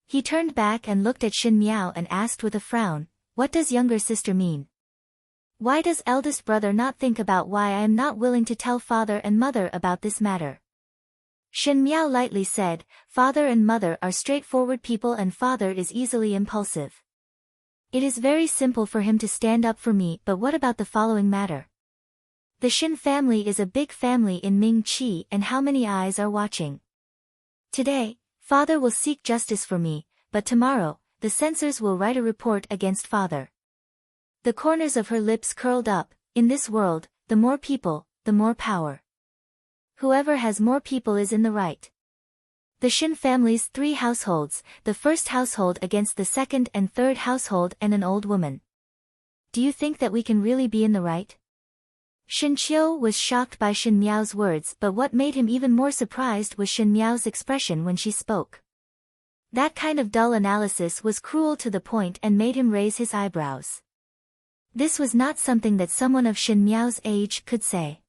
He turned back and looked at Shin Miao and asked with a frown, what does younger sister mean? Why does eldest brother not think about why I am not willing to tell father and mother about this matter? Shin Miao lightly said, father and mother are straightforward people and father is easily impulsive. It is very simple for him to stand up for me, but what about the following matter? The Shin family is a big family in Ming Qi, and how many eyes are watching? Today, father will seek justice for me, but tomorrow, the censors will write a report against father. The corners of her lips curled up. In this world, the more people, the more power. Whoever has more people is in the right. The Shin family's 3 households, the first household against the second and third household and an old woman. Do you think that we can really be in the right? Shin Qiu was shocked by Shin Miao's words, but what made him even more surprised was Shin Miao's expression when she spoke. That kind of dull analysis was cruel to the point and made him raise his eyebrows. This was not something that someone of Shin Miao's age could say.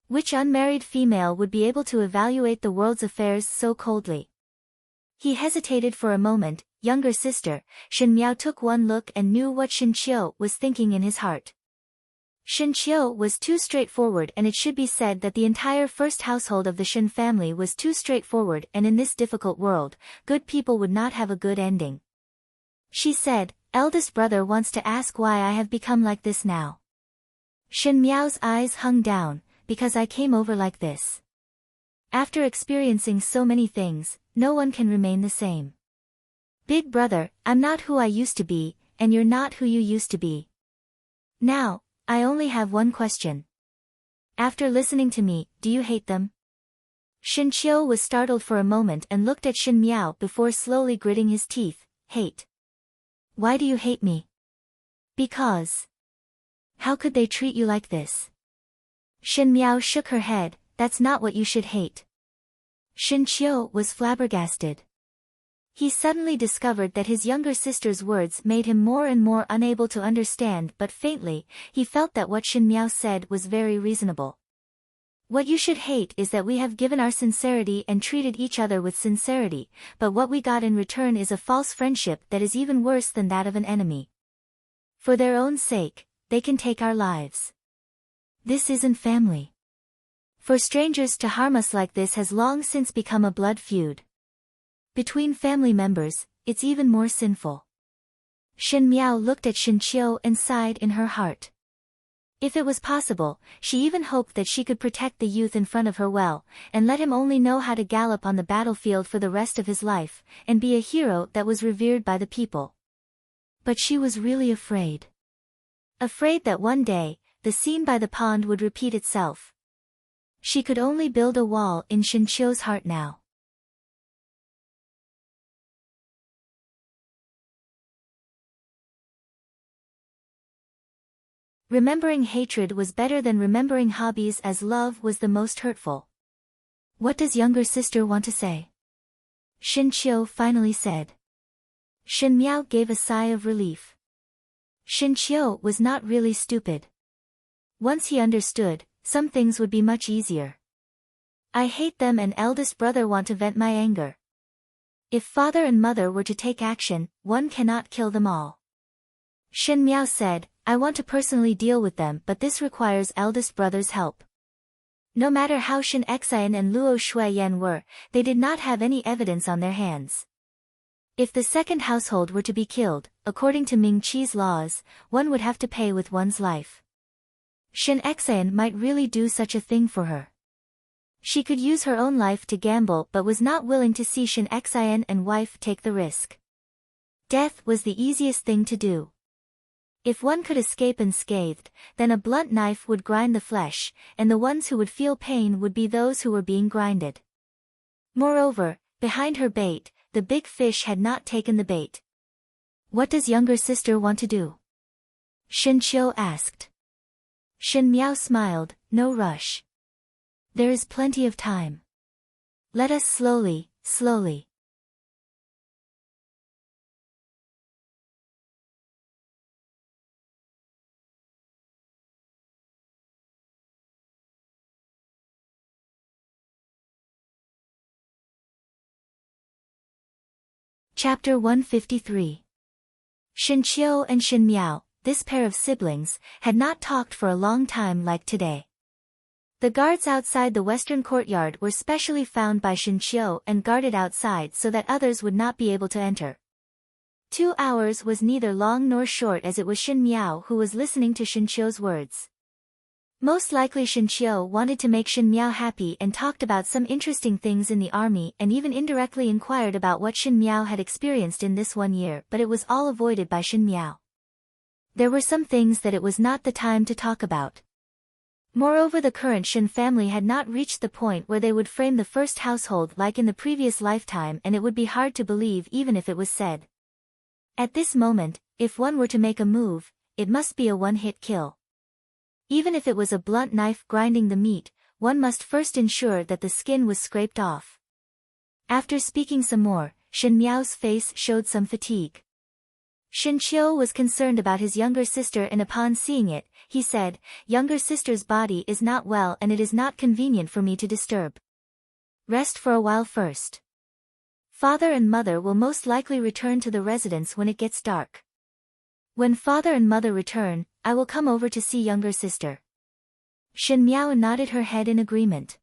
Which unmarried female would be able to evaluate the world's affairs so coldly? He hesitated for a moment. Younger sister, Shin Miao took one look and knew what Shin Qiu was thinking in his heart. Shin Qiu was too straightforward, and it should be said that the entire first household of the Shin family was too straightforward, and in this difficult world, good people would not have a good ending. She said, eldest brother wants to ask why I have become like this now. Shin Miao's eyes hung down, because I came over like this. After experiencing so many things, no one can remain the same. Big brother, I'm not who I used to be, and you're not who you used to be. Now, I only have one question. After listening to me, do you hate them? Shin Qiu was startled for a moment and looked at Shin Miao before slowly gritting his teeth. Hate. Why do you hate me? Because. How could they treat you like this? Shin Miao shook her head, that's not what you should hate. Shin Qiu was flabbergasted. He suddenly discovered that his younger sister's words made him more and more unable to understand, but faintly, he felt that what Shin Miao said was very reasonable. What you should hate is that we have given our sincerity and treated each other with sincerity, but what we got in return is a false friendship that is even worse than that of an enemy. For their own sake, they can take our lives. This isn't family. For strangers to harm us like this has long since become a blood feud. Between family members, it's even more sinful. Shin Miao looked at Shin Qiu and sighed in her heart. If it was possible, she even hoped that she could protect the youth in front of her well, and let him only know how to gallop on the battlefield for the rest of his life, and be a hero that was revered by the people. But she was really afraid. Afraid that one day, the scene by the pond would repeat itself. She could only build a wall in Shin Qiu's heart now. Remembering hatred was better than remembering hobbies, as love was the most hurtful. What does younger sister want to say? Shin Qiu finally said. Shin Miao gave a sigh of relief. Shin Qiu was not really stupid. Once he understood, some things would be much easier. I hate them and eldest brother want to vent my anger. If father and mother were to take action, one cannot kill them all. Shen Miao said, I want to personally deal with them, but this requires eldest brother's help. No matter how Shen Xian and Luo Shuiyan were, they did not have any evidence on their hands. If the second household were to be killed, according to Ming Qi's laws, one would have to pay with one's life. Shen Xian might really do such a thing for her. She could use her own life to gamble but was not willing to see Shen Xian and wife take the risk. Death was the easiest thing to do. If one could escape unscathed, then a blunt knife would grind the flesh, and the ones who would feel pain would be those who were being grinded. Moreover, behind her bait, the big fish had not taken the bait. What does younger sister want to do? Shen Qiu asked. Shen Miao smiled, no rush. There is plenty of time. Let us slowly. Chapter 153. Shen Qiu and Shen Miao, this pair of siblings, had not talked for a long time like today. The guards outside the western courtyard were specially found by Shen Qiu and guarded outside so that others would not be able to enter. 2 hours was neither long nor short, as it was Shen Miao who was listening to Shen Qiu's words. Most likely Shen Qiu wanted to make Shen Miao happy and talked about some interesting things in the army and even indirectly inquired about what Shen Miao had experienced in this 1 year, but it was all avoided by Shen Miao. There were some things that it was not the time to talk about. Moreover, the current Shen family had not reached the point where they would frame the first household like in the previous lifetime, and it would be hard to believe even if it was said. At this moment, if one were to make a move, it must be a one-hit kill. Even if it was a blunt knife grinding the meat, one must first ensure that the skin was scraped off. After speaking some more, Shen Miao's face showed some fatigue. Shen Qiu was concerned about his younger sister, and upon seeing it, he said, younger sister's body is not well and it is not convenient for me to disturb. Rest for a while first. Father and mother will most likely return to the residence when it gets dark. When father and mother return, I will come over to see younger sister. Shen Miao nodded her head in agreement.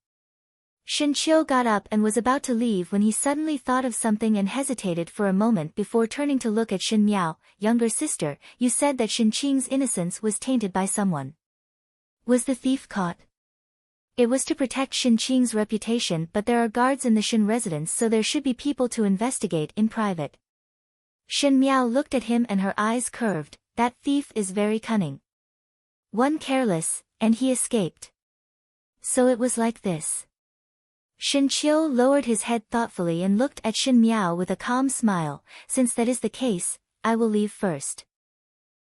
Shen Qiu got up and was about to leave when he suddenly thought of something and hesitated for a moment before turning to look at Shen Miao. Younger sister, you said that Shen Qing's innocence was tainted by someone. Was the thief caught? It was to protect Shen Qing's reputation, but there are guards in the Shen residence, so there should be people to investigate in private. Shen Miao looked at him and her eyes curved. That thief is very cunning. One careless, and he escaped. So it was like this. Shen Qiu lowered his head thoughtfully and looked at Shen Miao with a calm smile. Since that is the case, I will leave first.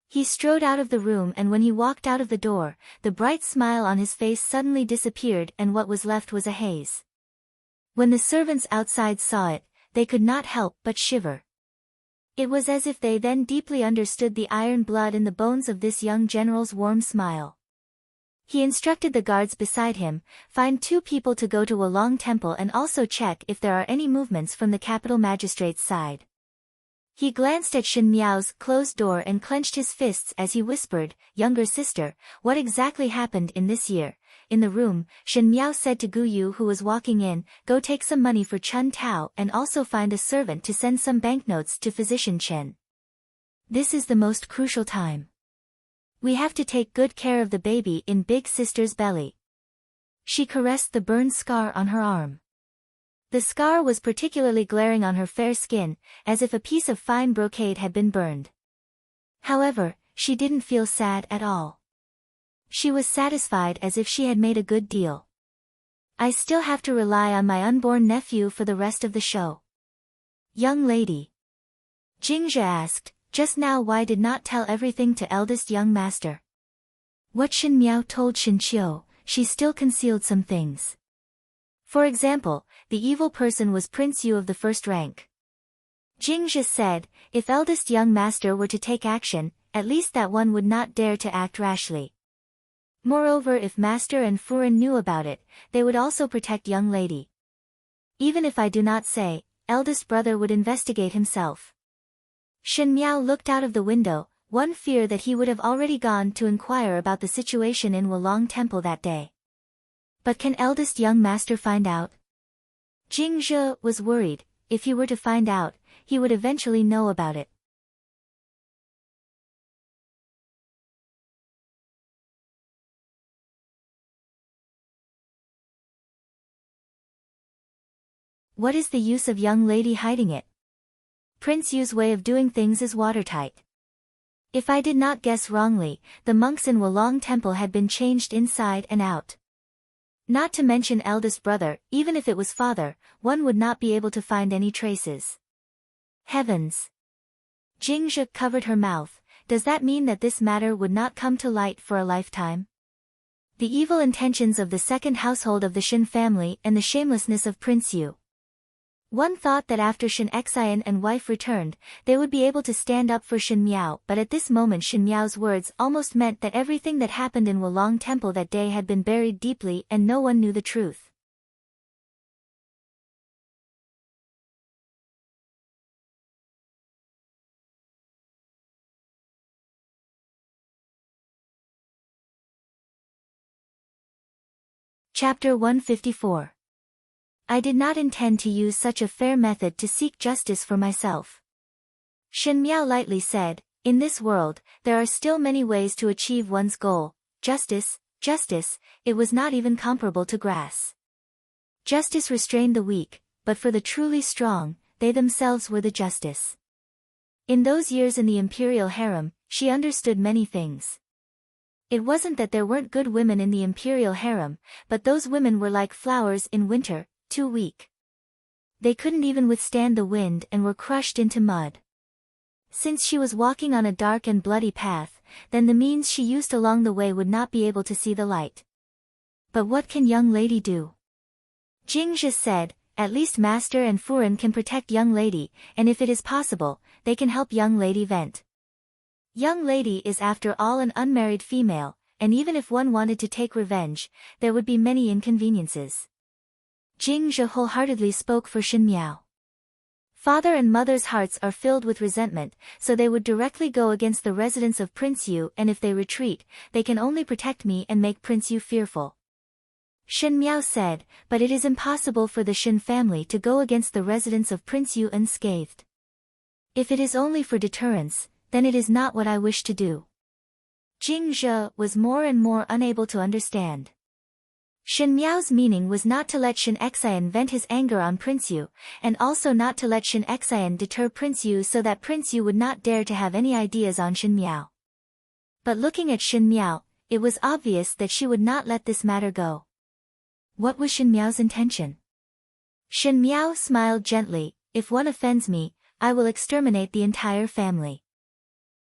He strode out of the room, and when he walked out of the door, the bright smile on his face suddenly disappeared and what was left was a haze. When the servants outside saw it, they could not help but shiver. It was as if they then deeply understood the iron blood in the bones of this young general's warm smile. He instructed the guards beside him, find 2 people to go to a long temple and also check if there are any movements from the capital magistrate's side. He glanced at Shen Miao's closed door and clenched his fists as he whispered, younger sister, what exactly happened in this year? In the room, Shen Miao said to Gu Yu, who was walking in, go take some money for Chun Tao and also find a servant to send some banknotes to physician Chen. This is the most crucial time. We have to take good care of the baby in big sister's belly. She caressed the burned scar on her arm. The scar was particularly glaring on her fair skin, as if a piece of fine brocade had been burned. However, she didn't feel sad at all. She was satisfied as if she had made a good deal. I still have to rely on my unborn nephew for the rest of the show. Young lady. Jingzhe asked, just now why did not tell everything to eldest young master? What Shen Miao told Shen Qiu, she still concealed some things. For example, the evil person was Prince Yu of the first rank. Jingzhe said, if eldest young master were to take action, at least that one would not dare to act rashly. Moreover, if Master and Furen knew about it, they would also protect young lady. Even if I do not say, eldest brother would investigate himself. Shen Miao looked out of the window, one fear that he would have already gone to inquire about the situation in Wulong Temple that day. But can eldest young master find out? Jing Zhe was worried. If he were to find out, he would eventually know about it. What is the use of young lady hiding it? Prince Yu's way of doing things is watertight. If I did not guess wrongly, the monks in Wulong Temple had been changed inside and out. Not to mention eldest brother, even if it was father, one would not be able to find any traces. Heavens! Jing Zhe covered her mouth. Does that mean that this matter would not come to light for a lifetime? The evil intentions of the second household of the Shen family and the shamelessness of Prince Yu. One thought that after Shen Xian and wife returned, they would be able to stand up for Shen Miao, but at this moment Shen Miao's words almost meant that everything that happened in Wulong Temple that day had been buried deeply and no one knew the truth. Chapter 154. I did not intend to use such a fair method to seek justice for myself. Shen Miao lightly said, in this world, there are still many ways to achieve one's goal. Justice, it was not even comparable to grass. Justice restrained the weak, but for the truly strong, they themselves were the justice. In those years in the imperial harem, she understood many things. It wasn't that there weren't good women in the imperial harem, but those women were like flowers in winter, too weak. They couldn't even withstand the wind and were crushed into mud. Since she was walking on a dark and bloody path, then the means she used along the way would not be able to see the light. But what can young lady do? Jing Zhe said, at least Master and Furen can protect young lady, and if it is possible, they can help young lady vent. Young lady is after all an unmarried female, and even if one wanted to take revenge, there would be many inconveniences. Jing Zhe wholeheartedly spoke for Shen Miao. Father and mother's hearts are filled with resentment, so they would directly go against the residence of Prince Yu, and if they retreat, they can only protect me and make Prince Yu fearful. Shen Miao said, but it is impossible for the Shen family to go against the residence of Prince Yu unscathed. If it is only for deterrence, then it is not what I wish to do. Jing Zhe was more and more unable to understand. Shen Miao's meaning was not to let Shen Xian vent his anger on Prince Yu, and also not to let Shen Xian deter Prince Yu so that Prince Yu would not dare to have any ideas on Shen Miao. But looking at Shen Miao, it was obvious that she would not let this matter go. What was Shen Miao's intention? Shen Miao smiled gently, if one offends me, I will exterminate the entire family.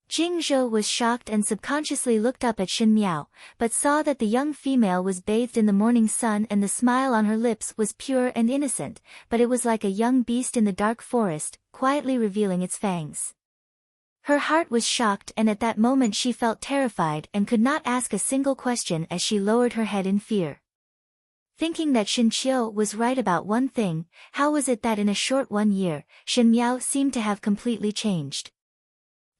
Jing Zhe was shocked and subconsciously looked up at Shen Miao, but saw that the young female was bathed in the morning sun and the smile on her lips was pure and innocent, but it was like a young beast in the dark forest, quietly revealing its fangs. Her heart was shocked and at that moment she felt terrified and could not ask a single question as she lowered her head in fear. Thinking that Shen Qiu was right about one thing, how was it that in a short 1 year, Shen Miao seemed to have completely changed?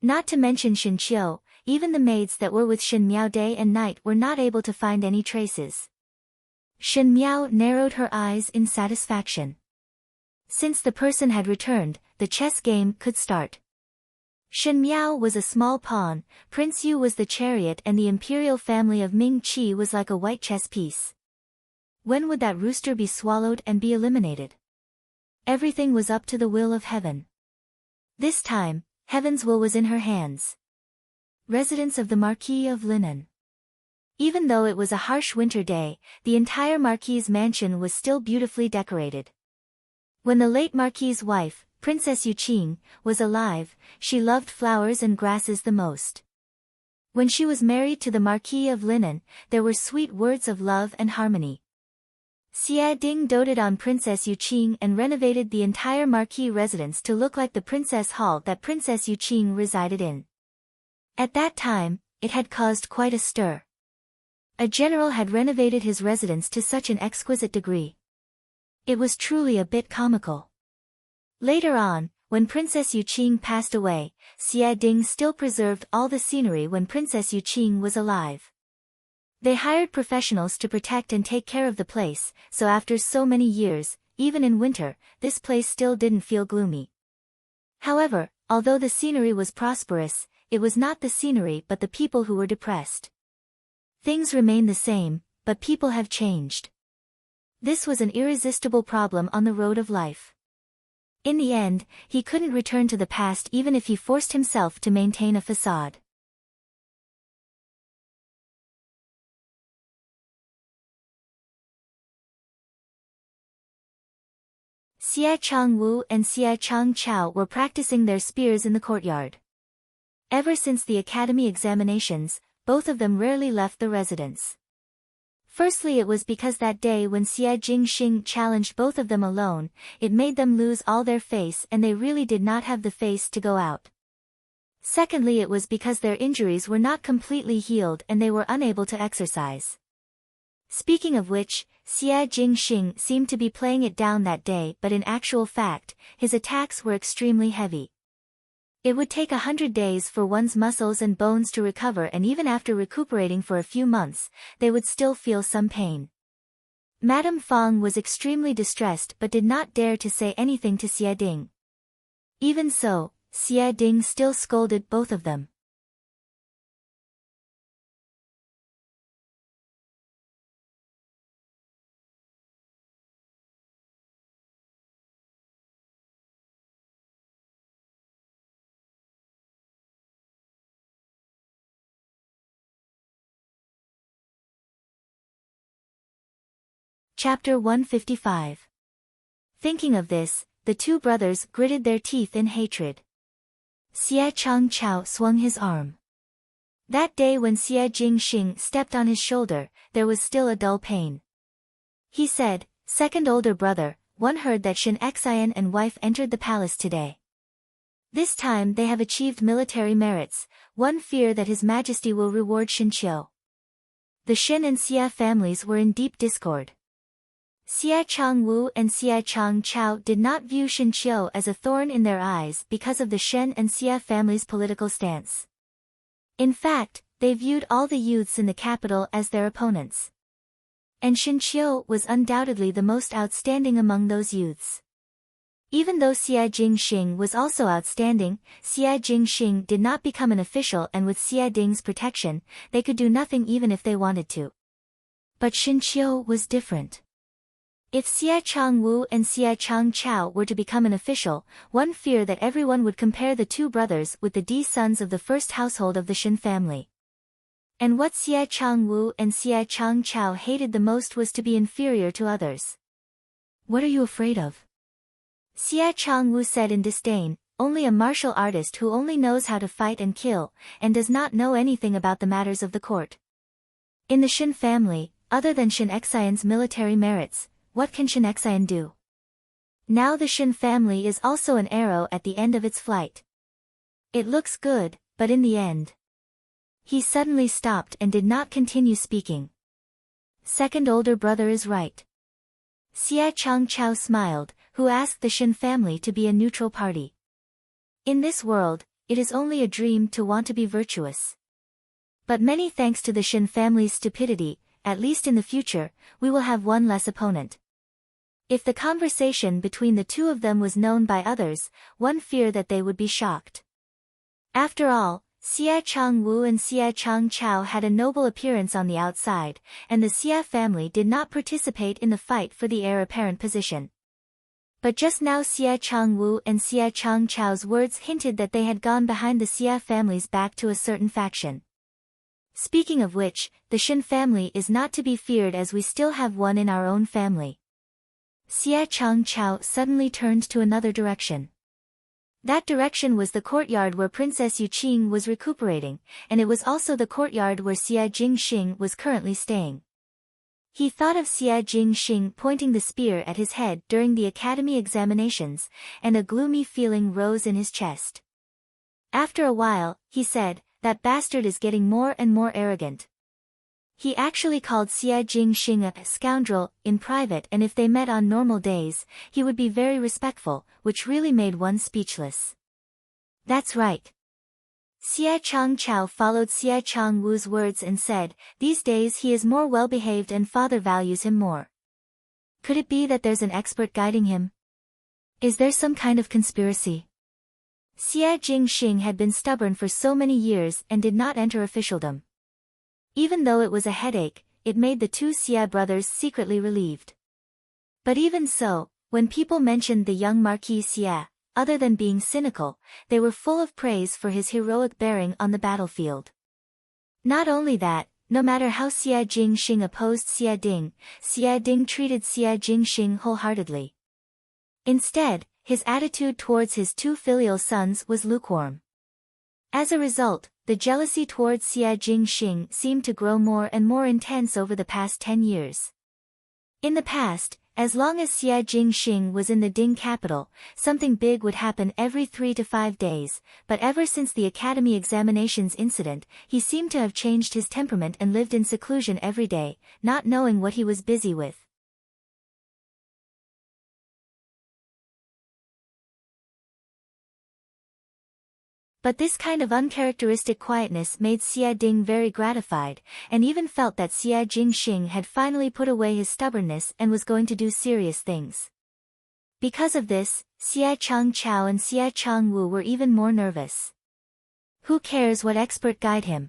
Not to mention Shen Qiu, even the maids that were with Shen Miao day and night were not able to find any traces. Shen Miao narrowed her eyes in satisfaction. Since the person had returned, the chess game could start. Shen Miao was a small pawn, Prince Yu was the chariot and the imperial family of Ming Qi was like a white chess piece. When would that rooster be swallowed and be eliminated? Everything was up to the will of heaven. This time, heaven's will was in her hands. Residence of the Marquis of Linan. Even though it was a harsh winter day, the entire Marquis's mansion was still beautifully decorated. When the late Marquis's wife, Princess Yuqing, was alive, she loved flowers and grasses the most. When she was married to the Marquis of Linan, there were sweet words of love and harmony. Xie Ding doted on Princess Yuqing and renovated the entire Marquis residence to look like the princess hall that Princess Yuqing resided in. At that time, it had caused quite a stir. A general had renovated his residence to such an exquisite degree. It was truly a bit comical. Later on, when Princess Yuqing passed away, Xie Ding still preserved all the scenery when Princess Yuqing was alive. They hired professionals to protect and take care of the place, so after so many years, even in winter, this place still didn't feel gloomy. However, although the scenery was prosperous, it was not the scenery but the people who were depressed. Things remain the same, but people have changed. This was an irresistible problem on the road of life. In the end, he couldn't return to the past even if he forced himself to maintain a facade. Xie Changwu and Xie Changchao were practicing their spears in the courtyard. Ever since the academy examinations, both of them rarely left the residence. Firstly, it was because that day when Xie Jingxing challenged both of them alone, it made them lose all their face and they really did not have the face to go out. Secondly, it was because their injuries were not completely healed and they were unable to exercise. Speaking of which, Xie Jingxing seemed to be playing it down that day, but in actual fact, his attacks were extremely heavy. It would take 100 days for one's muscles and bones to recover, and even after recuperating for a few months, they would still feel some pain. Madame Fang was extremely distressed but did not dare to say anything to Xie Ding. Even so, Xie Ding still scolded both of them. Chapter 155. Thinking of this, the two brothers gritted their teeth in hatred. Xie Changchao swung his arm. That day when Xie Jingxing stepped on his shoulder, there was still a dull pain. He said, "Second older brother, one heard that Shen Xian and wife entered the palace today. This time they have achieved military merits, one fear that His Majesty will reward Shen Qiu." The Shen and Xie families were in deep discord. Xie Changwu and Xie Changchao did not view Shen Qiu as a thorn in their eyes because of the Shen and Xie families' political stance. In fact, they viewed all the youths in the capital as their opponents. And Shen Qiu was undoubtedly the most outstanding among those youths. Even though Xie Jingxing was also outstanding, Xie Jingxing did not become an official, and with Xie Ding's protection, they could do nothing even if they wanted to. But Shen Qiu was different. If Xie Changwu and Xie Changchao were to become an official, one feared that everyone would compare the two brothers with the D sons of the first household of the Shen family. And what Xie Changwu and Xie Changchao hated the most was to be inferior to others. "What are you afraid of?" Xie Changwu said in disdain, "Only a martial artist who only knows how to fight and kill, and does not know anything about the matters of the court. In the Shen family, other than Shen Xian's military merits, what can Shen Xian do? Now the Shen family is also an arrow at the end of its flight. It looks good, but in the end." He suddenly stopped and did not continue speaking. "Second older brother is right." Xie Changchao smiled, who asked the Shen family to be a neutral party. "In this world, it is only a dream to want to be virtuous. But many thanks to the Shen family's stupidity, at least in the future, we will have one less opponent." If the conversation between the two of them was known by others, one feared that they would be shocked. After all, Xie Changwu and Xie Changchao had a noble appearance on the outside, and the Xie family did not participate in the fight for the heir apparent position. But just now Xie Changwu and Xie Changchao's words hinted that they had gone behind the Xie family's back to a certain faction. Speaking of which, the Shen family is not to be feared as we still have one in our own family. Xie Changchao suddenly turned to another direction. That direction was the courtyard where Princess Yuqing was recuperating, and it was also the courtyard where Xie Jingxing was currently staying. He thought of Xie Jingxing pointing the spear at his head during the academy examinations, and a gloomy feeling rose in his chest. After a while, he said, "That bastard is getting more and more arrogant. He actually called Xie Jingxing a scoundrel in private, and if they met on normal days, he would be very respectful, which really made one speechless. That's right. Xie Changchao followed Xie Changwu's words and said, these days he is more well-behaved and father values him more. Could it be that there's an expert guiding him? Is there some kind of conspiracy? Xie Jingxing had been stubborn for so many years and did not enter officialdom. Even though it was a headache, it made the two Xie brothers secretly relieved. But even so, when people mentioned the young Marquis Xie, other than being cynical, they were full of praise for his heroic bearing on the battlefield. Not only that, no matter how Xie Jingxing opposed Xie Ding treated Xie Jingxing wholeheartedly. Instead, his attitude towards his two filial sons was lukewarm. As a result, the jealousy towards Xie Jingxing seemed to grow more and more intense over the past 10 years. In the past, as long as Xie Jingxing was in the Ding capital, something big would happen every 3 to 5 days, but ever since the academy examinations incident, he seemed to have changed his temperament and lived in seclusion every day, not knowing what he was busy with. But this kind of uncharacteristic quietness made Xie Ding very gratified, and even felt that Xie Jingxing had finally put away his stubbornness and was going to do serious things. Because of this, Xie Changchao and Xie Changwu were even more nervous. Who cares what expert guide him?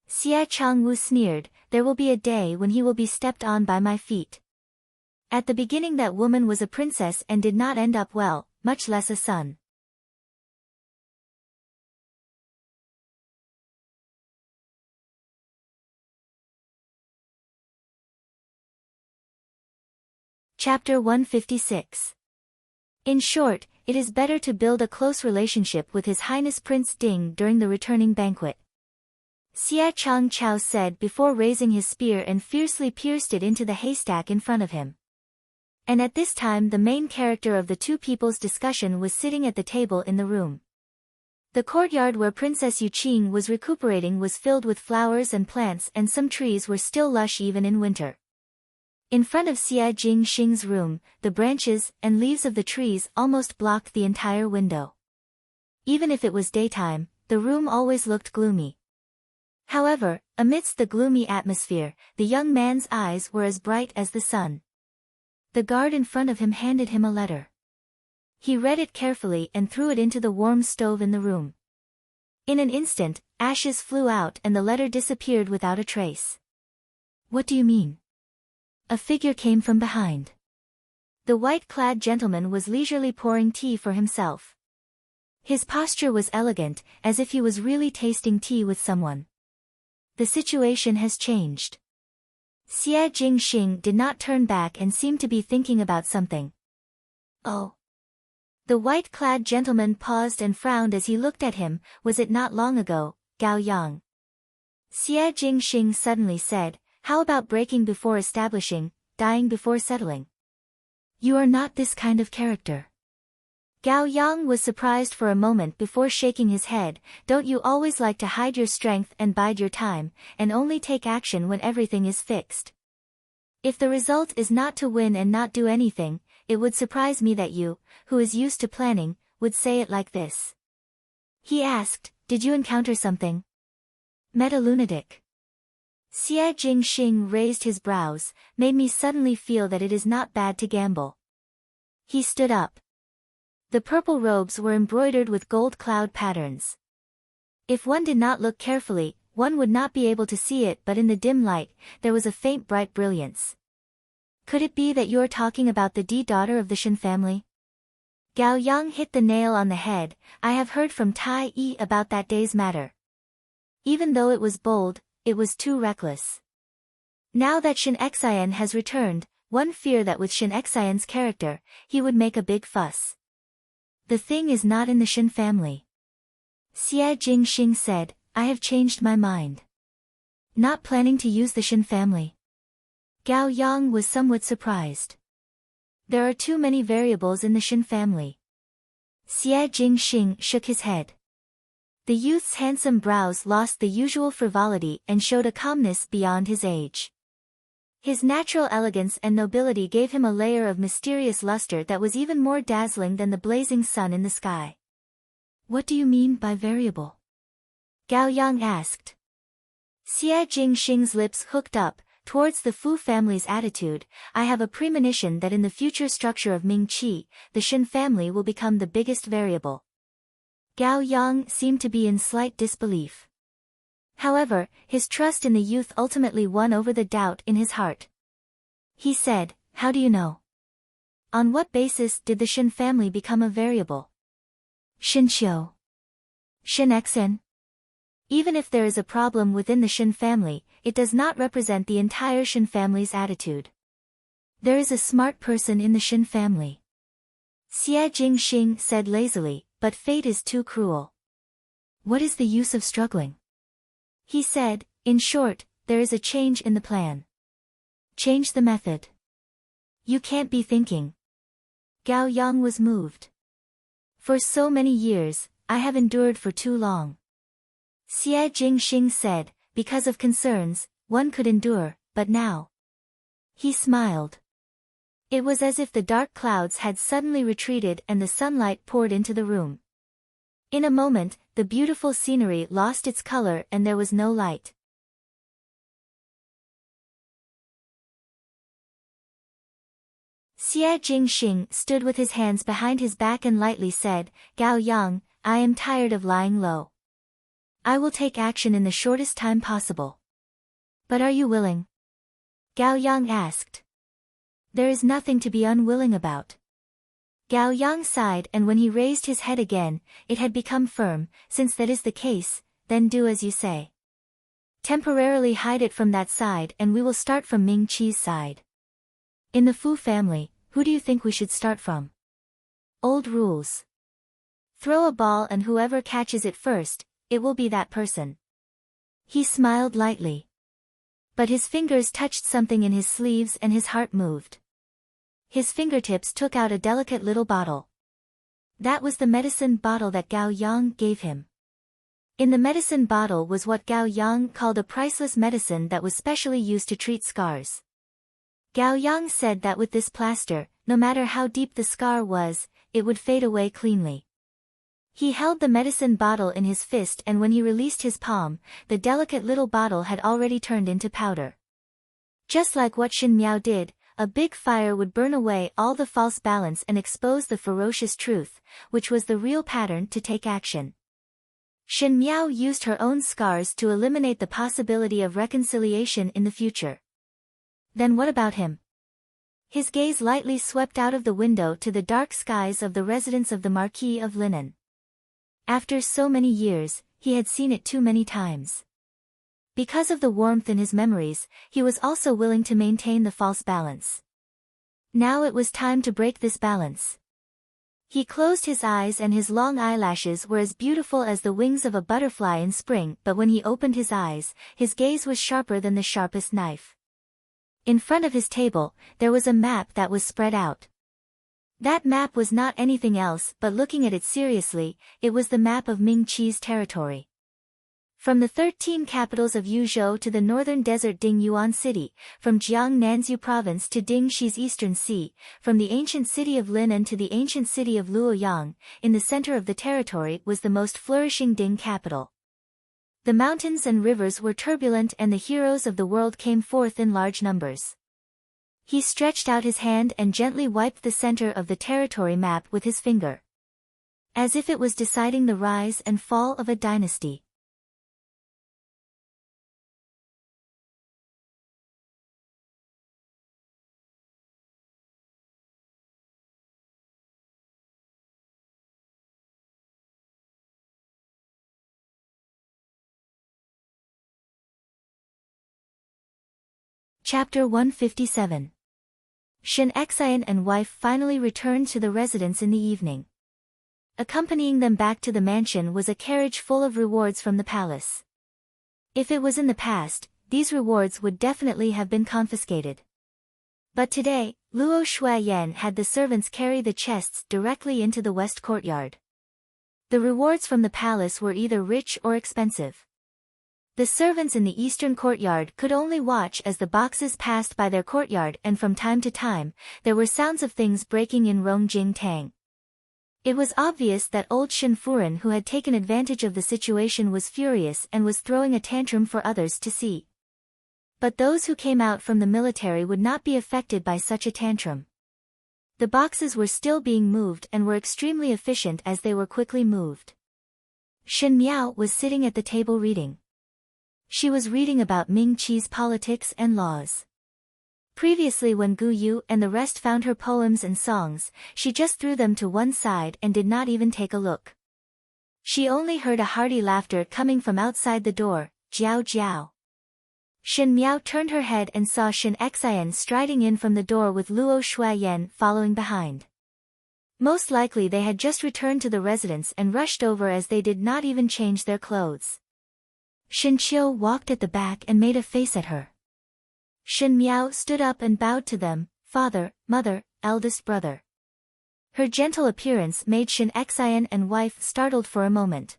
Xie Changwu sneered, there will be a day when he will be stepped on by my feet. At the beginning that woman was a princess and did not end up well, much less a son. Chapter 156. In short, it is better to build a close relationship with His Highness Prince Ding during the returning banquet. Xie Changchao said before raising his spear and fiercely pierced it into the haystack in front of him. And at this time the main character of the two people's discussion was sitting at the table in the room. The courtyard where Princess Yuqing was recuperating was filled with flowers and plants, and some trees were still lush even in winter. In front of Xie Jingxing's room, the branches and leaves of the trees almost blocked the entire window. Even if it was daytime, the room always looked gloomy. However, amidst the gloomy atmosphere, the young man's eyes were as bright as the sun. The guard in front of him handed him a letter. He read it carefully and threw it into the warm stove in the room. In an instant, ashes flew out and the letter disappeared without a trace. What do you mean? A figure came from behind. The white-clad gentleman was leisurely pouring tea for himself. His posture was elegant, as if he was really tasting tea with someone. The situation has changed. Xie Jingxing did not turn back and seemed to be thinking about something. Oh. The white-clad gentleman paused and frowned as he looked at him. Was it not long ago, Gao Yang? Xie Jingxing suddenly said, how about breaking before establishing, dying before settling? You are not this kind of character. Gao Yang was surprised for a moment before shaking his head. Don't you always like to hide your strength and bide your time, and only take action when everything is fixed? If the result is not to win and not do anything, it would surprise me that you, who is used to planning, would say it like this. He asked, did you encounter something? Met a lunatic. Xie Jingxing raised his brows, made me suddenly feel that it is not bad to gamble. He stood up. The purple robes were embroidered with gold cloud patterns. If one did not look carefully, one would not be able to see it, but in the dim light, there was a faint bright brilliance. Could it be that you are talking about the D daughter of the Shen family? Gao Yang hit the nail on the head. I have heard from Tai Yi about that day's matter. Even though it was bold, it was too reckless. Now that Shen Xian has returned, one fear that with Shen Xian's character, he would make a big fuss. The thing is not in the Shen family. Xie Jingxing said, I have changed my mind. Not planning to use the Shen family. Gao Yang was somewhat surprised. There are too many variables in the Shen family. Xie Jingxing shook his head. The youth's handsome brows lost the usual frivolity and showed a calmness beyond his age. His natural elegance and nobility gave him a layer of mysterious luster that was even more dazzling than the blazing sun in the sky. What do you mean by variable? Gao Yang asked. Xie Jingxing's lips hooked up. Towards the Fu family's attitude, I have a premonition that in the future structure of Ming Qi, the Shen family will become the biggest variable. Gao Yang seemed to be in slight disbelief. However, his trust in the youth ultimately won over the doubt in his heart. He said, "How do you know? On what basis did the Shen family become a variable?" Shen Qiu. Shen Xen. Even if there is a problem within the Shen family, it does not represent the entire Shen family's attitude. There is a smart person in the Shen family. Xie Jingxing said lazily, but fate is too cruel. What is the use of struggling? He said, in short, there is a change in the plan. Change the method. You can't be thinking. Gao Yang was moved. For so many years, I have endured for too long. Xie Jingxing said, because of concerns, one could endure, but now. He smiled. It was as if the dark clouds had suddenly retreated and the sunlight poured into the room. In a moment, the beautiful scenery lost its color and there was no light. Xie Jingxing stood with his hands behind his back and lightly said, Gao Yang, I am tired of lying low. I will take action in the shortest time possible. But are you willing? Gao Yang asked. There is nothing to be unwilling about. Gao Yang sighed, and when he raised his head again, it had become firm. Since that is the case, then do as you say. Temporarily hide it from that side and we will start from Ming Qi's side. In the Fu family, who do you think we should start from? Old rules. Throw a ball and whoever catches it first, it will be that person. He smiled lightly. But his fingers touched something in his sleeves and his heart moved. His fingertips took out a delicate little bottle. That was the medicine bottle that Gao Yang gave him. In the medicine bottle was what Gao Yang called a priceless medicine that was specially used to treat scars. Gao Yang said that with this plaster, no matter how deep the scar was, it would fade away cleanly. He held the medicine bottle in his fist, and when he released his palm, the delicate little bottle had already turned into powder. Just like what Shen Miao did, a big fire would burn away all the false balance and expose the ferocious truth, which was the real pattern to take action. Shen Miao used her own scars to eliminate the possibility of reconciliation in the future. Then what about him? His gaze lightly swept out of the window to the dark skies of the residence of the Marquis of Linan. After so many years, he had seen it too many times. Because of the warmth in his memories, he was also willing to maintain the false balance. Now it was time to break this balance. He closed his eyes and his long eyelashes were as beautiful as the wings of a butterfly in spring, but when he opened his eyes, his gaze was sharper than the sharpest knife. In front of his table, there was a map that was spread out. That map was not anything else, but looking at it seriously, it was the map of Ming Qi's territory. From the 13 capitals of Yuzhou to the northern desert Ding Yuan City, from Jiang Nanzhou province to Ding Shi's eastern sea, from the ancient city of Linan to the ancient city of Luoyang, in the center of the territory was the most flourishing Ding capital. The mountains and rivers were turbulent and the heroes of the world came forth in large numbers. He stretched out his hand and gently wiped the center of the territory map with his finger. As if it was deciding the rise and fall of a dynasty. Chapter 157. Shen Xian and wife finally returned to the residence in the evening. Accompanying them back to the mansion was a carriage full of rewards from the palace. If it was in the past, these rewards would definitely have been confiscated. But today, Luo Shuiyan had the servants carry the chests directly into the west courtyard. The rewards from the palace were either rich or expensive. The servants in the eastern courtyard could only watch as the boxes passed by their courtyard, and from time to time, there were sounds of things breaking in Rongjing Tang. It was obvious that old Shen Furen, who had taken advantage of the situation, was furious and was throwing a tantrum for others to see. But those who came out from the military would not be affected by such a tantrum. The boxes were still being moved and were extremely efficient as they were quickly moved. Shen Miao was sitting at the table reading. She was reading about Ming Qi's politics and laws. Previously, when Gu Yu and the rest found her poems and songs, she just threw them to one side and did not even take a look. She only heard a hearty laughter coming from outside the door, jiao jiao. Shen Miao turned her head and saw Shen Xian striding in from the door with Luo Shuayan following behind. Most likely they had just returned to the residence and rushed over, as they did not even change their clothes. Shen Qiu walked at the back and made a face at her. Shen Miao stood up and bowed to them, father, mother, eldest brother. Her gentle appearance made Shen Xian and wife startled for a moment.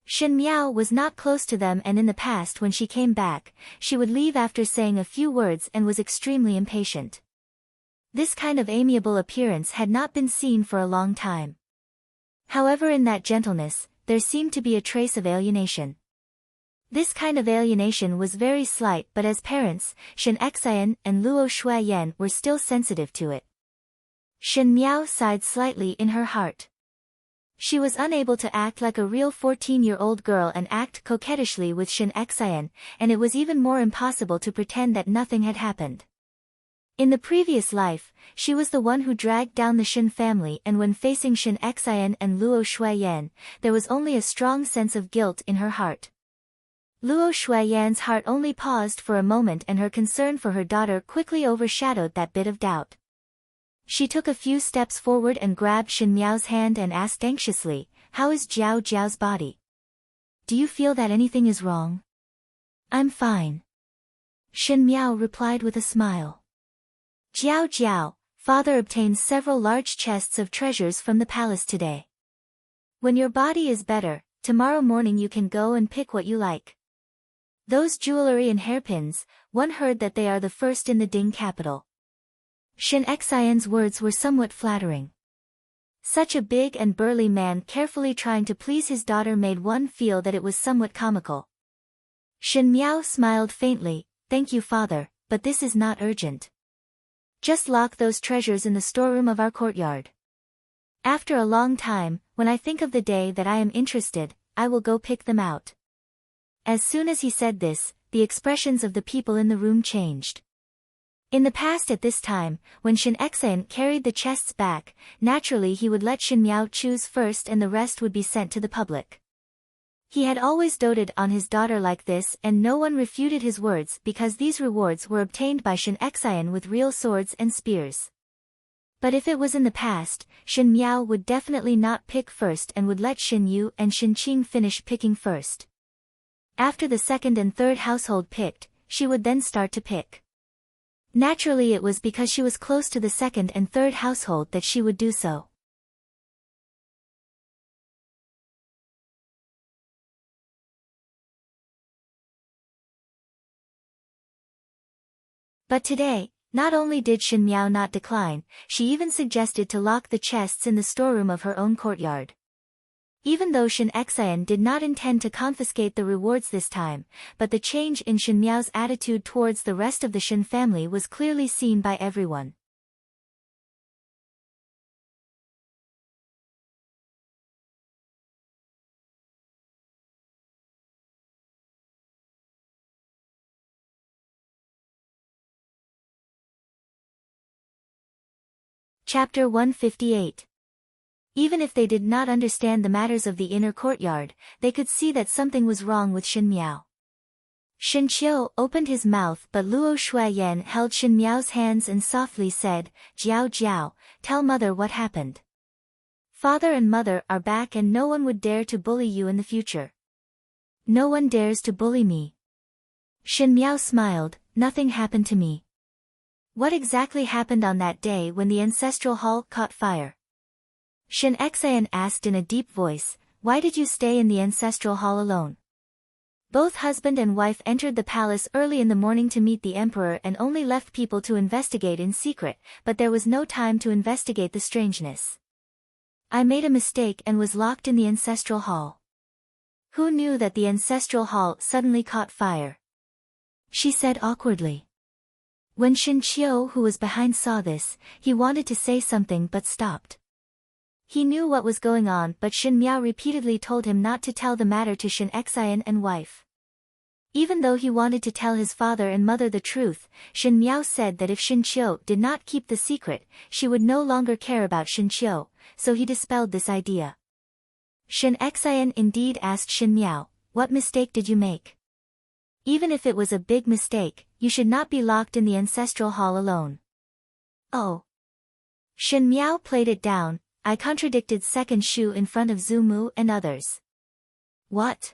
Shen Miao was not close to them, and in the past when she came back, she would leave after saying a few words and was extremely impatient. This kind of amiable appearance had not been seen for a long time. However, in that gentleness, there seemed to be a trace of alienation. This kind of alienation was very slight, but as parents, Shen Xian and Luo Shuayan were still sensitive to it. Shen Miao sighed slightly in her heart. She was unable to act like a real 14-year-old girl and act coquettishly with Shen Xian, and it was even more impossible to pretend that nothing had happened. In the previous life, she was the one who dragged down the Shen family, and when facing Shen Xian and Luo Shuayan, there was only a strong sense of guilt in her heart. Luo Shuayan's heart only paused for a moment, and her concern for her daughter quickly overshadowed that bit of doubt. She took a few steps forward and grabbed Shen Miao's hand and asked anxiously, "How is Jiao Jiao's body? Do you feel that anything is wrong?" "I'm fine," Shen Miao replied with a smile. "Jiao Jiao, father obtained several large chests of treasures from the palace today. When your body is better, tomorrow morning you can go and pick what you like. Those jewelry and hairpins, one heard that they are the first in the Ding capital." Shen Xian's words were somewhat flattering. Such a big and burly man carefully trying to please his daughter made one feel that it was somewhat comical. Shen Miao smiled faintly, "Thank you, father, but this is not urgent. Just lock those treasures in the storeroom of our courtyard. After a long time, when I think of the day that I am interested, I will go pick them out." As soon as he said this, the expressions of the people in the room changed. In the past, at this time, when Shen Xian carried the chests back, naturally he would let Shen Miao choose first and the rest would be sent to the public. He had always doted on his daughter like this, and no one refuted his words because these rewards were obtained by Shen Xian with real swords and spears. But if it was in the past, Shen Miao would definitely not pick first and would let Shen Yu and Shen Qing finish picking first. After the second and third household picked, she would then start to pick. Naturally, it was because she was close to the second and third household that she would do so. But today, not only did Shen Miao not decline, she even suggested to lock the chests in the storeroom of her own courtyard. Even though Shen Xian did not intend to confiscate the rewards this time, but the change in Shen Miao's attitude towards the rest of the Shen family was clearly seen by everyone. Chapter 158. Even if they did not understand the matters of the inner courtyard, they could see that something was wrong with Shen Miao. Shen Qiu opened his mouth, but Luo Shuayan held Shen Miao's hands and softly said, "Jiao Jiao, tell mother what happened. Father and mother are back and no one would dare to bully you in the future." "No one dares to bully me." Shen Miao smiled, "Nothing happened to me." "What exactly happened on that day when the ancestral hall caught fire?" Shin Xian asked in a deep voice, "Why did you stay in the ancestral hall alone?" Both husband and wife entered the palace early in the morning to meet the emperor and only left people to investigate in secret, but there was no time to investigate the strangeness. "I made a mistake and was locked in the ancestral hall." "Who knew that the ancestral hall suddenly caught fire?" she said awkwardly. When Shin Qiu, who was behind, saw this, he wanted to say something but stopped. He knew what was going on, but Shin Miao repeatedly told him not to tell the matter to Shin Xian and wife. Even though he wanted to tell his father and mother the truth, Shin Miao said that if Shin Qiu did not keep the secret, she would no longer care about Shin Qiu, so he dispelled this idea. Shin Xian indeed asked Shin Miao, "What mistake did you make? Even if it was a big mistake, you should not be locked in the ancestral hall alone." "Oh." Shin Miao played it down, "I contradicted second Shu in front of Zhu Mu and others." "What?"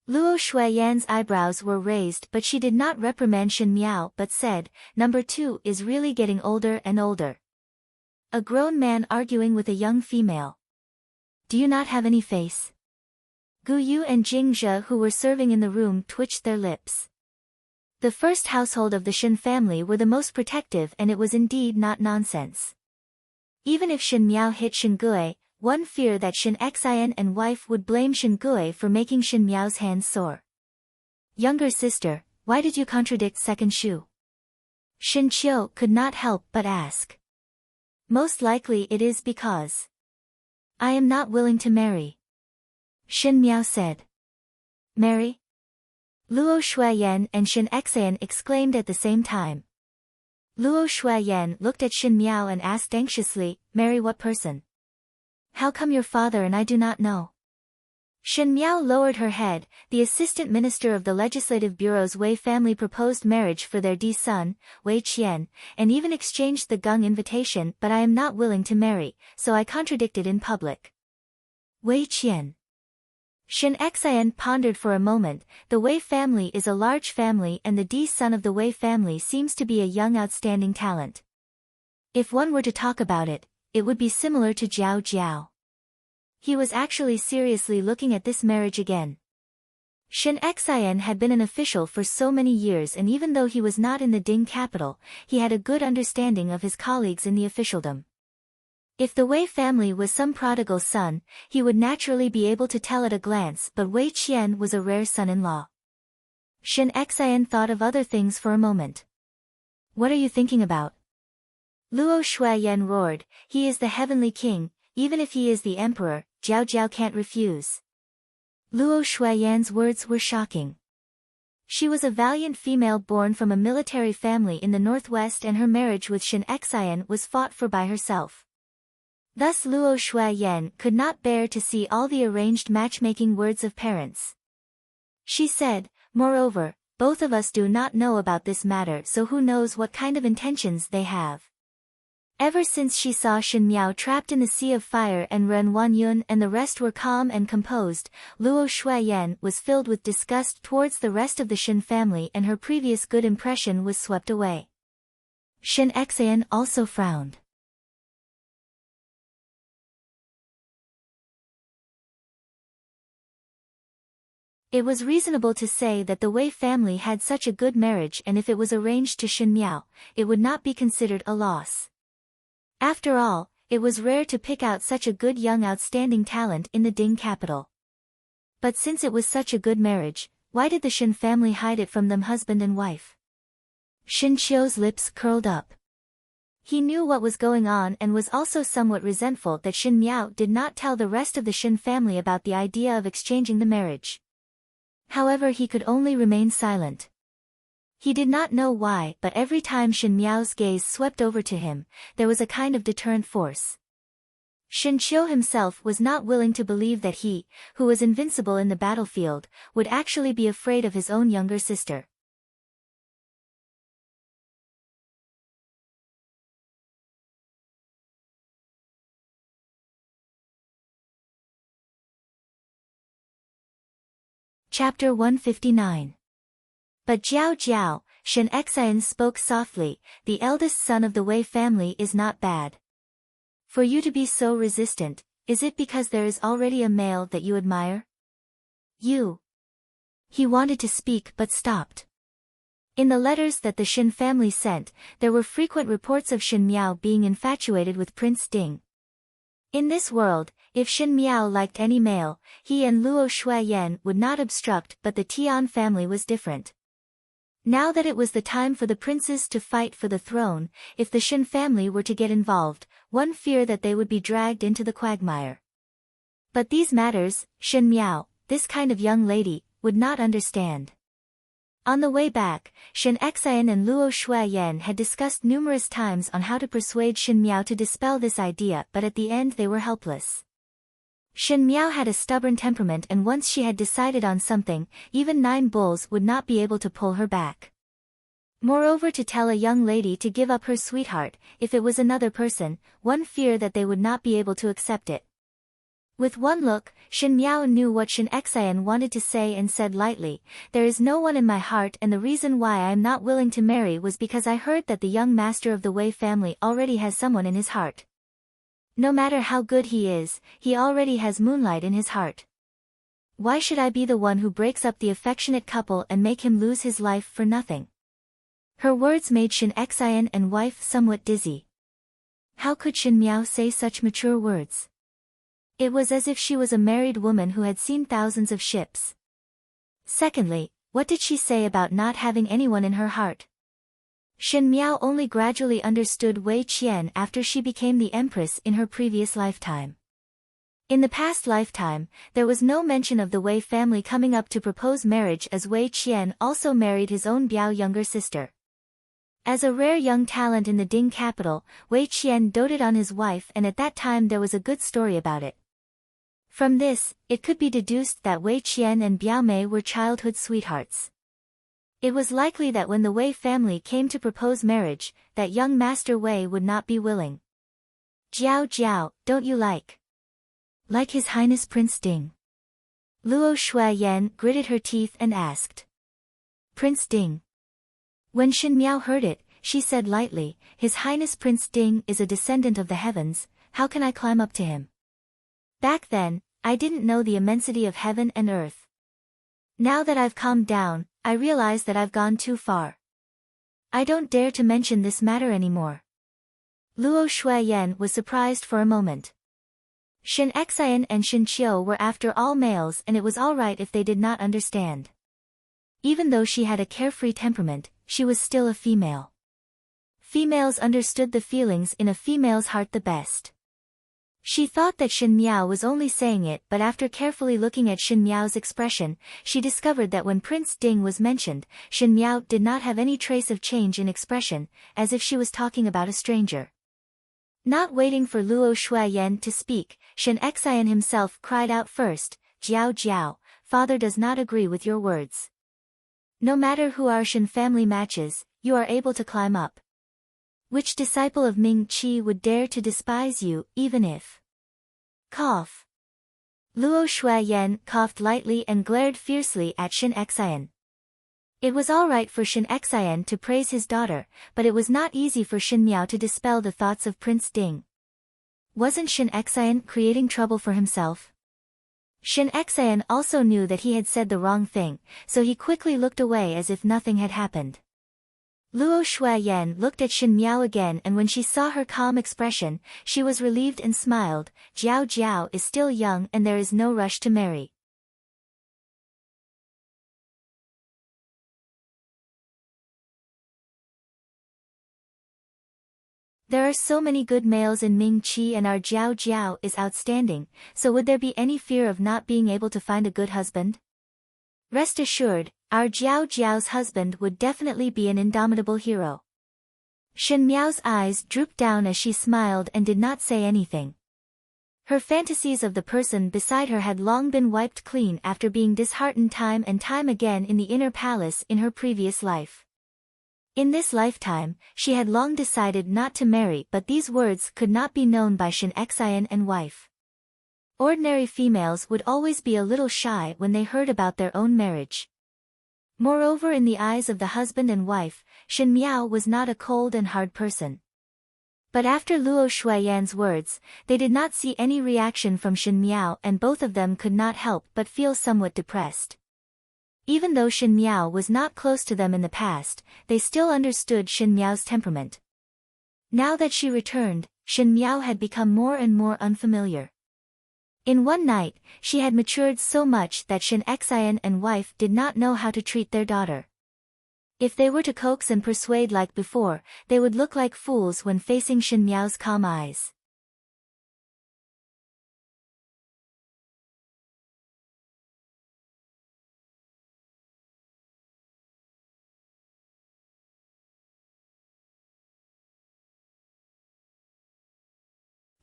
Luo Shuiyan's eyebrows were raised, but she did not reprimand Shin Miao but said, "Number 2 is really getting older and older." A grown man arguing with a young female. "Do you not have any face?" Gu Yu and Jing Zhe, who were serving in the room, twitched their lips. The first household of the Shin family were the most protective, and it was indeed not nonsense. Even if Shin Miao hit Shin Gui, one feared that Shin Xian and wife would blame Shin Gui for making Shin Miao's hands sore. "Younger sister, why did you contradict second Shu?" Shin Qiu could not help but ask. "Most likely it is because I am not willing to marry," Shin Miao said. "Marry?" Luo Shuiyan and Shin Xian exclaimed at the same time. Luo Shuiyan looked at Shin Miao and asked anxiously, "Marry what person? How come your father and I do not know?" Shin Miao lowered her head. "The assistant minister of the legislative bureau's Wei family proposed marriage for their son, Wei Qian, and even exchanged the Gung invitation, but I am not willing to marry, so I contradicted in public." Wei Qian. Shin Xian pondered for a moment. The Wei family is a large family and the son of the Wei family seems to be a young outstanding talent. If one were to talk about it, it would be similar to Jiao Jiao. He was actually seriously looking at this marriage again. Shin Xian had been an official for so many years, and even though he was not in the Ding capital, he had a good understanding of his colleagues in the officialdom. If the Wei family was some prodigal son, he would naturally be able to tell at a glance, but Wei Qian was a rare son-in-law. Shin Xian thought of other things for a moment. "What are you thinking about?" Luo Shuiyan roared, "He is the heavenly king, even if he is the emperor, Jiao Jiao can't refuse." Luo Shuiyan's words were shocking. She was a valiant female born from a military family in the northwest, and her marriage with Shin Xian was fought for by herself. Thus Luo Shuiyan could not bear to see all the arranged matchmaking words of parents. She said, "Moreover, both of us do not know about this matter, so who knows what kind of intentions they have." Ever since she saw Shin Miao trapped in the sea of fire and Ren Wanyun and the rest were calm and composed, Luo Shuiyan was filled with disgust towards the rest of the Shin family, and her previous good impression was swept away. Shin Xian also frowned. It was reasonable to say that the Wei family had such a good marriage, and if it was arranged to Shin Miao, it would not be considered a loss. After all, it was rare to pick out such a good young outstanding talent in the Ding capital. But since it was such a good marriage, why did the Shin family hide it from them, husband and wife? Shin Qiu's lips curled up. He knew what was going on and was also somewhat resentful that Shin Miao did not tell the rest of the Shin family about the idea of exchanging the marriage. However, he could only remain silent. He did not know why, but every time Shin Miao's gaze swept over to him, there was a kind of deterrent force. Shin Qiu himself was not willing to believe that he, who was invincible in the battlefield, would actually be afraid of his own younger sister. Chapter 159. But Jiao Jiao, Shin Xian spoke softly, the eldest son of the Wei family is not bad. For you to be so resistant, is it because there is already a male that you admire? You. He wanted to speak but stopped. In the letters that the Shin family sent, there were frequent reports of Shin Miao being infatuated with Prince Ding. In this world, if Shin Miao liked any male, he and Luo Shuiyan would not obstruct, but the Tian family was different. Now that it was the time for the princes to fight for the throne, if the Shin family were to get involved, one feared that they would be dragged into the quagmire. But these matters, Shin Miao, this kind of young lady, would not understand. On the way back, Shin Xian and Luo Shuiyan had discussed numerous times on how to persuade Shin Miao to dispel this idea, but at the end they were helpless. Shin Miao had a stubborn temperament, and once she had decided on something, even 9 bulls would not be able to pull her back. Moreover, to tell a young lady to give up her sweetheart, if it was another person, one feared that they would not be able to accept it. With one look, Shin Miao knew what Shin Xian wanted to say and said lightly, "There is no one in my heart, and the reason why I am not willing to marry was because I heard that the young master of the Wei family already has someone in his heart. No matter how good he is, he already has moonlight in his heart. Why should I be the one who breaks up the affectionate couple and make him lose his life for nothing?" Her words made Shin Xian and wife somewhat dizzy. How could Shin Miao say such mature words? It was as if she was a married woman who had seen thousands of ships. Secondly, what did she say about not having anyone in her heart? Shin Miao only gradually understood Wei Qian after she became the Empress in her previous lifetime. In the past lifetime, there was no mention of the Wei family coming up to propose marriage, as Wei Qian also married his own Biao younger sister. As a rare young talent in the Ding capital, Wei Qian doted on his wife, and at that time there was a good story about it. From this, it could be deduced that Wei Qian and Biao Mei were childhood sweethearts. It was likely that when the Wei family came to propose marriage, that young Master Wei would not be willing. "Jiao Jiao, don't you like His Highness Prince Ding?" Luo Shuiyan gritted her teeth and asked. "Prince Ding?" When Shin Miao heard it, she said lightly, "His Highness Prince Ding is a descendant of the heavens, how can I climb up to him? Back then, I didn't know the immensity of heaven and earth. Now that I've calmed down, I realize that I've gone too far. I don't dare to mention this matter anymore." Luo Shuiyan was surprised for a moment. Shin Xian and Shin Qiu were after all males, and it was all right if they did not understand. Even though she had a carefree temperament, she was still a female. Females understood the feelings in a female's heart the best. She thought that Shin Miao was only saying it, but after carefully looking at Shin Miao's expression, she discovered that when Prince Ding was mentioned, Shin Miao did not have any trace of change in expression, as if she was talking about a stranger. Not waiting for Luo Shuiyan to speak, Shin Xian himself cried out first, "Jiao Jiao, father does not agree with your words. No matter who our Shin family matches, you are able to climb up. Which disciple of Ming Qi would dare to despise you, even if—" Cough. Luo Shuiyan coughed lightly and glared fiercely at Shin Xian. It was all right for Shin Xian to praise his daughter, but it was not easy for Shin Miao to dispel the thoughts of Prince Ding. Wasn't Shin Xian creating trouble for himself? Shin Xian also knew that he had said the wrong thing, so he quickly looked away as if nothing had happened. Luo Shuiyan looked at Shin Miao again, and when she saw her calm expression, she was relieved and smiled. "Jiao Jiao is still young and there is no rush to marry. There are so many good males in Ming Qi and our Jiao Jiao is outstanding, so would there be any fear of not being able to find a good husband? Rest assured, our Jiao Jiao's husband would definitely be an indomitable hero." Shin Miao's eyes drooped down as she smiled and did not say anything. Her fantasies of the person beside her had long been wiped clean after being disheartened time and time again in the inner palace in her previous life. In this lifetime, she had long decided not to marry, but these words could not be known by Shin Xian and wife. Ordinary females would always be a little shy when they heard about their own marriage. Moreover, in the eyes of the husband and wife, Shin Miao was not a cold and hard person. But after Luo Shuiyan's words, they did not see any reaction from Shen Miao, and both of them could not help but feel somewhat depressed. Even though Shen Miao was not close to them in the past, they still understood Shen Miao's temperament. Now that she returned, Shen Miao had become more and more unfamiliar. In one night, she had matured so much that Shen Xian and wife did not know how to treat their daughter. If they were to coax and persuade like before, they would look like fools when facing Shen Miao's calm eyes.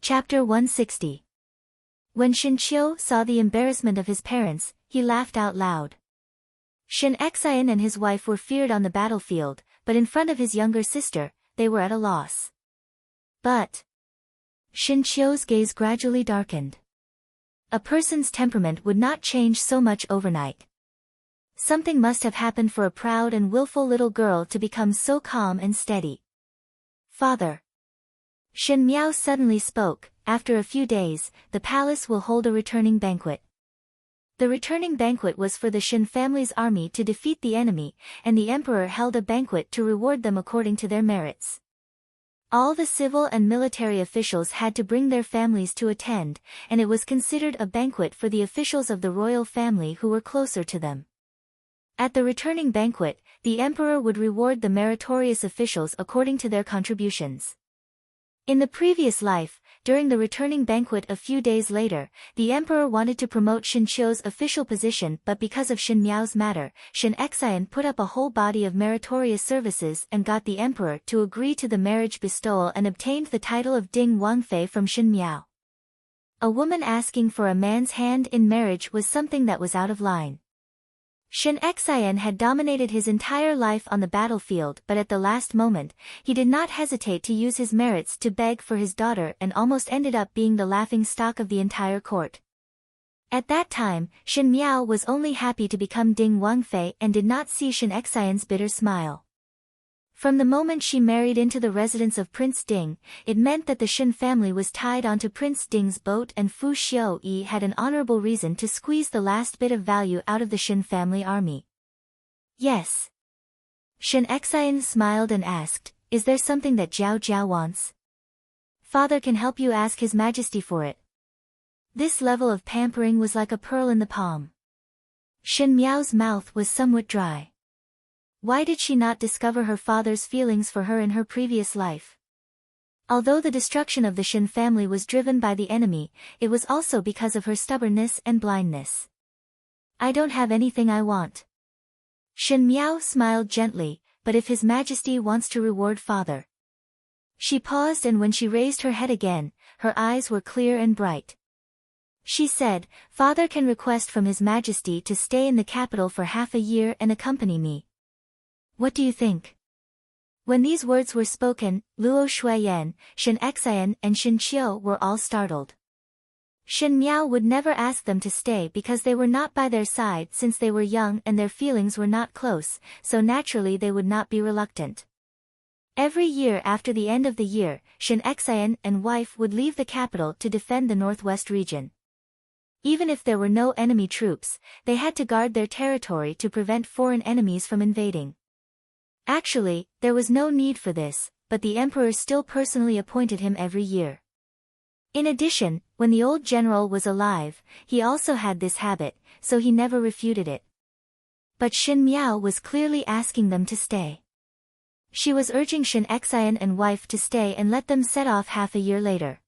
Chapter 160. When Shen Qiu saw the embarrassment of his parents, he laughed out loud. Shen Xian and his wife were feared on the battlefield, but in front of his younger sister, they were at a loss. But Shen Qiu's gaze gradually darkened. A person's temperament would not change so much overnight. Something must have happened for a proud and willful little girl to become so calm and steady. Father. Shen Miao suddenly spoke, after a few days, the palace will hold a returning banquet. The returning banquet was for the Shen family's army to defeat the enemy, and the emperor held a banquet to reward them according to their merits. All the civil and military officials had to bring their families to attend, and it was considered a banquet for the officials of the royal family who were closer to them. At the returning banquet, the emperor would reward the meritorious officials according to their contributions. In the previous life, during the returning banquet a few days later, the emperor wanted to promote Shen Qiu's official position, but because of Shen Miao's matter, Shen Xian put up a whole body of meritorious services and got the emperor to agree to the marriage bestowal and obtained the title of Ding Wangfei from Shen Miao. A woman asking for a man's hand in marriage was something that was out of line. Shen Xian had dominated his entire life on the battlefield, but at the last moment, he did not hesitate to use his merits to beg for his daughter and almost ended up being the laughing stock of the entire court. At that time, Shen Miao was only happy to become Ding Wangfei and did not see Shen Xian's bitter smile. From the moment she married into the residence of Prince Ding, it meant that the Shen family was tied onto Prince Ding's boat, and Fu Xiuyi had an honorable reason to squeeze the last bit of value out of the Shen family army. Yes. Shen Xian smiled and asked, "Is there something that Jiao Jiao wants?" "Father can help you ask His Majesty for it." This level of pampering was like a pearl in the palm. Shen Miao's mouth was somewhat dry. Why did she not discover her father's feelings for her in her previous life? Although the destruction of the Shen family was driven by the enemy, it was also because of her stubbornness and blindness. "I don't have anything I want." Shen Miao smiled gently, "But if His Majesty wants to reward father." She paused, and when she raised her head again, her eyes were clear and bright. She said, "Father can request from His Majesty to stay in the capital for half a year and accompany me. What do you think?" When these words were spoken, Luo Shuiyan, Shen Xian and Shen Qiu were all startled. Shen Miao would never ask them to stay because they were not by their side since they were young and their feelings were not close, so naturally they would not be reluctant. Every year after the end of the year, Shen Xian and wife would leave the capital to defend the northwest region. Even if there were no enemy troops, they had to guard their territory to prevent foreign enemies from invading. Actually, there was no need for this, but the emperor still personally appointed him every year. In addition, when the old general was alive, he also had this habit, so he never refuted it. But Shen Miao was clearly asking them to stay. She was urging Shen Xian and wife to stay and let them set off half a year later.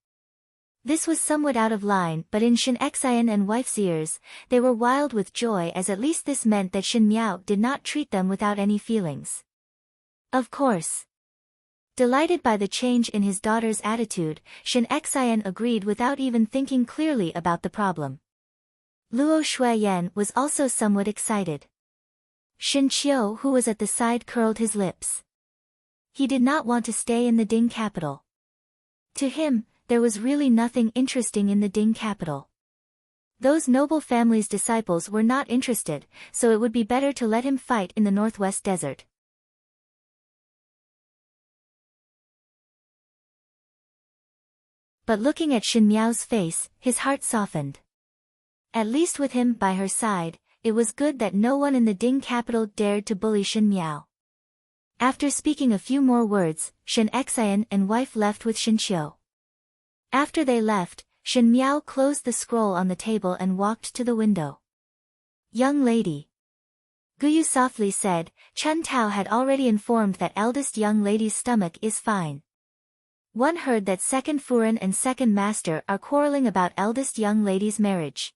This was somewhat out of line, but in Shen Xian and wife's ears, they were wild with joy, as at least this meant that Shen Miao did not treat them without any feelings. Of course. Delighted by the change in his daughter's attitude, Shen Xian agreed without even thinking clearly about the problem. Luo Shuiyan was also somewhat excited. Shen Qiu, who was at the side, curled his lips. He did not want to stay in the Ding capital. To him, there was really nothing interesting in the Ding capital. Those noble family's disciples were not interested, so it would be better to let him fight in the northwest desert. But looking at Shen Miao's face, his heart softened. At least with him by her side, it was good that no one in the Ding capital dared to bully Shen Miao. After speaking a few more words, Shen Xian and wife left with Shen Qiu. After they left, Shen Miao closed the scroll on the table and walked to the window. Young lady. Guyu softly said. Chen Tao had already informed that eldest young lady's stomach is fine. One heard that second Furen and second master are quarreling about eldest young lady's marriage.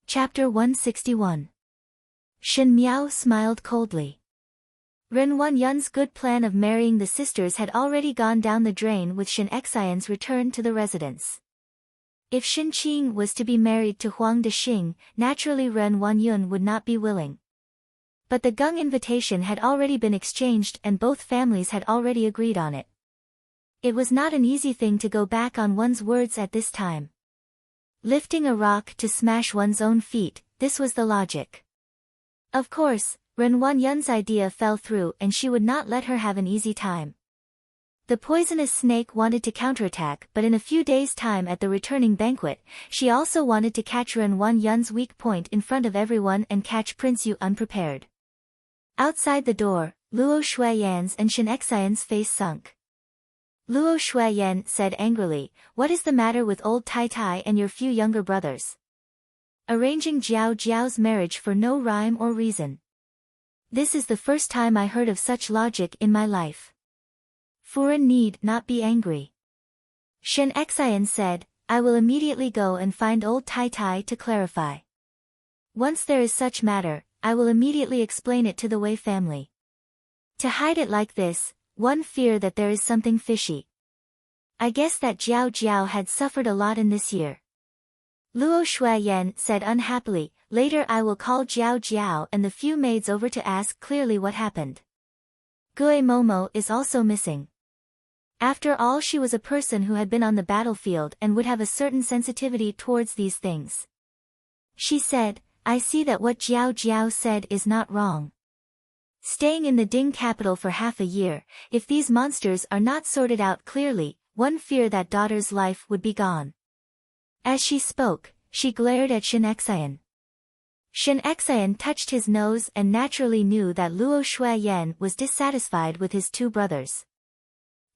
Chapter 161. Shen Miao smiled coldly. Ren Huanyun's good plan of marrying the sisters had already gone down the drain with Shen Xian's return to the residence. If Shen Qing was to be married to Huang Dexing, naturally Ren Huanyun would not be willing. But the Gung invitation had already been exchanged and both families had already agreed on it. It was not an easy thing to go back on one's words at this time. Lifting a rock to smash one's own feet, this was the logic. Of course, Ren Huanyun's idea fell through and she would not let her have an easy time. The poisonous snake wanted to counterattack, but in a few days' time at the returning banquet, she also wanted to catch Ren Huanyun's weak point in front of everyone and catch Prince Yu unprepared. Outside the door, Luo Shuiyan's and Shen Xian's face sunk. Luo Shuiyan said angrily, "What is the matter with old Tai Tai and your few younger brothers? Arranging Jiao Jiao's marriage for no rhyme or reason. This is the first time I heard of such logic in my life. Furen need not be angry." Shen Xian said, "I will immediately go and find old Tai Tai to clarify. Once there is such matter, I will immediately explain it to the Wei family. To hide it like this, one fear that there is something fishy. I guess that Jiao Jiao had suffered a lot in this year." Luo Shuiyan said unhappily, "Later I will call Jiao Jiao and the few maids over to ask clearly what happened. Gue Momo is also missing. After all, she was a person who had been on the battlefield and would have a certain sensitivity towards these things." She said, "I see that what Jiao Jiao said is not wrong. Staying in the Ding capital for half a year, if these monsters are not sorted out clearly, one fear that daughter's life would be gone." As she spoke, she glared at Shen Xian. Shen Xian touched his nose and naturally knew that Luo Shuiyan was dissatisfied with his two brothers.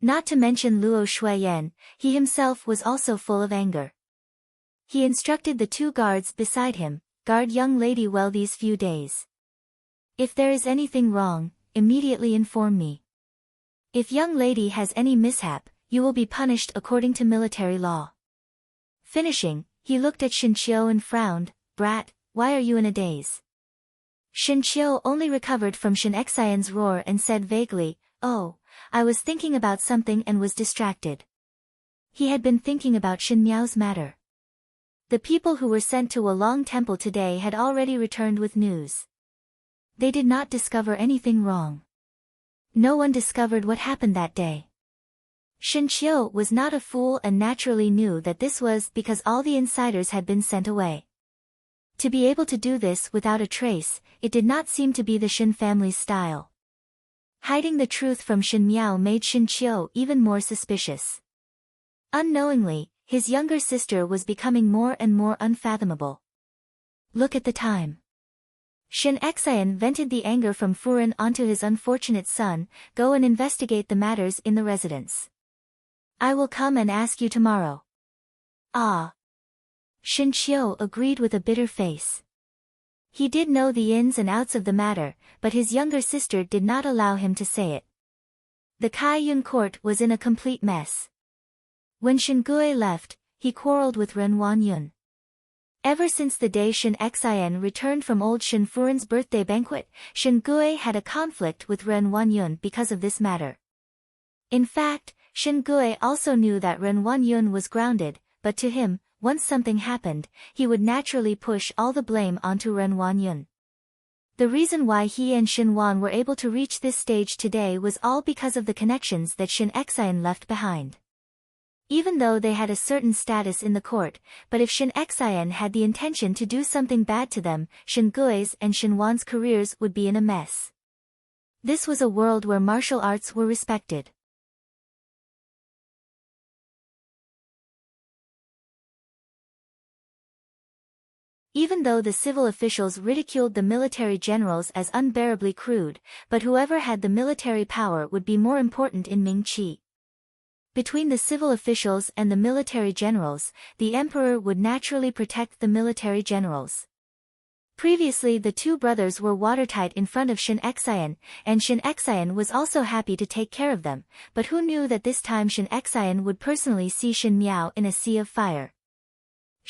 Not to mention Luo Shuiyan, he himself was also full of anger. He instructed the two guards beside him, "Guard young lady well these few days. If there is anything wrong, immediately inform me. If young lady has any mishap, you will be punished according to military law." Finishing, he looked at Shen Qiu and frowned, "Brat, why are you in a daze?" Shen Qiu only recovered from Shen Xian's roar and said vaguely, "Oh, I was thinking about something and was distracted." He had been thinking about Shen Miao's matter. The people who were sent to Wulong Temple today had already returned with news. They did not discover anything wrong. No one discovered what happened that day. Shen Qiu was not a fool and naturally knew that this was because all the insiders had been sent away. To be able to do this without a trace, it did not seem to be the Shen family's style. Hiding the truth from Shen Miao made Shen Qiu even more suspicious. Unknowingly, his younger sister was becoming more and more unfathomable. Look at the time. Shen Xian vented the anger from Furen onto his unfortunate son. "Go and investigate the matters in the residence. I will come and ask you tomorrow." "Ah." Shen Qiu agreed with a bitter face. He did know the ins and outs of the matter, but his younger sister did not allow him to say it. The Kai Yun court was in a complete mess. When Shen Gue left, he quarreled with Ren Huanyun. Ever since the day Shen Xian returned from old Shen Furen's birthday banquet, Shen Gue had a conflict with Ren Huanyun because of this matter. In fact, Shin Gui also knew that Ren Wanyun was grounded, but to him, once something happened, he would naturally push all the blame onto Ren Wanyun. The reason why he and Shin Wan were able to reach this stage today was all because of the connections that Shin Xian left behind. Even though they had a certain status in the court, but if Shin Xian had the intention to do something bad to them, Shin Gui's and Shin Wan's careers would be in a mess. This was a world where martial arts were respected. Even though the civil officials ridiculed the military generals as unbearably crude, but whoever had the military power would be more important in Ming-Chi. Between the civil officials and the military generals, the emperor would naturally protect the military generals. Previously the two brothers were watertight in front of Shin Xian, and Shin Xian was also happy to take care of them, but who knew that this time Shin Xian would personally see Shin Miao in a sea of fire.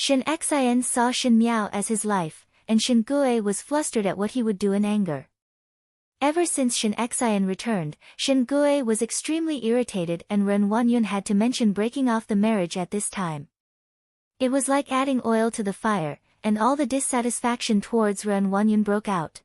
Shin Xian saw Shin Miao as his life, and Shin Gui was flustered at what he would do in anger. Ever since Shin Xian returned, Shin Gui was extremely irritated and Ren Wanyun had to mention breaking off the marriage at this time. It was like adding oil to the fire, and all the dissatisfaction towards Ren Wanyun broke out.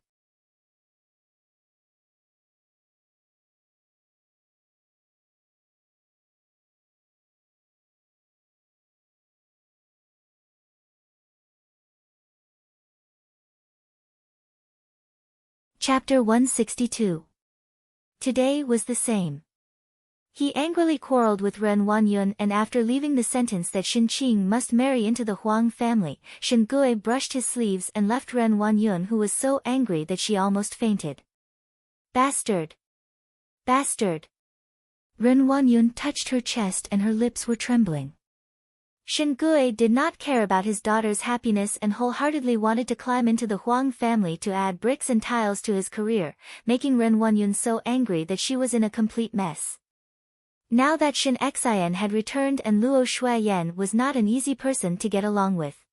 Chapter 162. Today was the same. He angrily quarreled with Ren Wanyun, and after leaving the sentence that Shin Qing must marry into the Huang family, Shin Gui brushed his sleeves and left Ren Wanyun, who was so angry that she almost fainted. Bastard! Bastard! Ren Wanyun touched her chest and her lips were trembling. Shin Gui did not care about his daughter's happiness and wholeheartedly wanted to climb into the Huang family to add bricks and tiles to his career, making Ren Wanyun so angry that she was in a complete mess. Now that Shin Xian had returned and Luo Shuiyan was not an easy person to get along with.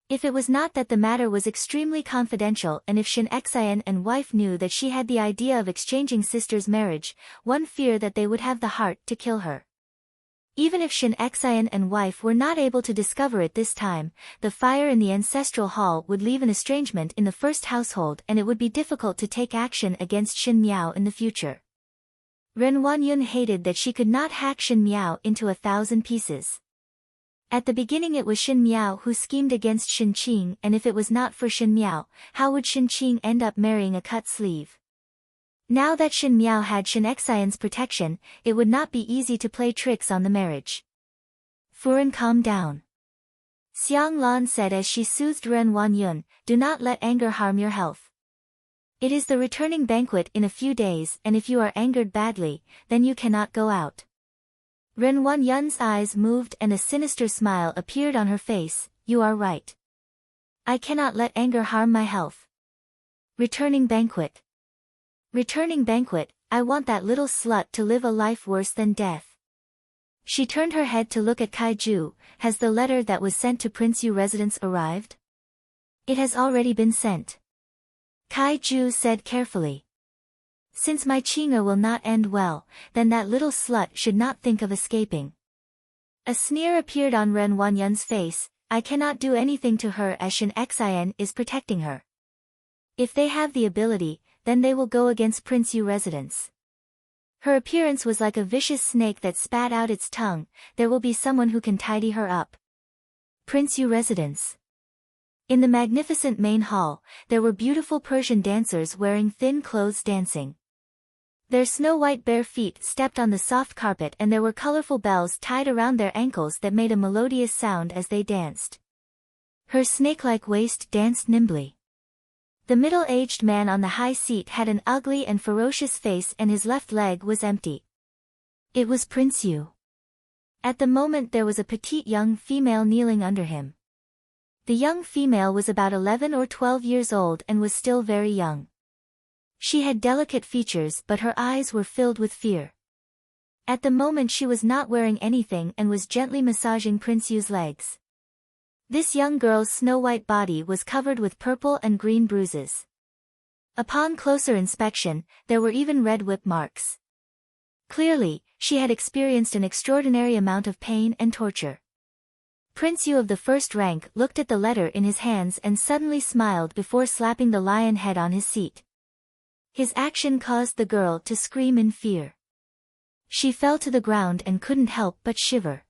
If it was not that the matter was extremely confidential and if Shin Xian and wife knew that she had the idea of exchanging sisters' marriage, one feared that they would have the heart to kill her. Even if Shin Xian and wife were not able to discover it this time, the fire in the ancestral hall would leave an estrangement in the first household and it would be difficult to take action against Shin Miao in the future. Ren Wanyun hated that she could not hack Shin Miao into 1,000 pieces. At the beginning it was Shin Miao who schemed against Shin Qing, and if it was not for Shin Miao, how would Shin Qing end up marrying a cut sleeve? Now that Shin Miao had Shin Xian's protection, it would not be easy to play tricks on the marriage. Furen, calm down. Xiang Lan said as she soothed Ren Wanyun, do not let anger harm your health. It is the returning banquet in a few days, and if you are angered badly, then you cannot go out. Ren Wanyun's eyes moved and a sinister smile appeared on her face. You are right. I cannot let anger harm my health. Returning banquet. Returning banquet, I want that little slut to live a life worse than death. She turned her head to look at Kaiju. Has the letter that was sent to Prince Yu residence arrived? It has already been sent. Kaiju said carefully. Since my Qing'e will not end well, then that little slut should not think of escaping. A sneer appeared on Ren Wanyun's face. I cannot do anything to her as Shin Xian is protecting her. If they have the ability, then they will go against Prince Yu residence. Her appearance was like a vicious snake that spat out its tongue. There will be someone who can tidy her up. Prince Yu residence. In the magnificent main hall, there were beautiful Persian dancers wearing thin clothes dancing. Their snow-white bare feet stepped on the soft carpet and there were colorful bells tied around their ankles that made a melodious sound as they danced. Her snake-like waist danced nimbly. The middle-aged man on the high seat had an ugly and ferocious face and his left leg was empty. It was Prince Yu. At the moment there was a petite young female kneeling under him. The young female was about 11 or 12 years old and was still very young. She had delicate features but her eyes were filled with fear. At the moment she was not wearing anything and was gently massaging Prince Yu's legs. This young girl's snow-white body was covered with purple and green bruises. Upon closer inspection, there were even red whip marks. Clearly, she had experienced an extraordinary amount of pain and torture. Prince Yu of the first rank looked at the letter in his hands and suddenly smiled before slapping the lion head on his seat. His action caused the girl to scream in fear. She fell to the ground and couldn't help but shiver.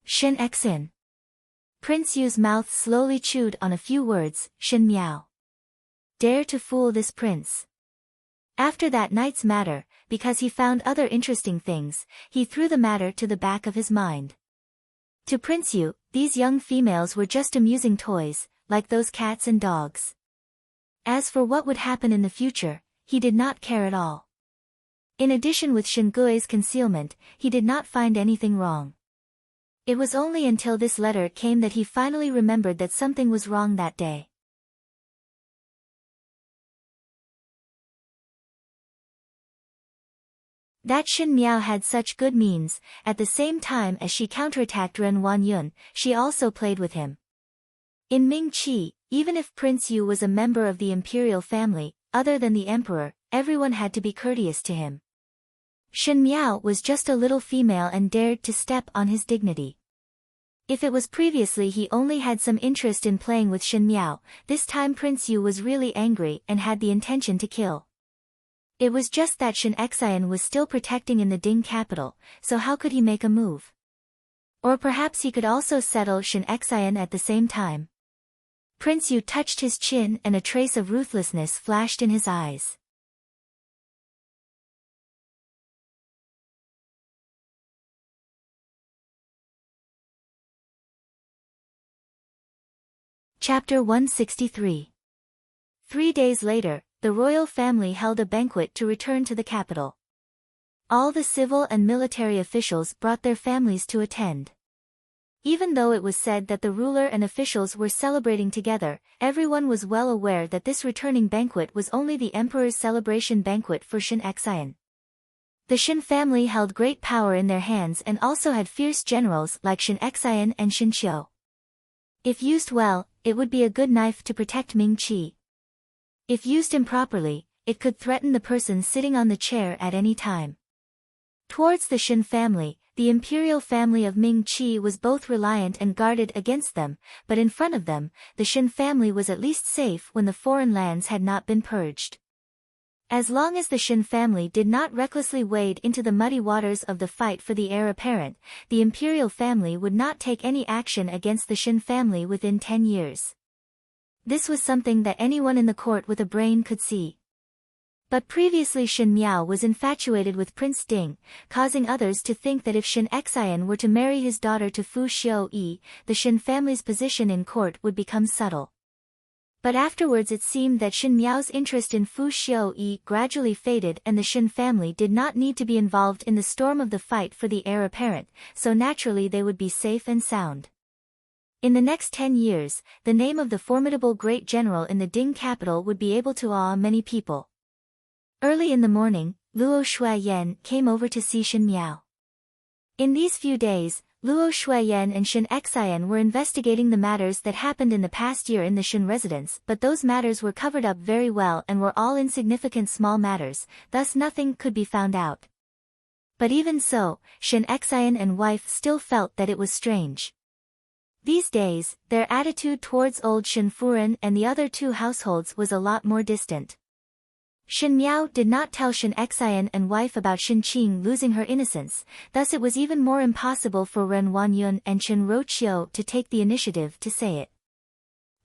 Shen Xin. Prince Yu's mouth slowly chewed on a few words, Shen Miao. Dare to fool this prince. After that night's matter, because he found other interesting things, he threw the matter to the back of his mind. To Prince Yu, these young females were just amusing toys, like those cats and dogs. As for what would happen in the future, he did not care at all. In addition, with Shen Gui's concealment, he did not find anything wrong. It was only until this letter came that he finally remembered that something was wrong that day. That Shen Miao had such good means, at the same time as she counterattacked Ren Wanyun, she also played with him. In Ming Qi, even if Prince Yu was a member of the imperial family, other than the emperor, everyone had to be courteous to him. Shen Miao was just a little female and dared to step on his dignity. If it was previously he only had some interest in playing with Shen Miao, this time Prince Yu was really angry and had the intention to kill. It was just that Shen Xian was still protecting in the Ding capital, so how could he make a move? Or perhaps he could also settle Shen Xian at the same time. Prince Yu touched his chin and a trace of ruthlessness flashed in his eyes. Chapter 163. 3 days later, the royal family held a banquet to return to the capital. All the civil and military officials brought their families to attend. Even though it was said that the ruler and officials were celebrating together, everyone was well aware that this returning banquet was only the emperor's celebration banquet for Shen Xian. The Shen family held great power in their hands and also had fierce generals like Shen Xian and Shen Qiu. If used well, it would be a good knife to protect Ming Qi. If used improperly, it could threaten the person sitting on the chair at any time. Towards the Shen family, the imperial family of Ming Qi was both reliant and guarded against them, but in front of them, the Shen family was at least safe when the foreign lands had not been purged. As long as the Shen family did not recklessly wade into the muddy waters of the fight for the heir apparent, the imperial family would not take any action against the Shen family within 10 years. This was something that anyone in the court with a brain could see. But previously Shen Miao was infatuated with Prince Ding, causing others to think that if Shen Xian were to marry his daughter to Fu Xiu-yi, the Shen family's position in court would become subtle. But afterwards it seemed that Shen Miao's interest in Fu Xiu-yi gradually faded and the Shen family did not need to be involved in the storm of the fight for the heir apparent, so naturally they would be safe and sound. In the next 10 years, the name of the formidable great general in the Ding capital would be able to awe many people. Early in the morning, Luo Shuiyan came over to see Shen Miao. In these few days, Luo Shuiyan and Shen Xian were investigating the matters that happened in the past year in the Shen residence, but those matters were covered up very well and were all insignificant small matters, thus nothing could be found out. But even so, Shen Xian and wife still felt that it was strange. These days, their attitude towards old Shen Furen and the other two households was a lot more distant. Shen Miao did not tell Shen Xian and wife about Shen Qing losing her innocence, thus it was even more impossible for Ren Wanyun and Chen Roqiu to take the initiative to say it.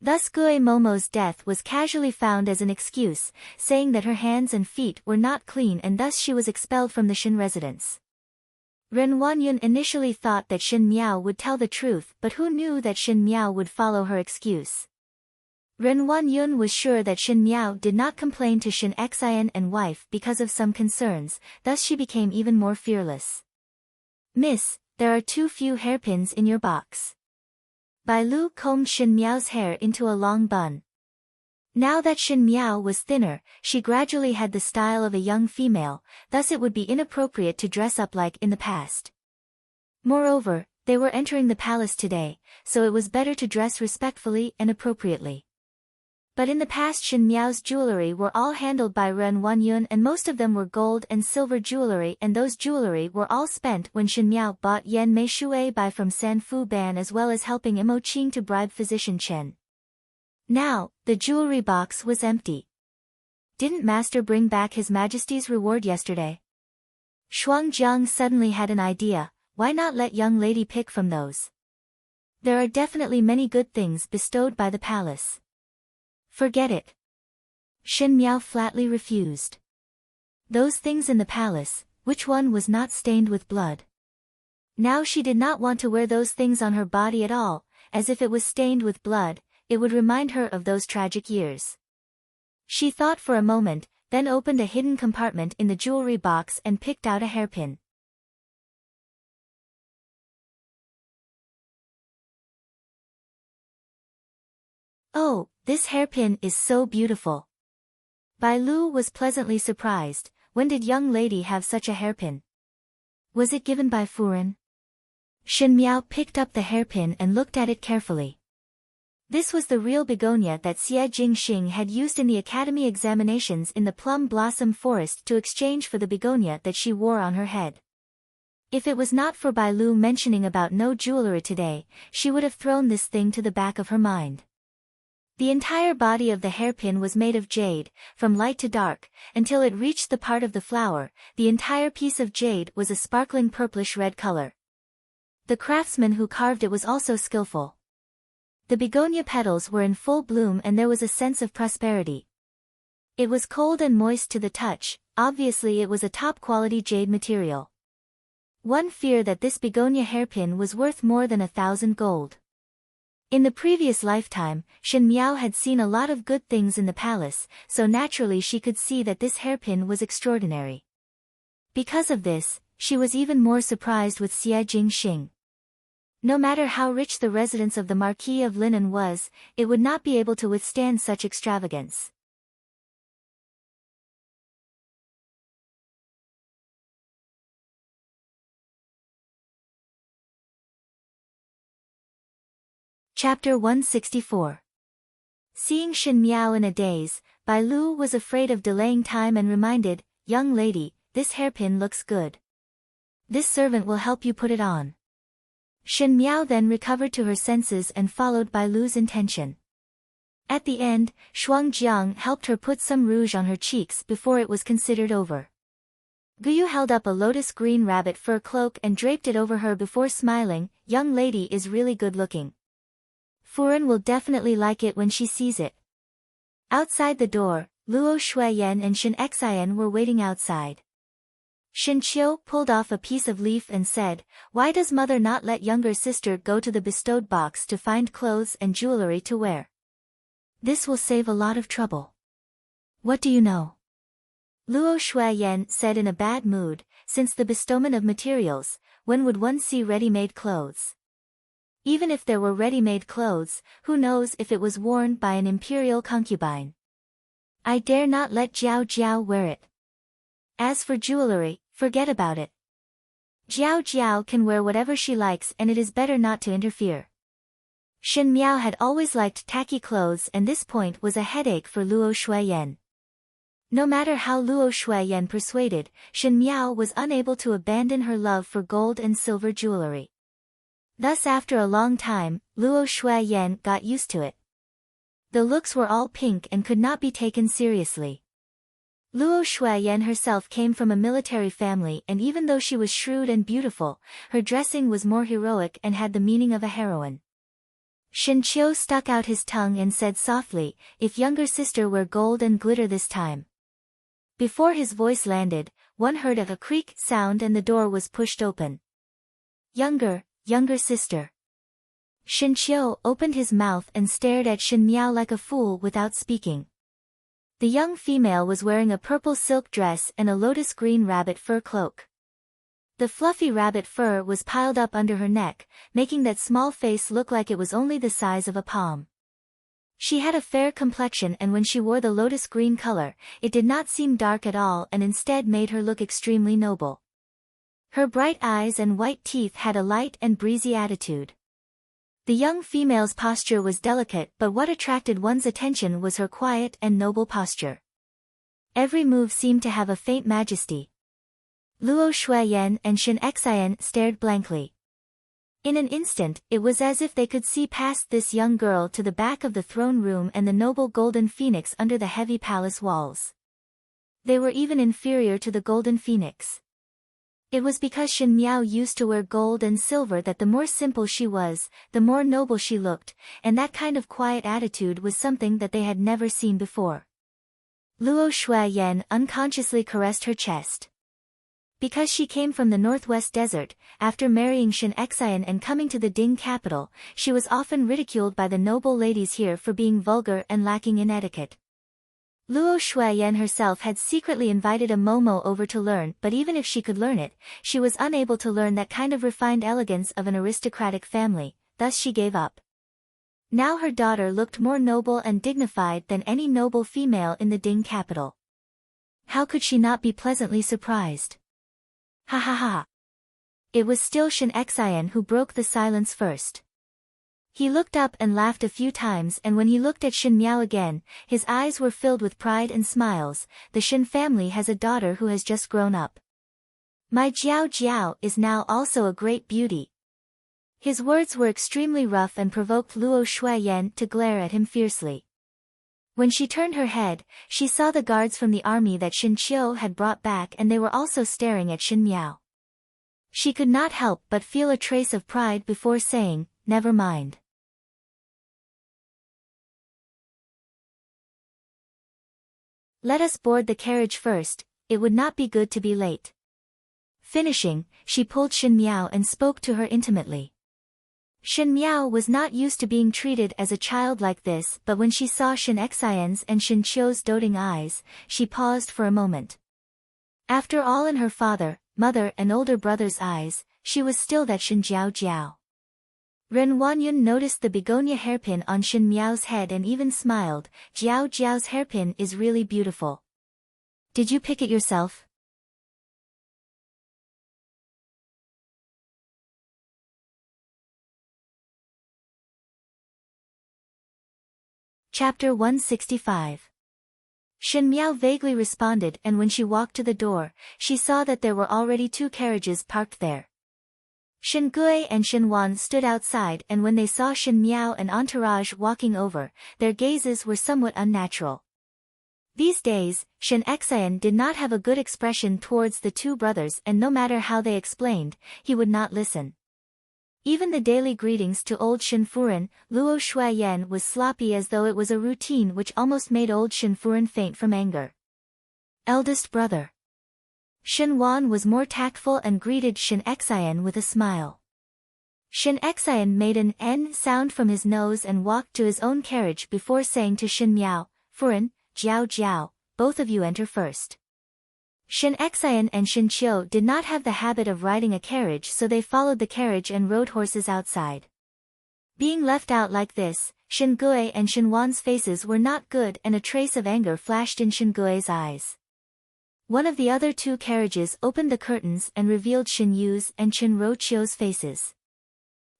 Thus Gui Momo's death was casually found as an excuse, saying that her hands and feet were not clean and thus she was expelled from the Shen residence. Ren Wanyun initially thought that Shen Miao would tell the truth, but who knew that Shen Miao would follow her excuse? Ren Wanyun was sure that Shen Miao did not complain to Shen Xian and wife because of some concerns, thus she became even more fearless. Miss, there are too few hairpins in your box. Bai Lu combed Shen Miao's hair into a long bun. Now that Shen Miao was thinner, she gradually had the style of a young female, thus it would be inappropriate to dress up like in the past. Moreover, they were entering the palace today, so it was better to dress respectfully and appropriately. But in the past Shen Miao's jewelry were all handled by Ren Wanyun, and most of them were gold and silver jewelry, and those jewelry were all spent when Shen Miao bought Yan Mei Shui Bai from San Fu Ban, as well as helping Imo Qing to bribe physician Chen. Now, the jewelry box was empty. Didn't master bring back His Majesty's reward yesterday? Shuang Jiang suddenly had an idea. Why not let young lady pick from those? There are definitely many good things bestowed by the palace. Forget it. Shen Miao flatly refused. Those things in the palace, which one was not stained with blood? Now she did not want to wear those things on her body at all, as if it was stained with blood, it would remind her of those tragic years. She thought for a moment, then opened a hidden compartment in the jewelry box and picked out a hairpin. Oh, this hairpin is so beautiful. Bai Lu was pleasantly surprised. When did young lady have such a hairpin? Was it given by Furen? Shen Miao picked up the hairpin and looked at it carefully. This was the real begonia that Xie Jingxing had used in the academy examinations in the plum blossom forest to exchange for the begonia that she wore on her head. If it was not for Bai Lu mentioning about no jewelry today, she would have thrown this thing to the back of her mind. The entire body of the hairpin was made of jade, from light to dark, until it reached the part of the flower. The entire piece of jade was a sparkling purplish-red color. The craftsman who carved it was also skillful. The begonia petals were in full bloom and there was a sense of prosperity. It was cold and moist to the touch, obviously it was a top-quality jade material. One feared that this begonia hairpin was worth more than 1,000 gold. In the previous lifetime, Shen Miao had seen a lot of good things in the palace, so naturally she could see that this hairpin was extraordinary. Because of this, she was even more surprised with Xie Jingxing. No matter how rich the residence of the Marquis of Linan was, it would not be able to withstand such extravagance. Chapter 164. Seeing Shen Miao in a daze, Bai Lu was afraid of delaying time and reminded, "Young lady, this hairpin looks good. This servant will help you put it on." Shen Miao then recovered to her senses and followed Bai Lu's intention. At the end, Shuang Jiang helped her put some rouge on her cheeks before it was considered over. Guyu held up a lotus green rabbit fur cloak and draped it over her before smiling, "Young lady is really good looking. Furen will definitely like it when she sees it." Outside the door, Luo Shuiyan and Shen Xian were waiting outside. Shen Qiu pulled off a piece of leaf and said, "Why does mother not let younger sister go to the bestowed box to find clothes and jewelry to wear? This will save a lot of trouble." "What do you know?" Luo Shuiyan said in a bad mood, "Since the bestowment of materials, when would one see ready-made clothes? Even if there were ready-made clothes, who knows if it was worn by an imperial concubine? I dare not let Jiao Jiao wear it. As for jewelry, forget about it. Jiao Jiao can wear whatever she likes and it is better not to interfere." Shen Miao had always liked tacky clothes and this point was a headache for Luo Shuiyan. No matter how Luo Shuiyan persuaded, Shen Miao was unable to abandon her love for gold and silver jewelry. Thus after a long time, Luo Shuiyan got used to it. The looks were all pink and could not be taken seriously. Luo Shuiyan herself came from a military family and even though she was shrewd and beautiful, her dressing was more heroic and had the meaning of a heroine. Shen Qiu stuck out his tongue and said softly, "If younger sister wear gold and glitter this time." Before his voice landed, one heard a creak sound and the door was pushed open. Younger sister." Shen Qiu opened his mouth and stared at Shen Miao like a fool without speaking. The young female was wearing a purple silk dress and a lotus green rabbit fur cloak. The fluffy rabbit fur was piled up under her neck, making that small face look like it was only the size of a palm. She had a fair complexion and when she wore the lotus green color, it did not seem dark at all and instead made her look extremely noble. Her bright eyes and white teeth had a light and breezy attitude. The young female's posture was delicate, but what attracted one's attention was her quiet and noble posture. Every move seemed to have a faint majesty. Luo Shuiyan and Shen Xian stared blankly. In an instant, it was as if they could see past this young girl to the back of the throne room and the noble golden phoenix under the heavy palace walls. They were even inferior to the golden phoenix. It was because Shen Miao used to wear gold and silver that the more simple she was, the more noble she looked, and that kind of quiet attitude was something that they had never seen before. Luo Shuiyan unconsciously caressed her chest. Because she came from the northwest desert, after marrying Shen Xian and coming to the Ding capital, she was often ridiculed by the noble ladies here for being vulgar and lacking in etiquette. Luo Shuiyan herself had secretly invited a Momo over to learn, but even if she could learn it, she was unable to learn that kind of refined elegance of an aristocratic family, thus she gave up. Now her daughter looked more noble and dignified than any noble female in the Ding capital. How could she not be pleasantly surprised? Ha ha ha. It was still Shen Xian who broke the silence first. He looked up and laughed a few times, and when he looked at Shen Miao again, his eyes were filled with pride and smiles. The Shen family has a daughter who has just grown up. My Jiao Jiao is now also a great beauty. His words were extremely rough and provoked Luo Shuiyan to glare at him fiercely. When she turned her head, she saw the guards from the army that Shen Qiu had brought back, and they were also staring at Shen Miao. She could not help but feel a trace of pride before saying, "Never mind. Let us board the carriage first, it would not be good to be late." Finishing, she pulled Shen Miao and spoke to her intimately. Shen Miao was not used to being treated as a child like this, but when she saw Shen Xian's and Shen Qiu's doting eyes, she paused for a moment. After all, in her father, mother and older brother's eyes, she was still that Shen Jiao Jiao. Ren Wanyun noticed the begonia hairpin on Shen Miao's head and even smiled. "Jiao Jiao's hairpin is really beautiful. Did you pick it yourself?" Chapter 165. Shen Miao vaguely responded, and when she walked to the door, she saw that there were already 2 carriages parked there. Shen Gui and Shen Wan stood outside, and when they saw Shen Miao and entourage walking over, their gazes were somewhat unnatural. These days, Shen Xian did not have a good expression towards the 2 brothers, and no matter how they explained, he would not listen. Even the daily greetings to old Shen Furen, Luo Shuiyan, was sloppy, as though it was a routine which almost made old Shen Furen faint from anger. "Eldest brother." Shen Wan was more tactful and greeted Shen Xian with a smile. Shen Xian made an N sound from his nose and walked to his own carriage before saying to Shen Miao, "Furen, Jiao Jiao, both of you enter first." Shen Xian and Shen Qiu did not have the habit of riding a carriage, so they followed the carriage and rode horses outside. Being left out like this, Shen Gui and Shen Wan's faces were not good, and a trace of anger flashed in Shen Gui's eyes. One of the other 2 carriages opened the curtains and revealed Shen Yu's and Chen Roqiu's faces.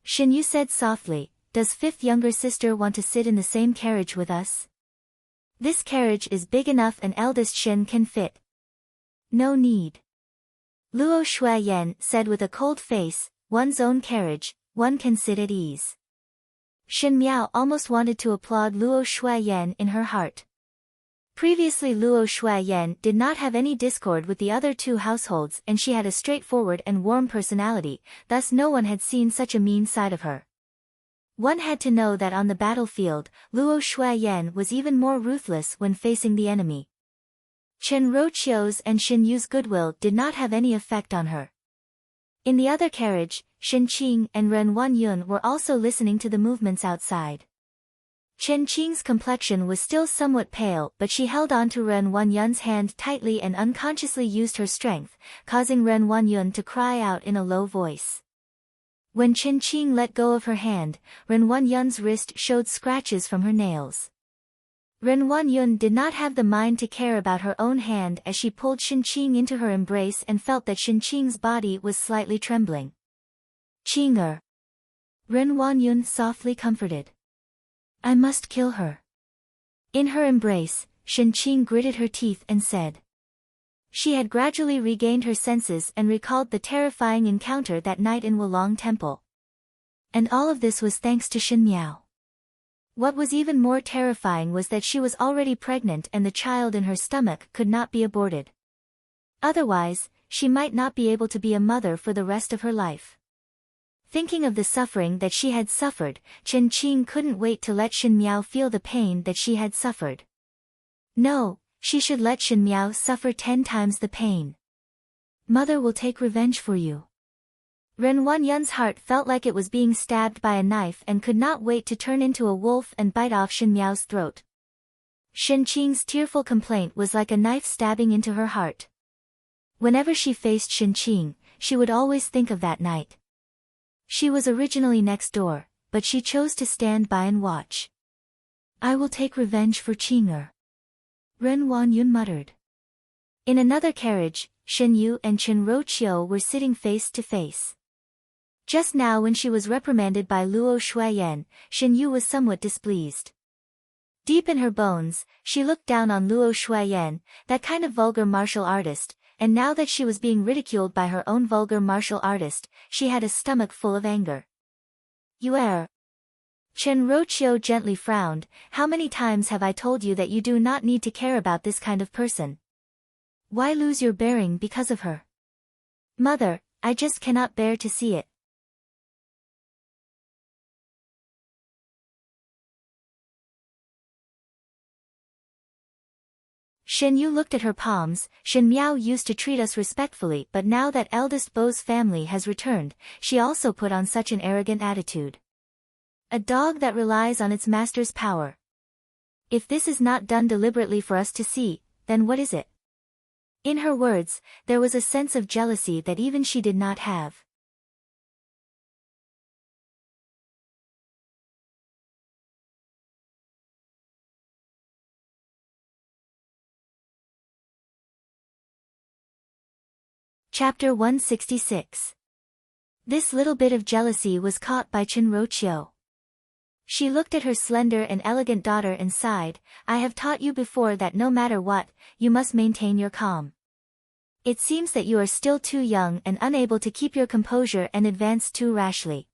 Shen Yu said softly, "Does 5th younger sister want to sit in the same carriage with us? This carriage is big enough and eldest Shen can fit." "No need." Luo Shuiyan said with a cold face, "One's own carriage, one can sit at ease." Shen Miao almost wanted to applaud Luo Shuiyan in her heart. Previously Luo Shuiyan did not have any discord with the other 2 households, and she had a straightforward and warm personality, thus no one had seen such a mean side of her. One had to know that on the battlefield, Luo Shuiyan was even more ruthless when facing the enemy. Chen Roqiu's and Shen Yu's goodwill did not have any effect on her. In the other carriage, Shen Qing and Ren Wanyun were also listening to the movements outside. Chen Qing's complexion was still somewhat pale, but she held on to Ren Wanyun's hand tightly and unconsciously used her strength, causing Ren Wanyun to cry out in a low voice. When Chen Qing let go of her hand, Ren Wanyun's wrist showed scratches from her nails. Ren Wanyun did not have the mind to care about her own hand as she pulled Shen Qing into her embrace and felt that Shen Qing's body was slightly trembling. "Qinger." Ren Wanyun softly comforted. I must kill her. In her embrace, Shen Qing gritted her teeth and said. She had gradually regained her senses and recalled the terrifying encounter that night in Wulong Temple. And all of this was thanks to Shen Miao. What was even more terrifying was that she was already pregnant and the child in her stomach could not be aborted. Otherwise, she might not be able to be a mother for the rest of her life. Thinking of the suffering that she had suffered, Chen Qing couldn't wait to let Shen Miao feel the pain that she had suffered. No, she should let Shen Miao suffer 10 times the pain. Mother will take revenge for you. Ren Wanyun's heart felt like it was being stabbed by a knife and could not wait to turn into a wolf and bite off Shen Miao's throat. Shen Qing's tearful complaint was like a knife stabbing into her heart. Whenever she faced Shen Qing, she would always think of that night. She was originally next door, but she chose to stand by and watch. I will take revenge for Qing'er. Ren Wanyun muttered. In another carriage, Shen Yu and Chen Roqiu were sitting face to face. Just now when she was reprimanded by Luo Shuiyan, Shen Yu was somewhat displeased. Deep in her bones, she looked down on Luo Shuiyan, that kind of vulgar martial artist, and now that she was being ridiculed by her own vulgar martial artist, she had a stomach full of anger. You err. Chen Roqiu gently frowned. How many times have I told you that you do not need to care about this kind of person? Why lose your bearing because of her? Mother, I just cannot bear to see it. Shen Yu looked at her palms. Shen Miao used to treat us respectfully, but now that eldest Bo's family has returned, she also put on such an arrogant attitude. A dog that relies on its master's power. If this is not done deliberately for us to see, then what is it? In her words, there was a sense of jealousy that even she did not have. Chapter 166. This little bit of jealousy was caught by Chen Roqiu. She looked at her slender and elegant daughter and sighed. I have taught you before that no matter what, you must maintain your calm. It seems that you are still too young and unable to keep your composure and advance too rashly.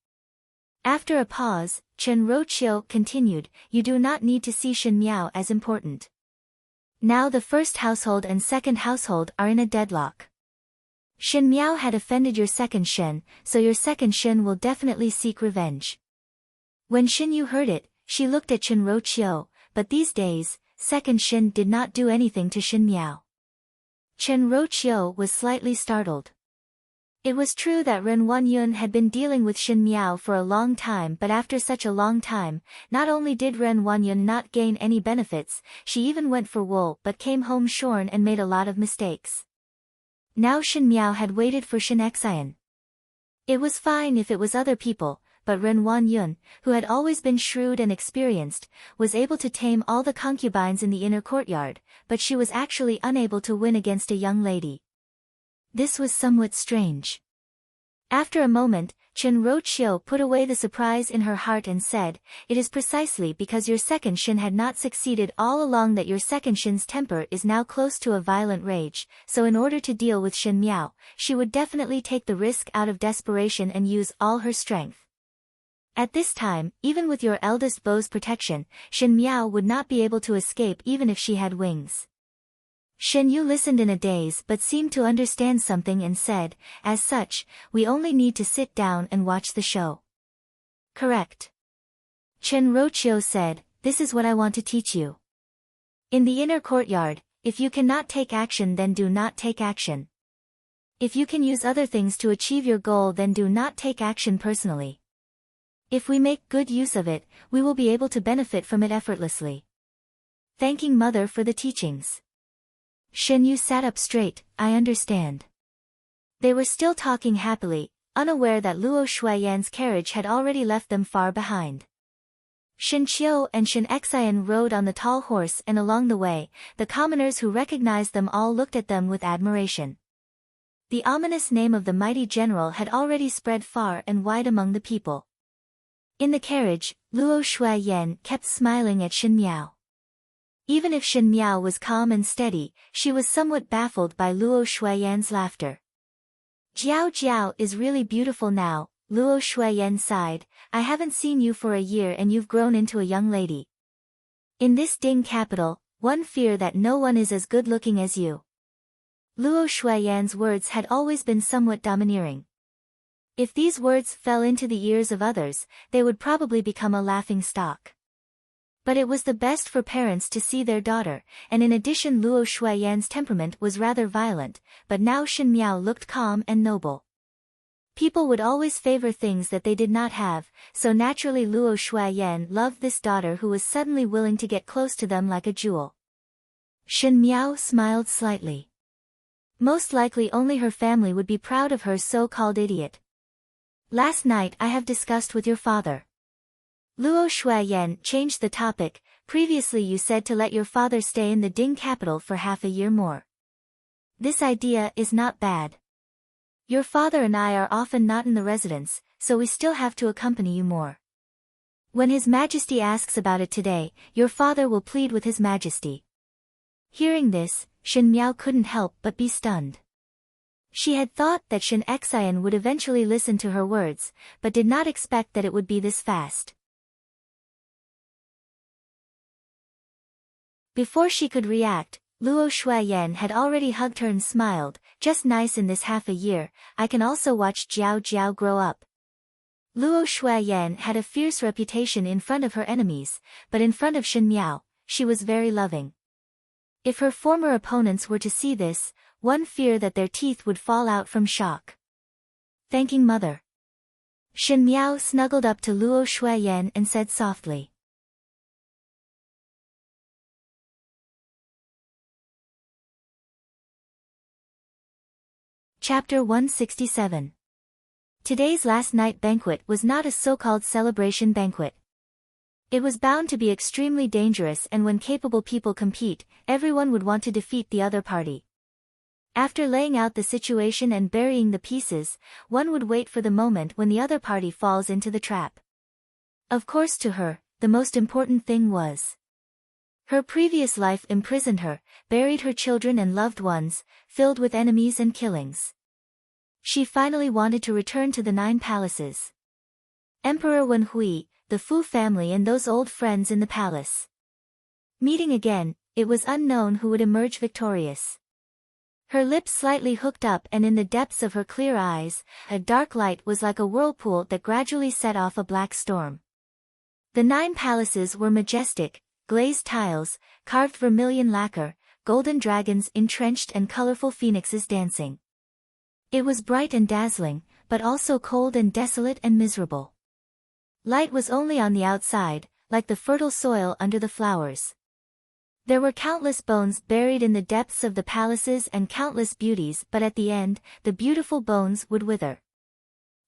After a pause, Chen Roqiu continued, you do not need to see Shen Miao as important. Now the first household and second household are in a deadlock. Shen Miao had offended your second Shen, so your second Shen will definitely seek revenge. When Shen Yu heard it, she looked at Chen Roqiu, but these days, second Shen did not do anything to Shen Miao. Chen Roqiu was slightly startled. It was true that Ren Wanyun had been dealing with Shen Miao for a long time, but after such a long time, not only did Ren Wanyun not gain any benefits, she even went for wool but came home shorn and made a lot of mistakes. Now Shen Miao had waited for Shen Xian. It was fine if it was other people, but Ren Wanyun, who had always been shrewd and experienced, was able to tame all the concubines in the inner courtyard, but she was actually unable to win against a young lady. This was somewhat strange. After a moment, Chen Roqiu put away the surprise in her heart and said, it is precisely because your second Shen had not succeeded all along that your second Shen's temper is now close to a violent rage, so in order to deal with Shen Miao, she would definitely take the risk out of desperation and use all her strength. At this time, even with your eldest Bo's protection, Shen Miao would not be able to escape even if she had wings. Shen Yu listened in a daze but seemed to understand something and said, as such, we only need to sit down and watch the show. Correct. Chen Roqiu said, this is what I want to teach you. In the inner courtyard, if you cannot take action then do not take action. If you can use other things to achieve your goal then do not take action personally. If we make good use of it, we will be able to benefit from it effortlessly. Thanking Mother for the teachings. Shen Yu sat up straight, I understand. They were still talking happily, unaware that Luo Shuiyan's carriage had already left them far behind. Shen Qiu and Shen Xian rode on the tall horse and along the way, the commoners who recognized them all looked at them with admiration. The ominous name of the mighty general had already spread far and wide among the people. In the carriage, Luo Shuiyan kept smiling at Shen Miao. Even if Shen Miao was calm and steady, she was somewhat baffled by Luo Shuiyan's laughter. Jiao Jiao is really beautiful now, Luo Shuiyan sighed. I haven't seen you for a year and you've grown into a young lady. In this Ding capital, one fear that no one is as good-looking as you. Luo Shuiyan's words had always been somewhat domineering. If these words fell into the ears of others, they would probably become a laughing stock. But it was the best for parents to see their daughter, and in addition Luo Shuiyan's temperament was rather violent, but now Shen Miao looked calm and noble. People would always favor things that they did not have, so naturally Luo Shuiyan loved this daughter who was suddenly willing to get close to them like a jewel. Shen Miao smiled slightly. Most likely only her family would be proud of her so-called idiot. Last night I have discussed with your father. Luo Shuiyan changed the topic. Previously you said to let your father stay in the Ding capital for half a year more. This idea is not bad. Your father and I are often not in the residence, so we still have to accompany you more. When His Majesty asks about it today, your father will plead with His Majesty. Hearing this, Shen Miao couldn't help but be stunned. She had thought that Shen Xian would eventually listen to her words, but did not expect that it would be this fast. Before she could react, Luo Shuiyan had already hugged her and smiled. Just nice in this half a year, I can also watch Jiao Jiao grow up. Luo Shuiyan had a fierce reputation in front of her enemies, but in front of Shen Miao, she was very loving. If her former opponents were to see this, one feared that their teeth would fall out from shock. Thanking Mother. Shen Miao snuggled up to Luo Shuiyan and said softly. Chapter 167. Today's last night banquet was not a so-called celebration banquet. It was bound to be extremely dangerous, and when capable people compete, everyone would want to defeat the other party. After laying out the situation and burying the pieces, one would wait for the moment when the other party falls into the trap. Of course to her, the most important thing was her previous life imprisoned her, buried her children and loved ones, filled with enemies and killings. She finally wanted to return to the 9 palaces. Emperor Wenhui, the Fu family and those old friends in the palace. Meeting again, it was unknown who would emerge victorious. Her lips slightly hooked up, and in the depths of her clear eyes, a dark light was like a whirlpool that gradually set off a black storm. The 9 palaces were majestic, glazed tiles, carved vermilion lacquer, golden dragons entrenched and colorful phoenixes dancing. It was bright and dazzling, but also cold and desolate and miserable. Light was only on the outside, like the fertile soil under the flowers. There were countless bones buried in the depths of the palaces and countless beauties, but at the end, the beautiful bones would wither.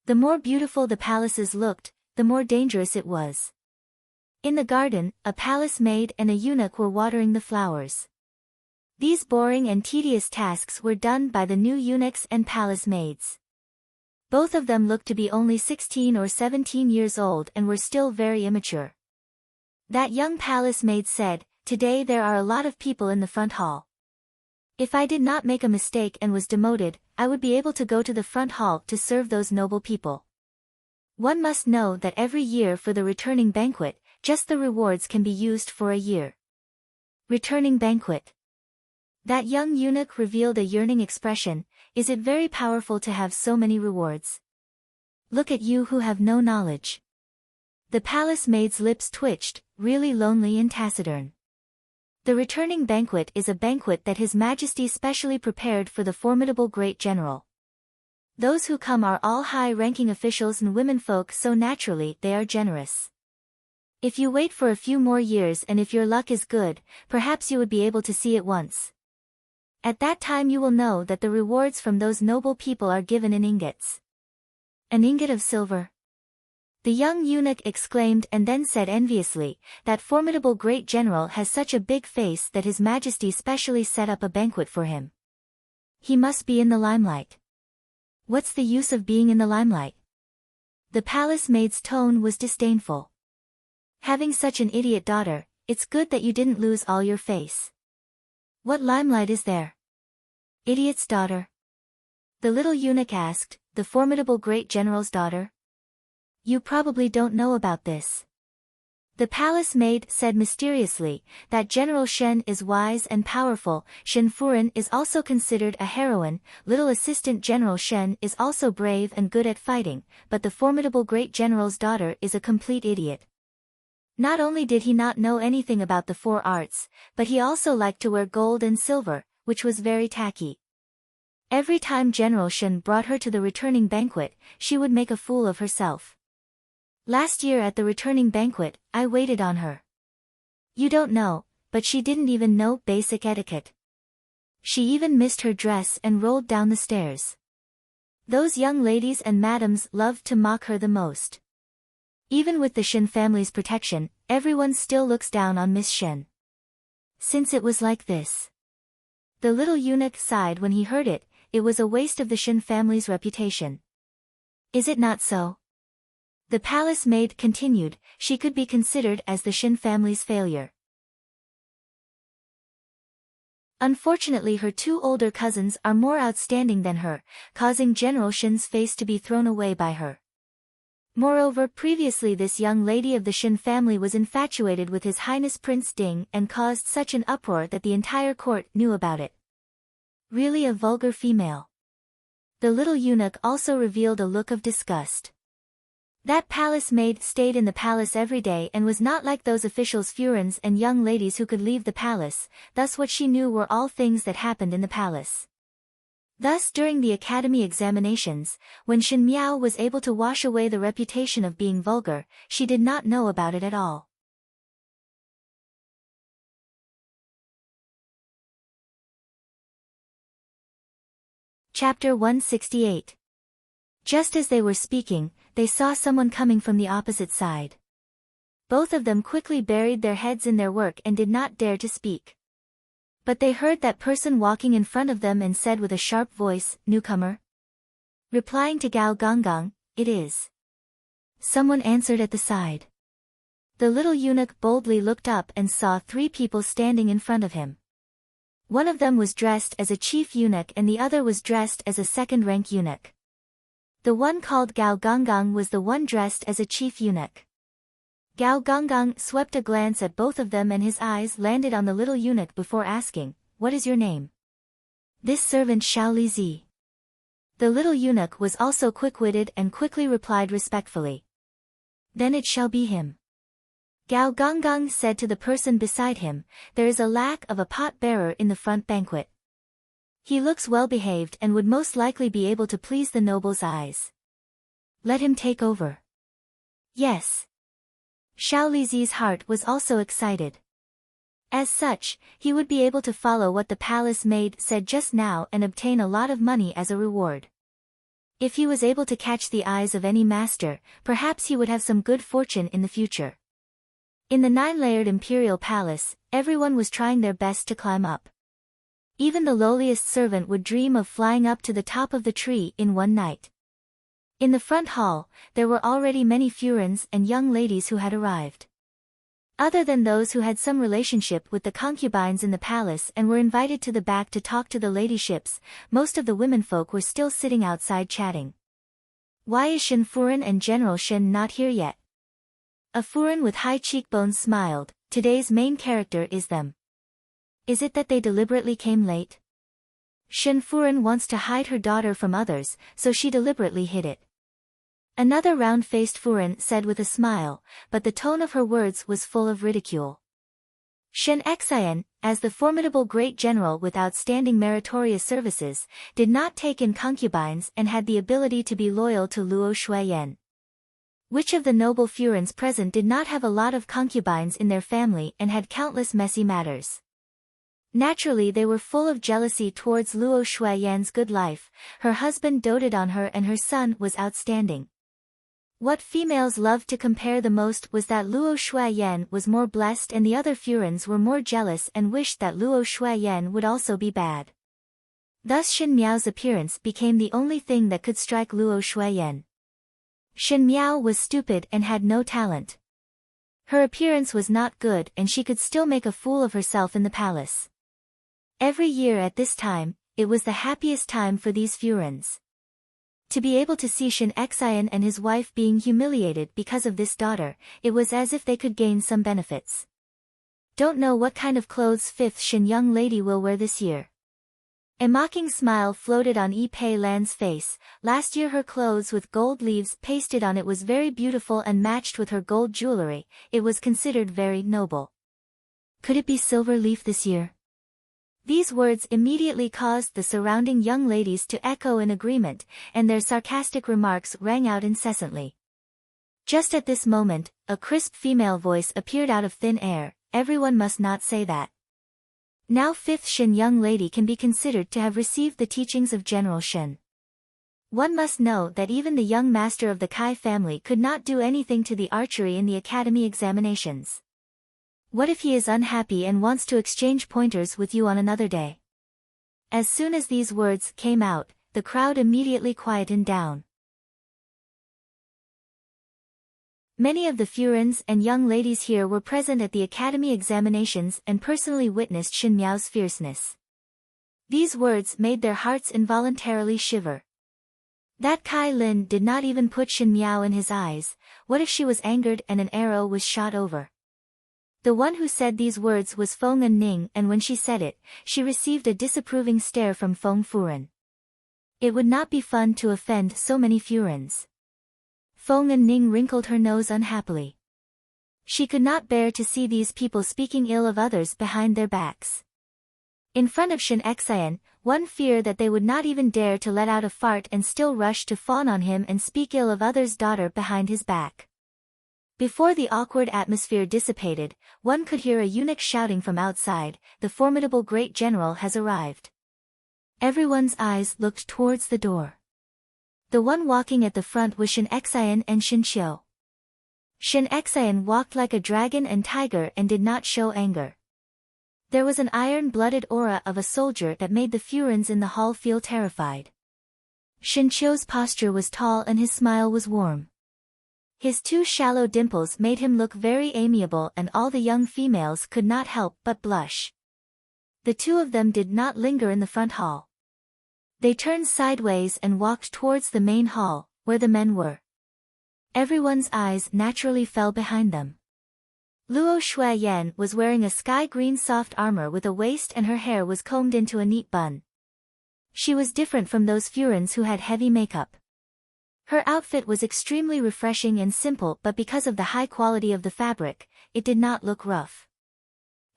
The more beautiful the palaces looked, the more dangerous it was. In the garden, a palace maid and a eunuch were watering the flowers. These boring and tedious tasks were done by the new eunuchs and palace maids. Both of them looked to be only 16 or 17 years old and were still very immature. That young palace maid said, "Today there are a lot of people in the front hall. If I did not make a mistake and was demoted, I would be able to go to the front hall to serve those noble people. One must know that every year for the returning banquet, just the rewards can be used for a year." Returning banquet. That young eunuch revealed a yearning expression. Is it very powerful to have so many rewards? Look at you who have no knowledge. The palace maid's lips twitched, really lonely and taciturn. The returning banquet is a banquet that His Majesty specially prepared for the formidable great general. Those who come are all high-ranking officials and womenfolk, so naturally they are generous. If you wait for a few more years and if your luck is good, perhaps you would be able to see it once. At that time you will know that the rewards from those noble people are given in ingots. An ingot of silver? The young eunuch exclaimed and then said enviously, "That formidable great general has such a big face that His Majesty specially set up a banquet for him. He must be in the limelight." What's the use of being in the limelight? The palace maid's tone was disdainful. Having such an idiot daughter, it's good that you didn't lose all your face. What limelight is there? Idiot's daughter? The little eunuch asked, the formidable great general's daughter? You probably don't know about this. The palace maid said mysteriously, that General Shen is wise and powerful. Shen Furen is also considered a heroine. Little assistant General Shen is also brave and good at fighting, but the formidable great general's daughter is a complete idiot. Not only did he not know anything about the four arts, but he also liked to wear gold and silver, which was very tacky. Every time General Shen brought her to the returning banquet, she would make a fool of herself. Last year at the returning banquet, I waited on her. You don't know, but she didn't even know basic etiquette. She even missed her dress and rolled down the stairs. Those young ladies and madams loved to mock her the most. Even with the Shen family's protection, everyone still looks down on Miss Shen. Since it was like this. The little eunuch sighed when he heard it. It was a waste of the Shen family's reputation. Is it not so? The palace maid continued, she could be considered as the Shen family's failure. Unfortunately her two older cousins are more outstanding than her, causing General Shen's face to be thrown away by her. Moreover, previously this young lady of the Shen family was infatuated with His Highness Prince Ding and caused such an uproar that the entire court knew about it. Really a vulgar female. The little eunuch also revealed a look of disgust. That palace maid stayed in the palace every day and was not like those officials furens and young ladies who could leave the palace, thus what she knew were all things that happened in the palace. Thus during the academy examinations, when Shen Miao was able to wash away the reputation of being vulgar, she did not know about it at all. Chapter 168. Just as they were speaking, they saw someone coming from the opposite side. Both of them quickly buried their heads in their work and did not dare to speak. But they heard that person walking in front of them and said with a sharp voice, "Newcomer?" Replying to Gao Gonggang, "It is." Someone answered at the side. The little eunuch boldly looked up and saw three people standing in front of him. One of them was dressed as a chief eunuch and the other was dressed as a second-rank eunuch. The one called Gao Gonggang was the one dressed as a chief eunuch. Gao Gonggang swept a glance at both of them and his eyes landed on the little eunuch before asking, "What is your name?" "This servant Xiao Lizi." The little eunuch was also quick-witted and quickly replied respectfully. "Then it shall be him." Gao Gonggang said to the person beside him, "There is a lack of a pot-bearer in the front banquet. He looks well-behaved and would most likely be able to please the noble's eyes. Let him take over." Yes. Xiao Lizi's heart was also excited. As such, he would be able to follow what the palace maid said just now and obtain a lot of money as a reward. If he was able to catch the eyes of any master, perhaps he would have some good fortune in the future. In the 9-layered imperial palace, everyone was trying their best to climb up. Even the lowliest servant would dream of flying up to the top of the tree in one night. In the front hall, there were already many furens and young ladies who had arrived. Other than those who had some relationship with the concubines in the palace and were invited to the back to talk to the ladyships, most of the womenfolk were still sitting outside chatting. Why is Shen Furen and General Shen not here yet? A furen with high cheekbones smiled, today's main character is them. Is it that they deliberately came late? Shen Furen wants to hide her daughter from others, so she deliberately hid it. Another round-faced furen said with a smile, but the tone of her words was full of ridicule. Shen Xian, as the formidable great general with outstanding meritorious services, did not take in concubines and had the ability to be loyal to Luo Shuiyan. Which of the noble furens present did not have a lot of concubines in their family and had countless messy matters? Naturally they were full of jealousy towards Luo Shuiyan's good life, her husband doted on her and her son was outstanding. What females loved to compare the most was that Luo Shuiyan was more blessed and the other furens were more jealous and wished that Luo Shuiyan would also be bad. Thus Shen Miao's appearance became the only thing that could strike Luo Shuiyan. Shen Miao was stupid and had no talent. Her appearance was not good and she could still make a fool of herself in the palace. Every year at this time, it was the happiest time for these Furens. To be able to see Shen Xian and his wife being humiliated because of this daughter, it was as if they could gain some benefits. Don't know what kind of clothes fifth Shen young lady will wear this year. A mocking smile floated on Yi Pei Lan's face. Last year her clothes with gold leaves pasted on it was very beautiful and matched with her gold jewelry. It was considered very noble. Could it be silver leaf this year? These words immediately caused the surrounding young ladies to echo in agreement, and their sarcastic remarks rang out incessantly. Just at this moment, a crisp female voice appeared out of thin air. Everyone must not say that. Now fifth Shen young lady can be considered to have received the teachings of General Shen. One must know that even the young master of the Kai family could not do anything to the archery in the academy examinations. What if he is unhappy and wants to exchange pointers with you on another day? As soon as these words came out, the crowd immediately quietened down. Many of the Furens and young ladies here were present at the academy examinations and personally witnessed Shen Miao's fierceness. These words made their hearts involuntarily shiver. That Kai Lin did not even put Shen Miao in his eyes. What if she was angered and an arrow was shot over? The one who said these words was Feng Ning, and when she said it, she received a disapproving stare from Feng Furen. It would not be fun to offend so many Furens. Feng Ning wrinkled her nose unhappily. She could not bear to see these people speaking ill of others behind their backs. In front of Shen Xian, one feared that they would not even dare to let out a fart and still rush to fawn on him and speak ill of others' daughter behind his back. Before the awkward atmosphere dissipated, one could hear a eunuch shouting from outside, "The formidable great general has arrived." Everyone's eyes looked towards the door. The one walking at the front was Shen Xian and Shen Qiu. Shen Xian walked like a dragon and tiger and did not show anger. There was an iron-blooded aura of a soldier that made the Furens in the hall feel terrified. Shen Qiu's posture was tall and his smile was warm. His two shallow dimples made him look very amiable and all the young females could not help but blush. The two of them did not linger in the front hall. They turned sideways and walked towards the main hall, where the men were. Everyone's eyes naturally fell behind them. Luo Shuiyan was wearing a sky-green soft armor with a waist and her hair was combed into a neat bun. She was different from those Furens who had heavy makeup. Her outfit was extremely refreshing and simple, but because of the high quality of the fabric, it did not look rough.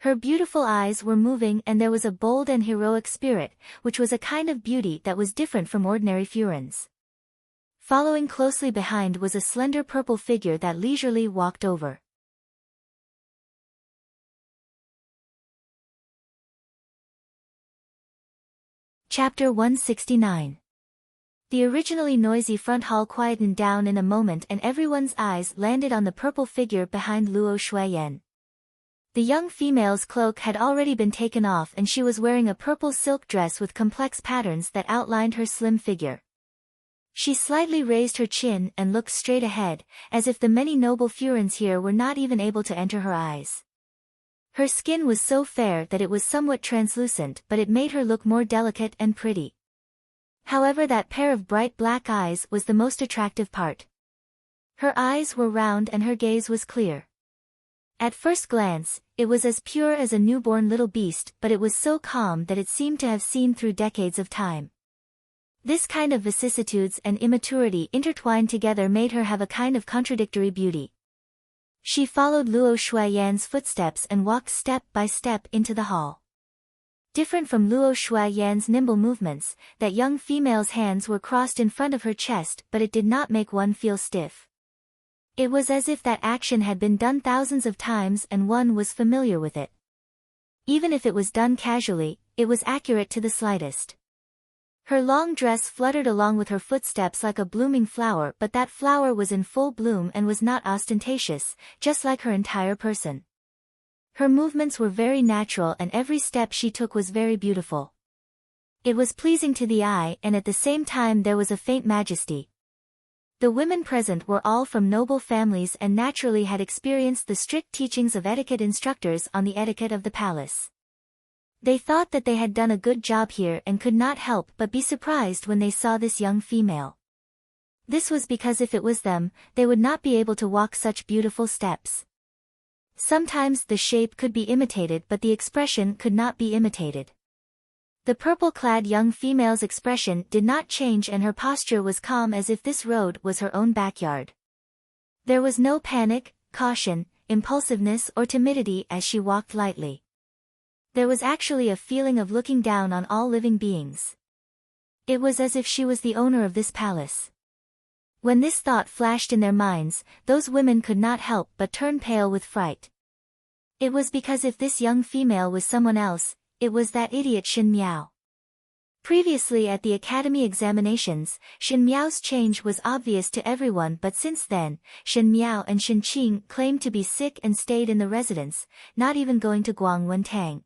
Her beautiful eyes were moving and there was a bold and heroic spirit, which was a kind of beauty that was different from ordinary Furens. Following closely behind was a slender purple figure that leisurely walked over. Chapter 169. The originally noisy front hall quietened down in a moment and everyone's eyes landed on the purple figure behind Luo Shuiyan. The young female's cloak had already been taken off and she was wearing a purple silk dress with complex patterns that outlined her slim figure. She slightly raised her chin and looked straight ahead, as if the many noble Furens here were not even able to enter her eyes. Her skin was so fair that it was somewhat translucent, but it made her look more delicate and pretty. However, that pair of bright black eyes was the most attractive part. Her eyes were round and her gaze was clear. At first glance, it was as pure as a newborn little beast, but it was so calm that it seemed to have seen through decades of time. This kind of vicissitudes and immaturity intertwined together made her have a kind of contradictory beauty. She followed Luo Shuiyan's footsteps and walked step by step into the hall. Different from Luo Shuiyan's nimble movements, that young female's hands were crossed in front of her chest, but it did not make one feel stiff. It was as if that action had been done thousands of times and one was familiar with it. Even if it was done casually, it was accurate to the slightest. Her long dress fluttered along with her footsteps like a blooming flower, but that flower was in full bloom and was not ostentatious, just like her entire person. Her movements were very natural and every step she took was very beautiful. It was pleasing to the eye and at the same time there was a faint majesty. The women present were all from noble families and naturally had experienced the strict teachings of etiquette instructors on the etiquette of the palace. They thought that they had done a good job here and could not help but be surprised when they saw this young female. This was because if it was them, they would not be able to walk such beautiful steps. Sometimes the shape could be imitated but the expression could not be imitated. The purple-clad young female's expression did not change and her posture was calm as if this road was her own backyard. There was no panic, caution, impulsiveness or timidity as she walked lightly. There was actually a feeling of looking down on all living beings. It was as if she was the owner of this palace. When this thought flashed in their minds, those women could not help but turn pale with fright. It was because if this young female was someone else, it was that idiot Shen Miao. Previously at the academy examinations, Shen Miao's change was obvious to everyone but since then, Shen Miao and Shen Qing claimed to be sick and stayed in the residence, not even going to Guangwentang.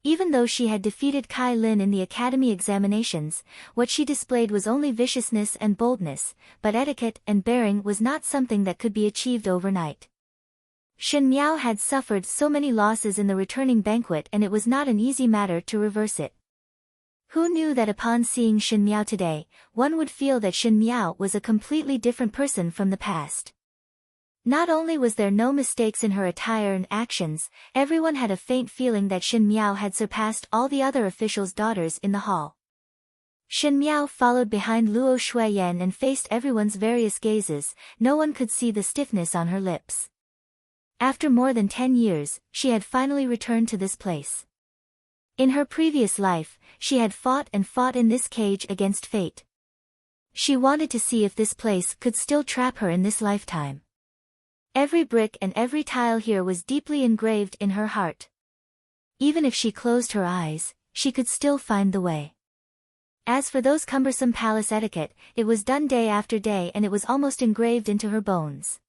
Even though she had defeated Kai Lin in the academy examinations, what she displayed was only viciousness and boldness, but etiquette and bearing was not something that could be achieved overnight. Shen Miao had suffered so many losses in the returning banquet and it was not an easy matter to reverse it. Who knew that upon seeing Shen Miao today, one would feel that Shen Miao was a completely different person from the past. Not only was there no mistakes in her attire and actions, everyone had a faint feeling that Shen Miao had surpassed all the other officials' daughters in the hall. Shen Miao followed behind Luo Shuiyan and faced everyone's various gazes, no one could see the stiffness on her lips. After more than 10 years, she had finally returned to this place. In her previous life, she had fought and fought in this cage against fate. She wanted to see if this place could still trap her in this lifetime. Every brick and every tile here was deeply engraved in her heart. Even if she closed her eyes, she could still find the way. As for those cumbersome palace etiquette, it was done day after day and it was almost engraved into her bones.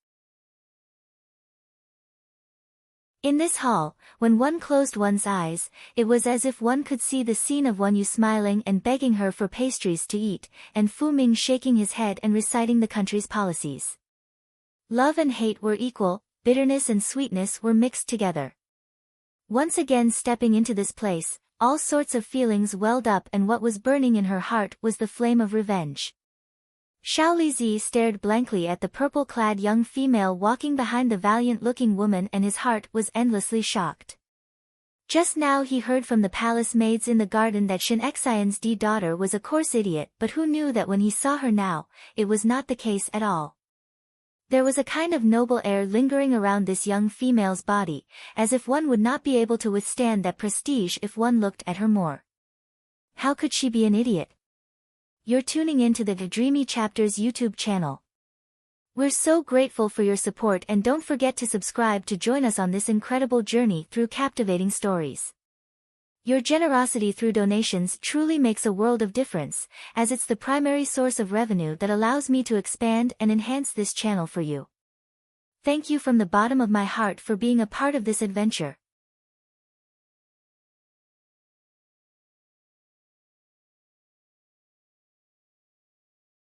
In this hall, when one closed one's eyes, it was as if one could see the scene of Wan Yu smiling and begging her for pastries to eat, and Fu Ming shaking his head and reciting the country's policies. Love and hate were equal, bitterness and sweetness were mixed together. Once again stepping into this place, all sorts of feelings welled up and what was burning in her heart was the flame of revenge. Xiao Lizi stared blankly at the purple-clad young female walking behind the valiant-looking woman and his heart was endlessly shocked. Just now he heard from the palace maids in the garden that Shen Xian's daughter was a coarse idiot, but who knew that when he saw her now, it was not the case at all. There was a kind of noble air lingering around this young female's body, as if one would not be able to withstand that prestige if one looked at her more. How could she be an idiot? You're tuning into the Dreamy Chapters YouTube channel. We're so grateful for your support and don't forget to subscribe to join us on this incredible journey through captivating stories. Your generosity through donations truly makes a world of difference, as it's the primary source of revenue that allows me to expand and enhance this channel for you. Thank you from the bottom of my heart for being a part of this adventure.